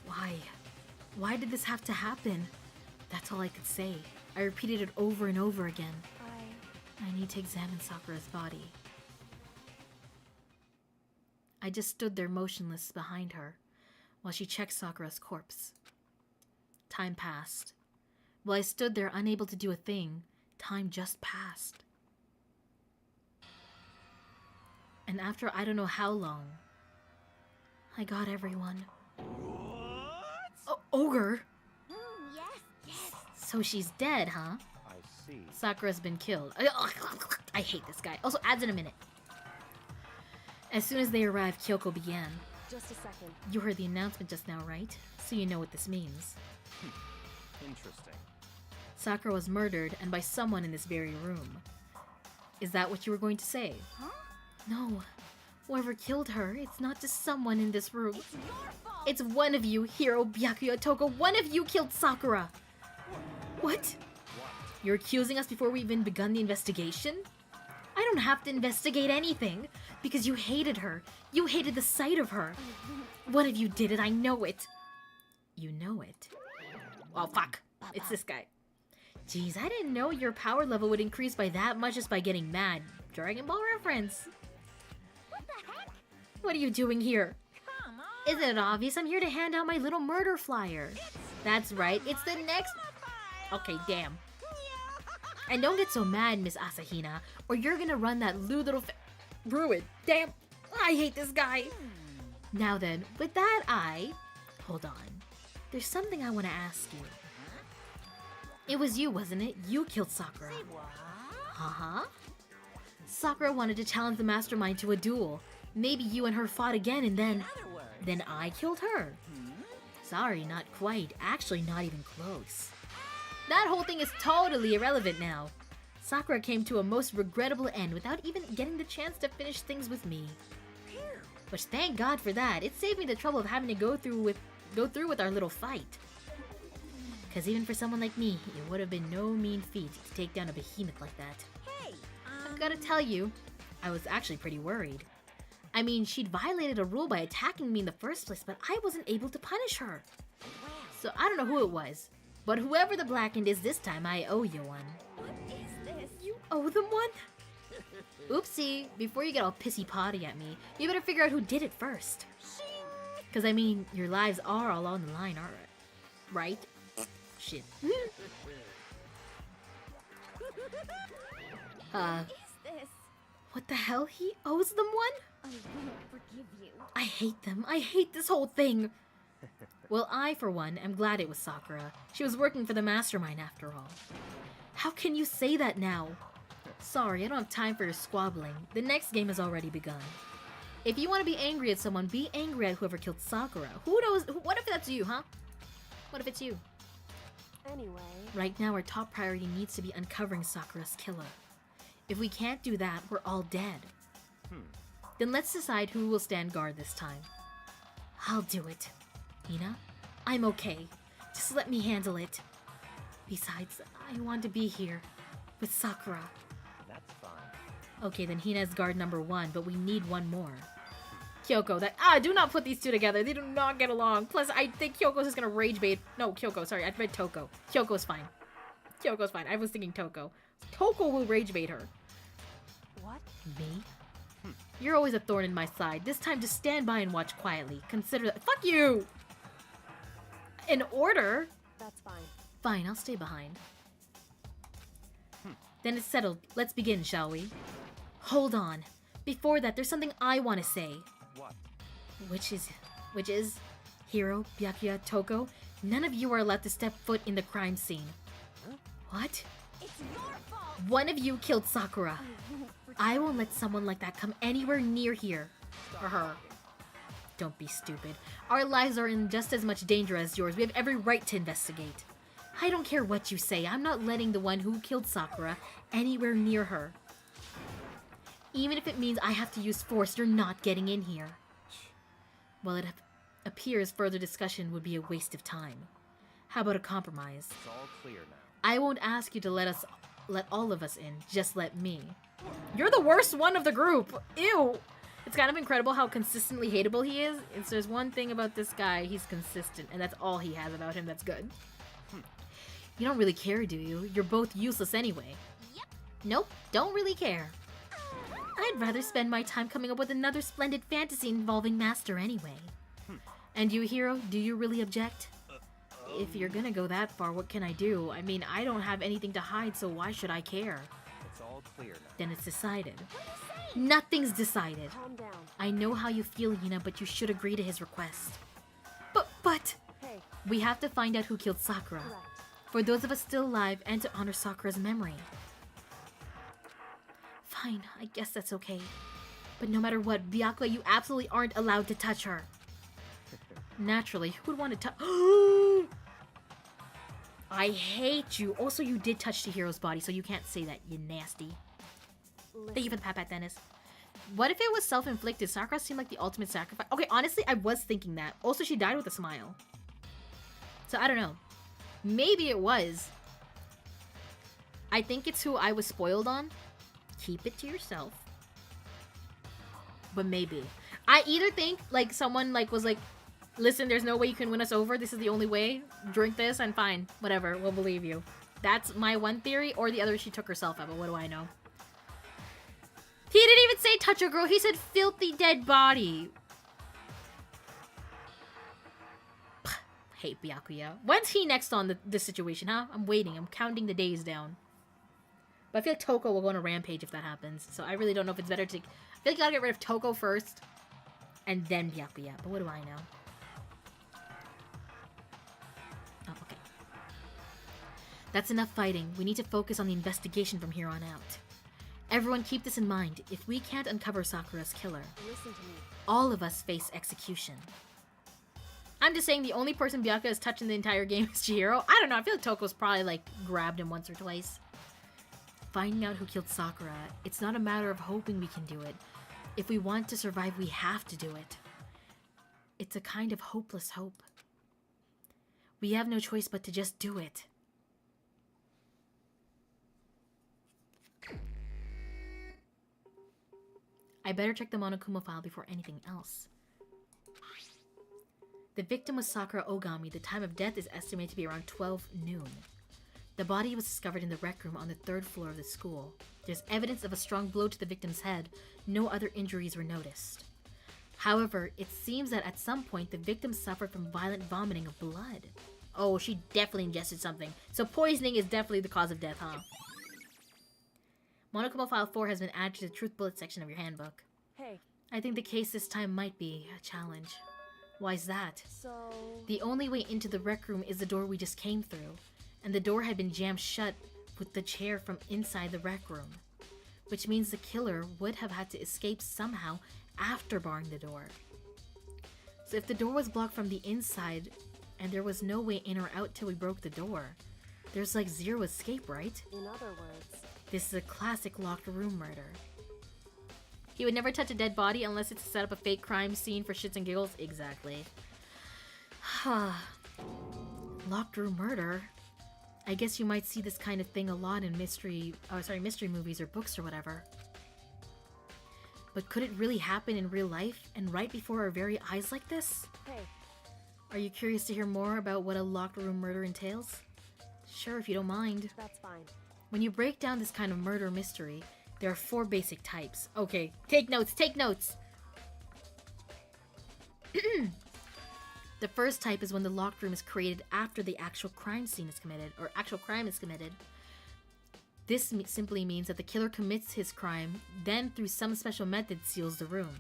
Why? Why did this have to happen? That's all I could say. I repeated it over and over again. I need to examine Sakura's body. I just stood there motionless behind her, while she checked Sakura's corpse. Time passed. While I stood there unable to do a thing, time just passed. And after I don't know how long, I got everyone. Ogre? Yes, yes. So she's dead, huh? I see. Sakura's been killed. I hate this guy. Also, adds in a minute. As soon as they arrived, Kyoko began. Just a second. You heard the announcement just now, right? So you know what this means. Interesting. Sakura was murdered, and by someone in this very room. Is that what you were going to say? Huh? No. Whoever killed her, it's not just someone in this room. It's your fault! It's one of you, Hiro, Byakuya, Toko. One of you killed Sakura! What? You're accusing us before we even begun the investigation? I don't have to investigate anything, because you hated her. You hated the sight of her. One of you did it, I know it. You know it. Oh, fuck. It's this guy. Jeez, I didn't know your power level would increase by that much just by getting mad. Dragon Ball reference. What the heck? What are you doing here? come on. Isn't it obvious? I'm here to hand out my little murder flyer. That's right, it's the next... Okay, damn. And don't get so mad, Miss Asahina, or you're gonna run that lewd little ruin. Damn, I hate this guy. Now then, with that Hold on. There's something I want to ask you. It was you, wasn't it? You killed Sakura. Uh-huh. Sakura wanted to challenge the mastermind to a duel. Maybe you and her fought again and then... Then I killed her. Sorry, not quite. Actually, not even close. That whole thing is totally irrelevant now. Sakura came to a most regrettable end without even getting the chance to finish things with me. Which, thank God for that. It saved me the trouble of having to go through with our little fight. Because even for someone like me, it would have been no mean feat to take down a behemoth like that. Hey, I've gotta tell you, I was actually pretty worried. I mean, she'd violated a rule by attacking me in the first place, but I wasn't able to punish her. So I don't know who it was, but whoever the blackened is this time, I owe you one. What is this? You owe them one? Oopsie, before you get all pissy potty at me, you better figure out who did it first. Because, I mean, your lives are all on the line, aren't it? Right? Shit. What is this? What the hell? He owes them one? I won't forgive you. I hate them. I hate this whole thing. Well, I, for one, am glad it was Sakura. She was working for the mastermind after all. How can you say that now? Sorry, I don't have time for your squabbling. The next game has already begun. If you want to be angry at someone, be angry at whoever killed Sakura. Who knows? What if that's you, huh? What if it's you? Anyway, Right now, our top priority needs to be uncovering Sakura's killer. If we can't do that, we're all dead. Then let's decide who will stand guard this time. I'll do it. Hina, I'm okay. Just let me handle it. Besides, I want to be here with Sakura. That's fine. Okay, then Hina's guard number 1, but we need one more. Kyoko, do not put these two together. They do not get along. Plus, I think Kyoko's just gonna rage bait. No, Kyoko, sorry, I read Toko. Kyoko's fine. Kyoko's fine. I was thinking Toko. Toko will rage bait her. what? Me? You're always a thorn in my side. This time, just stand by and watch quietly. Consider that. Fuck you! In order? That's fine. Fine, I'll stay behind. Then it's settled. Let's begin, shall we? Hold on. Before that, there's something I want to say. What? Which is, Hiro, Byakuya, Toko, none of you are allowed to step foot in the crime scene. What? It's your fault. One of you killed Sakura. I won't let someone like that come anywhere near here. Or her. Don't be stupid. Our lives are in just as much danger as yours. We have every right to investigate. I don't care what you say. I'm not letting the one who killed Sakura anywhere near her. Even if it means I have to use force, you're not getting in here. Well, it appears further discussion would be a waste of time. How about a compromise? It's all clear now. I won't ask you to let all of us in. Just let me. You're the worst one of the group. Ew. It's kind of incredible how consistently hateable he is. There's one thing about this guy, he's consistent, and that's all he has about him that's good. You don't really care, do you? You're both useless anyway. Yep. Nope, don't really care. I'd rather spend my time coming up with another splendid fantasy involving Master anyway. And you, Hiro, do you really object? If you're gonna go that far, what can I do? I mean, I don't have anything to hide, so why should I care? It's all clear now. Then it's decided. Nothing's decided. Calm down. I know how you feel, Hina, but you should agree to his request. But... Hey, We have to find out who killed Sakura. correct. For those of us still alive, and to honor Sakura's memory. Fine, I guess that's okay. But no matter what, Byakuya, you absolutely aren't allowed to touch her. Naturally, who would want to touch... I hate you. Also, you did touch Chihiro's body, so you can't say that, you nasty. Thank you for the pat, Dennis. What if it was self-inflicted? Sakura seemed like the ultimate sacrifice. Okay, honestly, I was thinking that. Also, she died with a smile. So, I don't know. Maybe it was. I think it's who I was spoiled on. Keep it to yourself. But maybe. I either think, like, someone, like, was like, listen, there's no way you can win us over. This is the only way. Drink this and fine. Whatever. We'll believe you. That's my one theory. Or the other, she took herself out. But what do I know? He didn't even say touch a girl. He said filthy dead body. Hate Byakuya. When's he next on this situation, huh? I'm waiting. I'm counting the days down. But I feel like Toko will go on a rampage if that happens. So I really don't know if it's better to... I feel like you gotta get rid of Toko first. And then Byakuya. But what do I know? Oh, okay. That's enough fighting. We need to focus on the investigation from here on out. Everyone keep this in mind. If we can't uncover Sakura's killer, Listen to me. all of us face execution. I'm just saying the only person Byakuya has touched in the entire game is Chihiro. I don't know. I feel like Toko's probably, like, grabbed him once or twice. Finding out who killed Sakura, it's not a matter of hoping we can do it. If we want to survive, we have to do it. It's a kind of hopeless hope. We have no choice but to just do it. I better check the Monokuma file before anything else. The victim was Sakura Ogami. The time of death is estimated to be around 12 noon. The body was discovered in the rec room on the 3rd floor of the school. There's evidence of a strong blow to the victim's head. No other injuries were noticed. However, it seems that at some point the victim suffered from violent vomiting of blood. Oh, she definitely ingested something. So poisoning is definitely the cause of death, huh? Monokuma File 4 has been added to the Truth Bullet section of your handbook. Hey, I think the case this time might be a challenge. Why's that? so... The only way into the rec room is the door we just came through, and the door had been jammed shut with the chair from inside the rec room, which means the killer would have had to escape somehow after barring the door. So if the door was blocked from the inside and there was no way in or out till we broke the door, there's like zero escape, right? In other words... This is a classic locked room murder. He would never touch a dead body unless it's to set up a fake crime scene for shits and giggles. Exactly. Locked room murder? I guess you might see this kind of thing a lot in mystery movies or books or whatever. But could it really happen in real life and right before our very eyes like this? Hey, Are you curious to hear more about what a locked room murder entails? Sure, if you don't mind. that's fine. When you break down this kind of murder mystery, there are 4 basic types. Okay, take notes, take notes! The first type is when the locked room is created after the actual crime scene is committed, or actual crime is committed. This simply means that the killer commits his crime, then through some special method seals the room.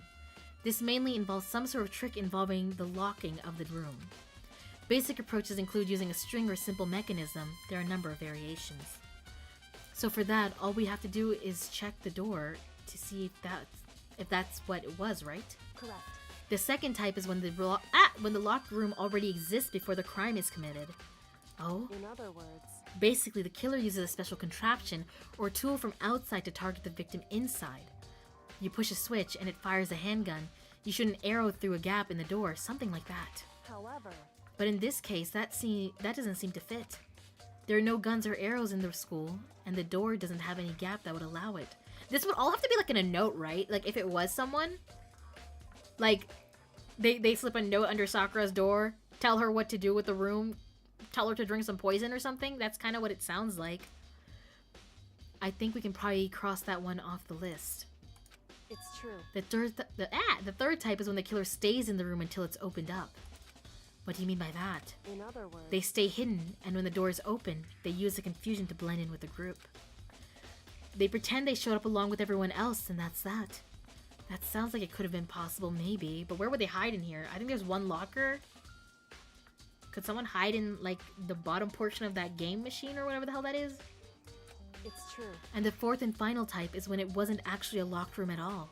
This mainly involves some sort of trick involving the locking of the room. Basic approaches include using a string or simple mechanism. There are a number of variations. So for that, all we have to do is check the door to see if that's what it was, right? Correct. The second type is when the locked room already exists before the crime is committed. Oh? In other words... Basically, the killer uses a special contraption or tool from outside to target the victim inside. You push a switch and it fires a handgun. You shoot an arrow through a gap in the door, something like that. However... But in this case, that doesn't seem to fit. There are no guns or arrows in the school, and the door doesn't have any gap that would allow it. This would all have to be like in a note, right? Like if it was someone, like they slip a note under Sakura's door, tell her what to do with the room, tell her to drink some poison or something. That's kind of what it sounds like. I think we can probably cross that one off the list. It's true. The third type is when the killer stays in the room until it's opened up. What do you mean by that? In other words... They stay hidden, and when the door is open, they use the confusion to blend in with the group. They pretend they showed up along with everyone else, and that's that. That sounds like it could have been possible, maybe, but where would they hide in here? I think there's one locker. Could someone hide in, like, the bottom portion of that game machine or whatever the hell that is? It's true. And the fourth and final type is when it wasn't actually a locked room at all.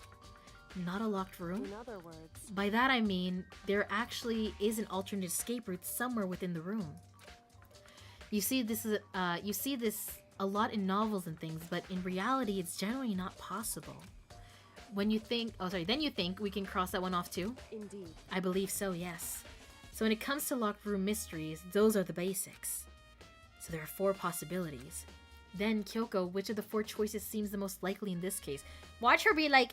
Not a locked room? In other words... By that I mean, there actually is an alternate escape route somewhere within the room. You see this a lot in novels and things, but in reality it's generally not possible. Then you think we can cross that one off too? Indeed. I believe so, yes. So when it comes to locked room mysteries, those are the basics. So there are 4 possibilities. Then, Kyoko, which of the 4 choices seems the most likely in this case? Watch her be like...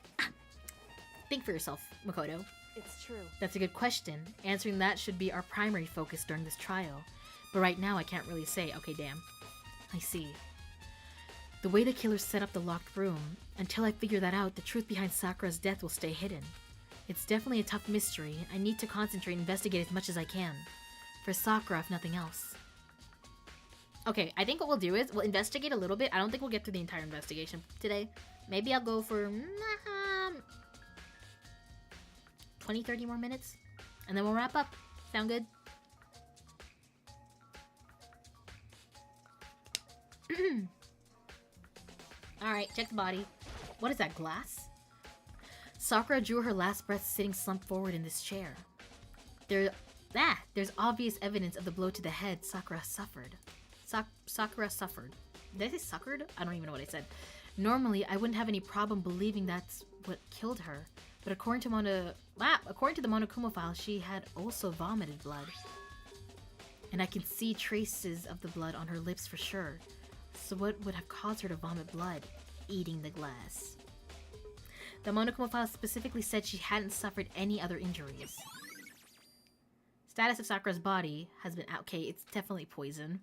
Think for yourself, Makoto. It's true. That's a good question. Answering that should be our primary focus during this trial. But right now I can't really say. Okay, damn. I see. The way the killer set up the locked room, until I figure that out, the truth behind Sakura's death will stay hidden. It's definitely a tough mystery. I need to concentrate and investigate as much as I can. For Sakura, if nothing else. Okay, I think what we'll do is we'll investigate a little bit. I don't think we'll get through the entire investigation today. Maybe I'll go for 20-30 more minutes, and then we'll wrap up. Sound good? Alright, check the body. What is that, glass? Sakura drew her last breath sitting slumped forward in this chair. There's obvious evidence of the blow to the head Sakura suffered. Sakura suffered. Did I say suckered? I don't even know what I said. Normally, I wouldn't have any problem believing that's what killed her. But according to the Monokuma file, she had also vomited blood. And I can see traces of the blood on her lips for sure. So what would have caused her to vomit blood? Eating the glass. The Monokuma file specifically said she hadn't suffered any other injuries. Status of Sakura's body has been... Okay, it's definitely poison.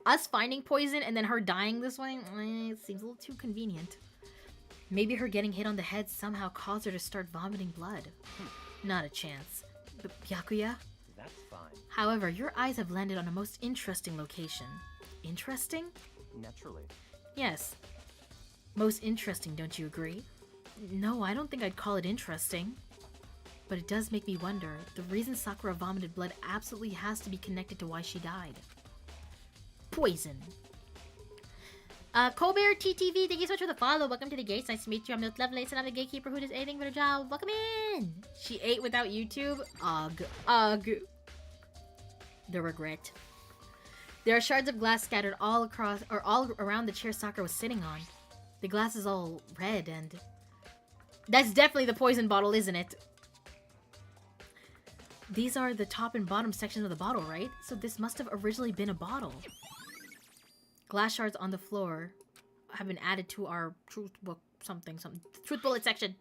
Us finding poison and then her dying this way, it seems a little too convenient. Maybe her getting hit on the head somehow caused her to start vomiting blood. Not a chance. But Byakuya? That's fine. However, your eyes have landed on a most interesting location. Interesting? Naturally. Yes. Most interesting, don't you agree? No, I don't think I'd call it interesting. But it does make me wonder. The reason Sakura vomited blood absolutely has to be connected to why she died. Poison. Colbert TTV, thank you so much for the follow. Welcome to the gates. Nice to meet you. I'm Milk Lovelace and I'm the gatekeeper who does anything for the job. Welcome in. She ate without YouTube. Ugh. Ugh. The regret. There are shards of glass scattered all across, or all around the chair Sakura was sitting on. The glass is all red and... That's definitely the poison bottle, isn't it? These are the top and bottom sections of the bottle, right? So this must have originally been a bottle. Glass shards on the floor have been added to our truth book something. Truth bullet section.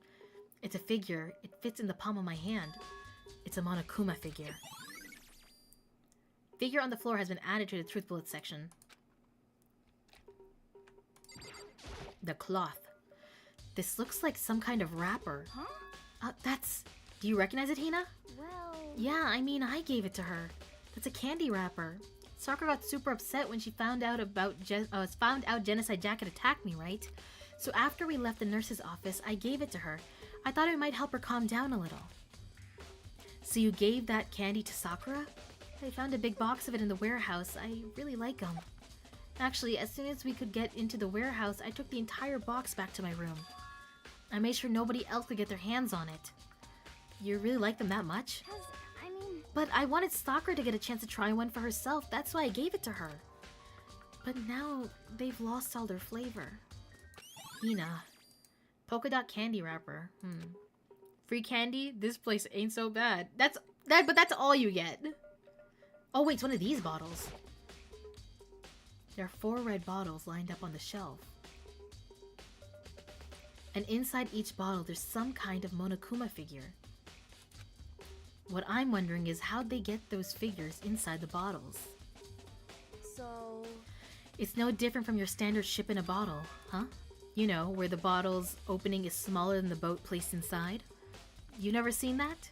It's a figure. It fits in the palm of my hand. It's a Monokuma figure. Figure on the floor has been added to the truth bullet section. The cloth. This looks like some kind of wrapper. Huh? That's... Do you recognize it, Hina? Well... Yeah, I mean, I gave it to her. That's a candy wrapper. Sakura got super upset when she found out Genocide Jacket attacked me, right? So after we left the nurse's office, I gave it to her. I thought it might help her calm down a little. So you gave that candy to Sakura? I found a big box of it in the warehouse. I really like them. Actually, as soon as we could get into the warehouse, I took the entire box back to my room. I made sure nobody else could get their hands on it. You really like them that much? But I wanted Sakura to get a chance to try one for herself. That's why I gave it to her. But now they've lost all their flavor. Hina. Polka dot candy wrapper. Free candy? This place ain't so bad. But that's all you get. Oh wait, it's one of these bottles. There are 4 red bottles lined up on the shelf. And inside each bottle there's some kind of Monokuma figure. What I'm wondering is how'd they get those figures inside the bottles? So... It's no different from your standard ship in a bottle, huh? You know, where the bottle's opening is smaller than the boat placed inside? You never seen that?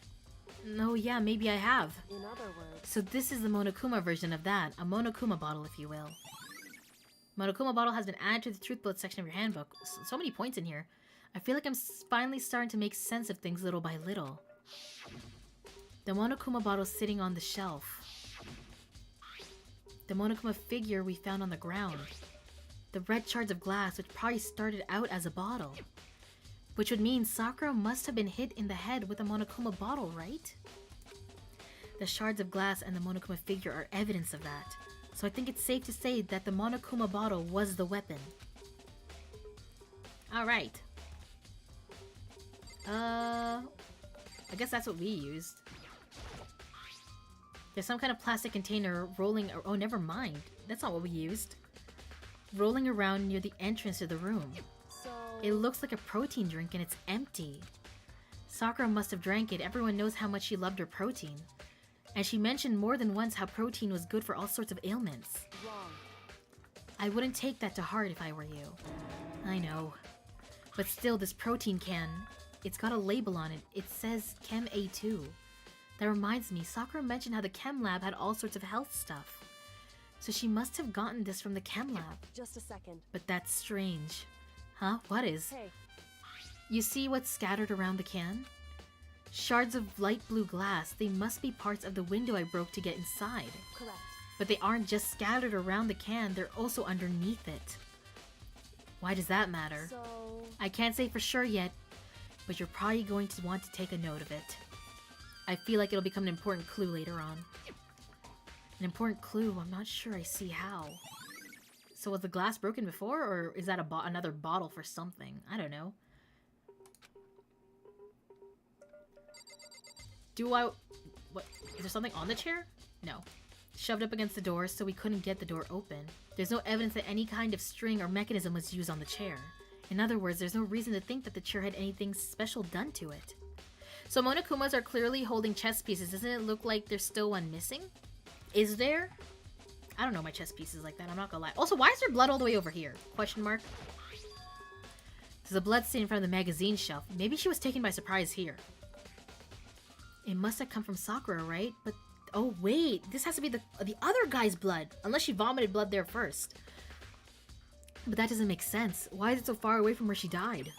No, yeah, maybe I have. In other words... So this is the Monokuma version of that, a Monokuma bottle if you will. Monokuma bottle has been added to the truth bullet section of your handbook. So many points in here. I feel like I'm finally starting to make sense of things little by little. The Monokuma bottle sitting on the shelf. The Monokuma figure we found on the ground. The red shards of glass, which probably started out as a bottle. Which would mean Sakura must have been hit in the head with a Monokuma bottle, right? The shards of glass and the Monokuma figure are evidence of that. So I think it's safe to say that the Monokuma bottle was the weapon. Alright. I guess that's what we used. There's some kind of plastic container rolling... Oh, never mind. That's not what we used. Rolling around near the entrance to the room. So... It looks like a protein drink and it's empty. Sakura must have drank it. Everyone knows how much she loved her protein. And she mentioned more than once how protein was good for all sorts of ailments. Wrong. I wouldn't take that to heart if I were you. I know. But still, this protein can... It's got a label on it. It says Chem A2. That reminds me, Sakura mentioned how the Chem Lab had all sorts of health stuff. So she must have gotten this from the Chem Lab. Just a second. But that's strange. Huh? What is? Hey. You see what's scattered around the can? Shards of light blue glass. They must be parts of the window I broke to get inside. Correct. But they aren't just scattered around the can, they're also underneath it. Why does that matter? So... I can't say for sure yet, but you're probably going to want to take a note of it. I feel like it'll become an important clue later on. An important clue, I'm not sure I see how. So was the glass broken before, or is that another bottle for something? I don't know. What? Is there something on the chair? No. Shoved up against the door so we couldn't get the door open. There's no evidence that any kind of string or mechanism was used on the chair. In other words, there's no reason to think that the chair had anything special done to it. So Monokumas are clearly holding chess pieces. Doesn't it look like there's still one missing? Is there? I don't know my chess pieces like that. I'm not gonna lie. Also, why is there blood all the way over here? Question mark. There's a blood stain in front of the magazine shelf. Maybe she was taken by surprise here. It must have come from Sakura, right? But oh wait, this has to be the other guy's blood, unless she vomited blood there first. But that doesn't make sense. Why is it so far away from where she died?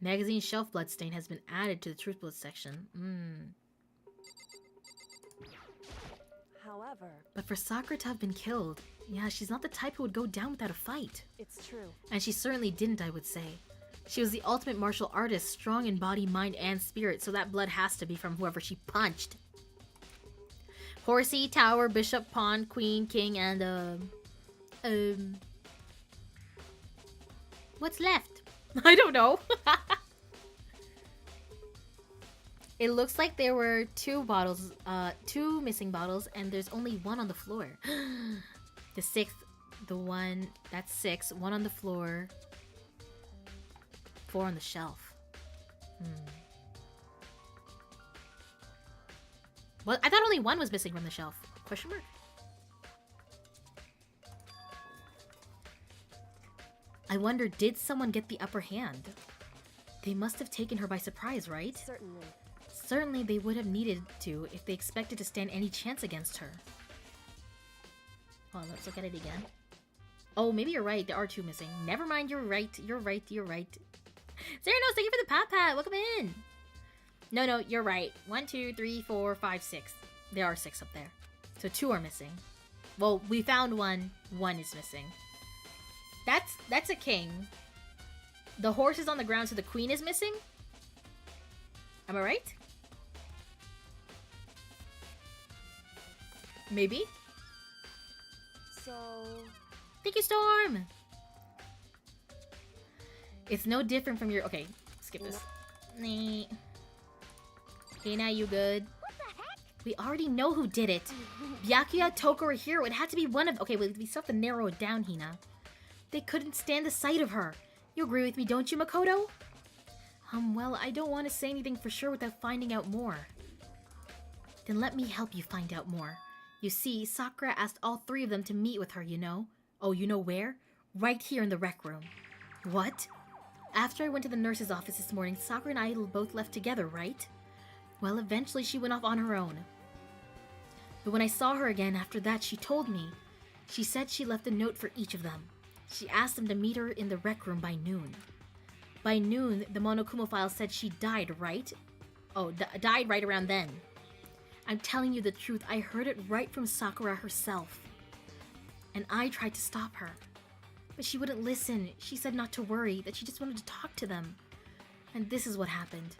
Magazine shelf blood stain has been added to the truth bullet section. However, But for Sakura to have been killed, yeah, she's not the type who would go down without a fight. it's true. And she certainly didn't, I would say. She was the ultimate martial artist, strong in body, mind, and spirit, so that blood has to be from whoever she punched. Horsey, tower, bishop, pawn, queen, king, and what's left? I don't know. It looks like there were two missing bottles, and there's only one on the floor. The sixth, that's 6, 1 on the floor, 4 on the shelf. Well, I thought only 1 was missing from the shelf. Question mark? I wonder, did someone get the upper hand? They must have taken her by surprise, right? Certainly. Certainly they would have needed to if they expected to stand any chance against her. Oh, let's look at it again. Oh, maybe you're right. There are 2 missing. Never mind, you're right. You're right. You're right. Zeranos, thank you for the pat. Welcome in. No, you're right. 1, 2, 3, 4, 5, 6. There are 6 up there. So 2 are missing. Well, we found 1. 1 is missing. That's a king. The horse is on the ground, so the queen is missing? Am I right? Maybe? So, Thank you, Storm! It's no different from your... Okay, skip this. Nee. Hina, you good? What the heck? We already know who did it. Byakuya, Toko, or Hiro. It had to be one of... Okay, wait, we still have to narrow it down, Hina. They couldn't stand the sight of her. You agree with me, don't you, Makoto? Well, I don't want to say anything for sure without finding out more. Then let me help you find out more. You see, Sakura asked all 3 of them to meet with her, you know? Oh, you know where? Right here in the rec room. What? After I went to the nurse's office this morning, Sakura and I both left together, right? Well, eventually she went off on her own. But when I saw her again after that, she told me. She said she left a note for each of them. She asked them to meet her in the rec room by noon. By noon, the Monokuma file said she died, right? Oh, died right around then. I'm telling you the truth, I heard it right from Sakura herself. And I tried to stop her. But she wouldn't listen. She said not to worry, that she just wanted to talk to them. And this is what happened.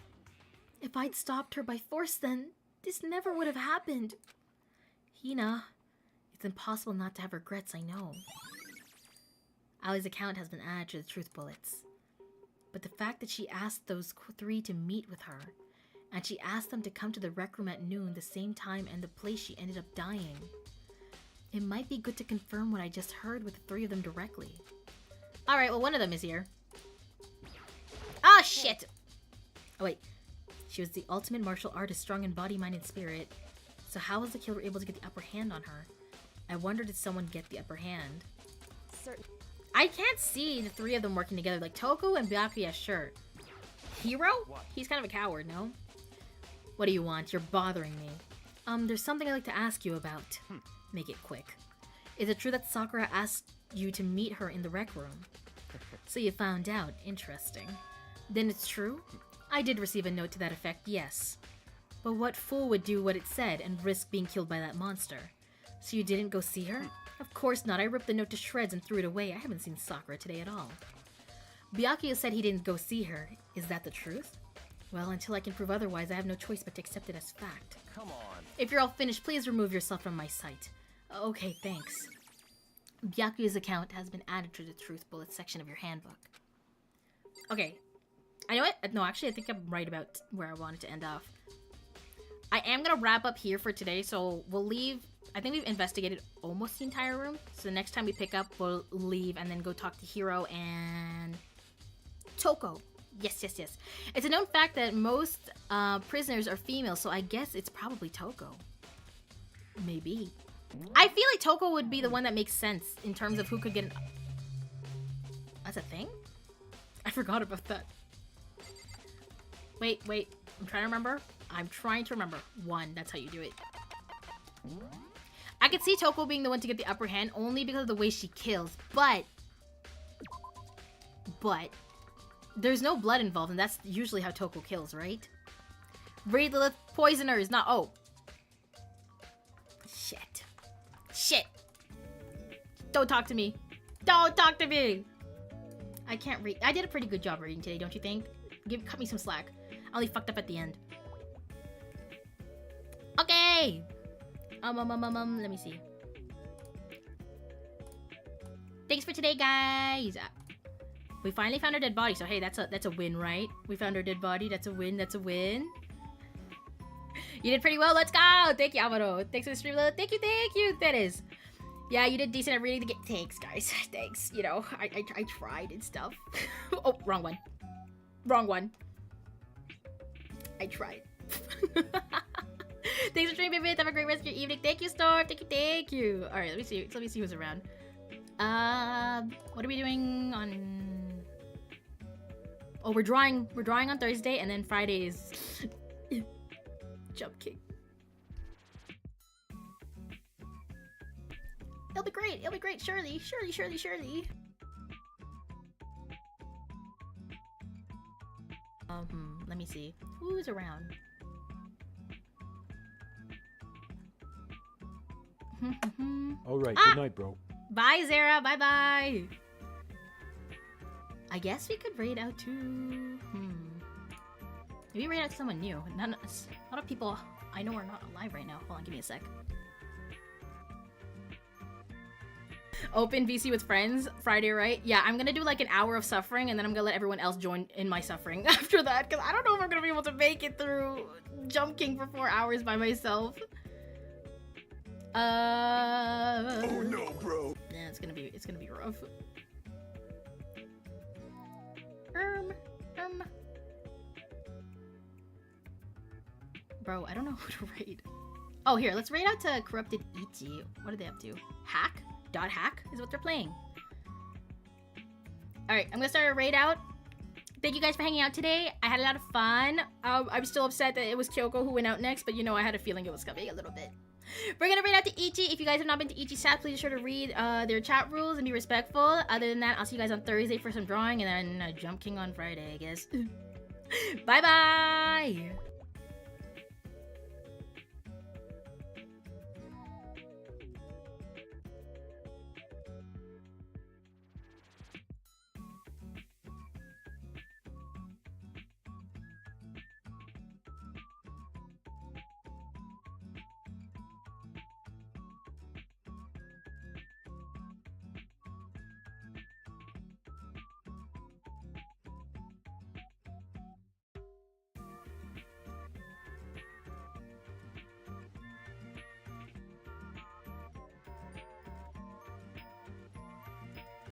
If I'd stopped her by force then, this never would have happened. Hina, it's impossible not to have regrets, I know. Ali's account has been added to the truth bullets. But the fact that she asked those 3 to meet with her, and she asked them to come to the rec room at noon, the same time and the place she ended up dying. It might be good to confirm what I just heard with the 3 of them directly. Alright, well, one of them is here. Ah, shit! Oh, wait. She was the ultimate martial artist, strong in body, mind, and spirit. So how was the killer able to get the upper hand on her? I wonder, did someone get the upper hand? certain. I can't see the 3 of them working together. Like, Toko and Byakuya, sure. Hiro? He's kind of a coward, no? What do you want? You're bothering me. There's something I'd like to ask you about. Make it quick. Is it true that Sakura asked you to meet her in the rec room? So you found out. Interesting. Then it's true? I did receive a note to that effect, yes. But what fool would do what it said and risk being killed by that monster? So you didn't go see her? Of course not. I ripped the note to shreds and threw it away. I haven't seen Sakura today at all. Byakuya said he didn't go see her. Is that the truth? Well, until I can prove otherwise, I have no choice but to accept it as fact. Come on. If you're all finished, please remove yourself from my sight. Okay, thanks. Byakuya's account has been added to the truth bullet section of your handbook. Okay. I know it. No, actually, I think I'm right about where I wanted to end off. I am going to wrap up here for today, so we'll leave. I think we've investigated almost the entire room. So next time we pick up, we'll leave and then go talk to Hiro and Toko Yes, yes, yes. It's a known fact that most prisoners are female, so I guess it's probably Toko. Maybe. I feel like Toko would be the one that makes sense in terms of who could get an... That's a thing? I forgot about that. Wait. I'm trying to remember. One, that's how you do it. I could see Toko being the one to get the upper hand only because of the way she kills, but there's no blood involved, and that's usually how Toko kills, right? Raid Lilith poisoners, not... Oh. Shit. Don't talk to me. I can't read. I did a pretty good job reading today, don't you think? Cut me some slack. I only fucked up at the end. Okay. Let me see. Thanks for today, guys. We finally found her dead body, so hey, that's a win, right? We found her dead body. That's a win. You did pretty well. Let's go. Thank you, Amaro. Thanks for the stream. Thank you. That is. Yeah, you did decent at reading the game. Thanks, guys. Thanks. You know, I tried and stuff. Oh, wrong one. I tried. Thanks for streaming, baby. Have a great rest of your evening. Thank you, Storm. Thank you. All right, let me see who's around. What are we doing on? Oh, we're drawing on Thursday, and then Friday is jump kick. It'll be great. Surely. Let me see. Who's around? Alright, good night, bro. Bye, Zara. Bye. I guess we could raid out to... Maybe raid out to someone new. A lot of people I know are not alive right now. Hold on, give me a sec. Open VC with friends Friday, right? Yeah, I'm gonna do like an hour of suffering, and then I'm gonna let everyone else join in my suffering after that, because I don't know if I'm gonna be able to make it through Jump King for 4 hours by myself. Oh no, bro. Yeah, it's gonna be rough. Bro, I don't know who to raid. Oh, here, let's raid out to Corrupted Ichi. What are they up to? Hack? .hack is what they're playing. Alright, I'm gonna start a raid out. Thank you guys for hanging out today. I had a lot of fun. I'm still upset that it was Kyoko who went out next, but you know, I had a feeling it was coming a little bit. We're gonna raid out to Ichi. If you guys have not been to Ichi's chat, please be sure to read their chat rules and be respectful. Other than that, I'll see you guys on Thursday for some drawing, and then Jump King on Friday, I guess. Bye-bye!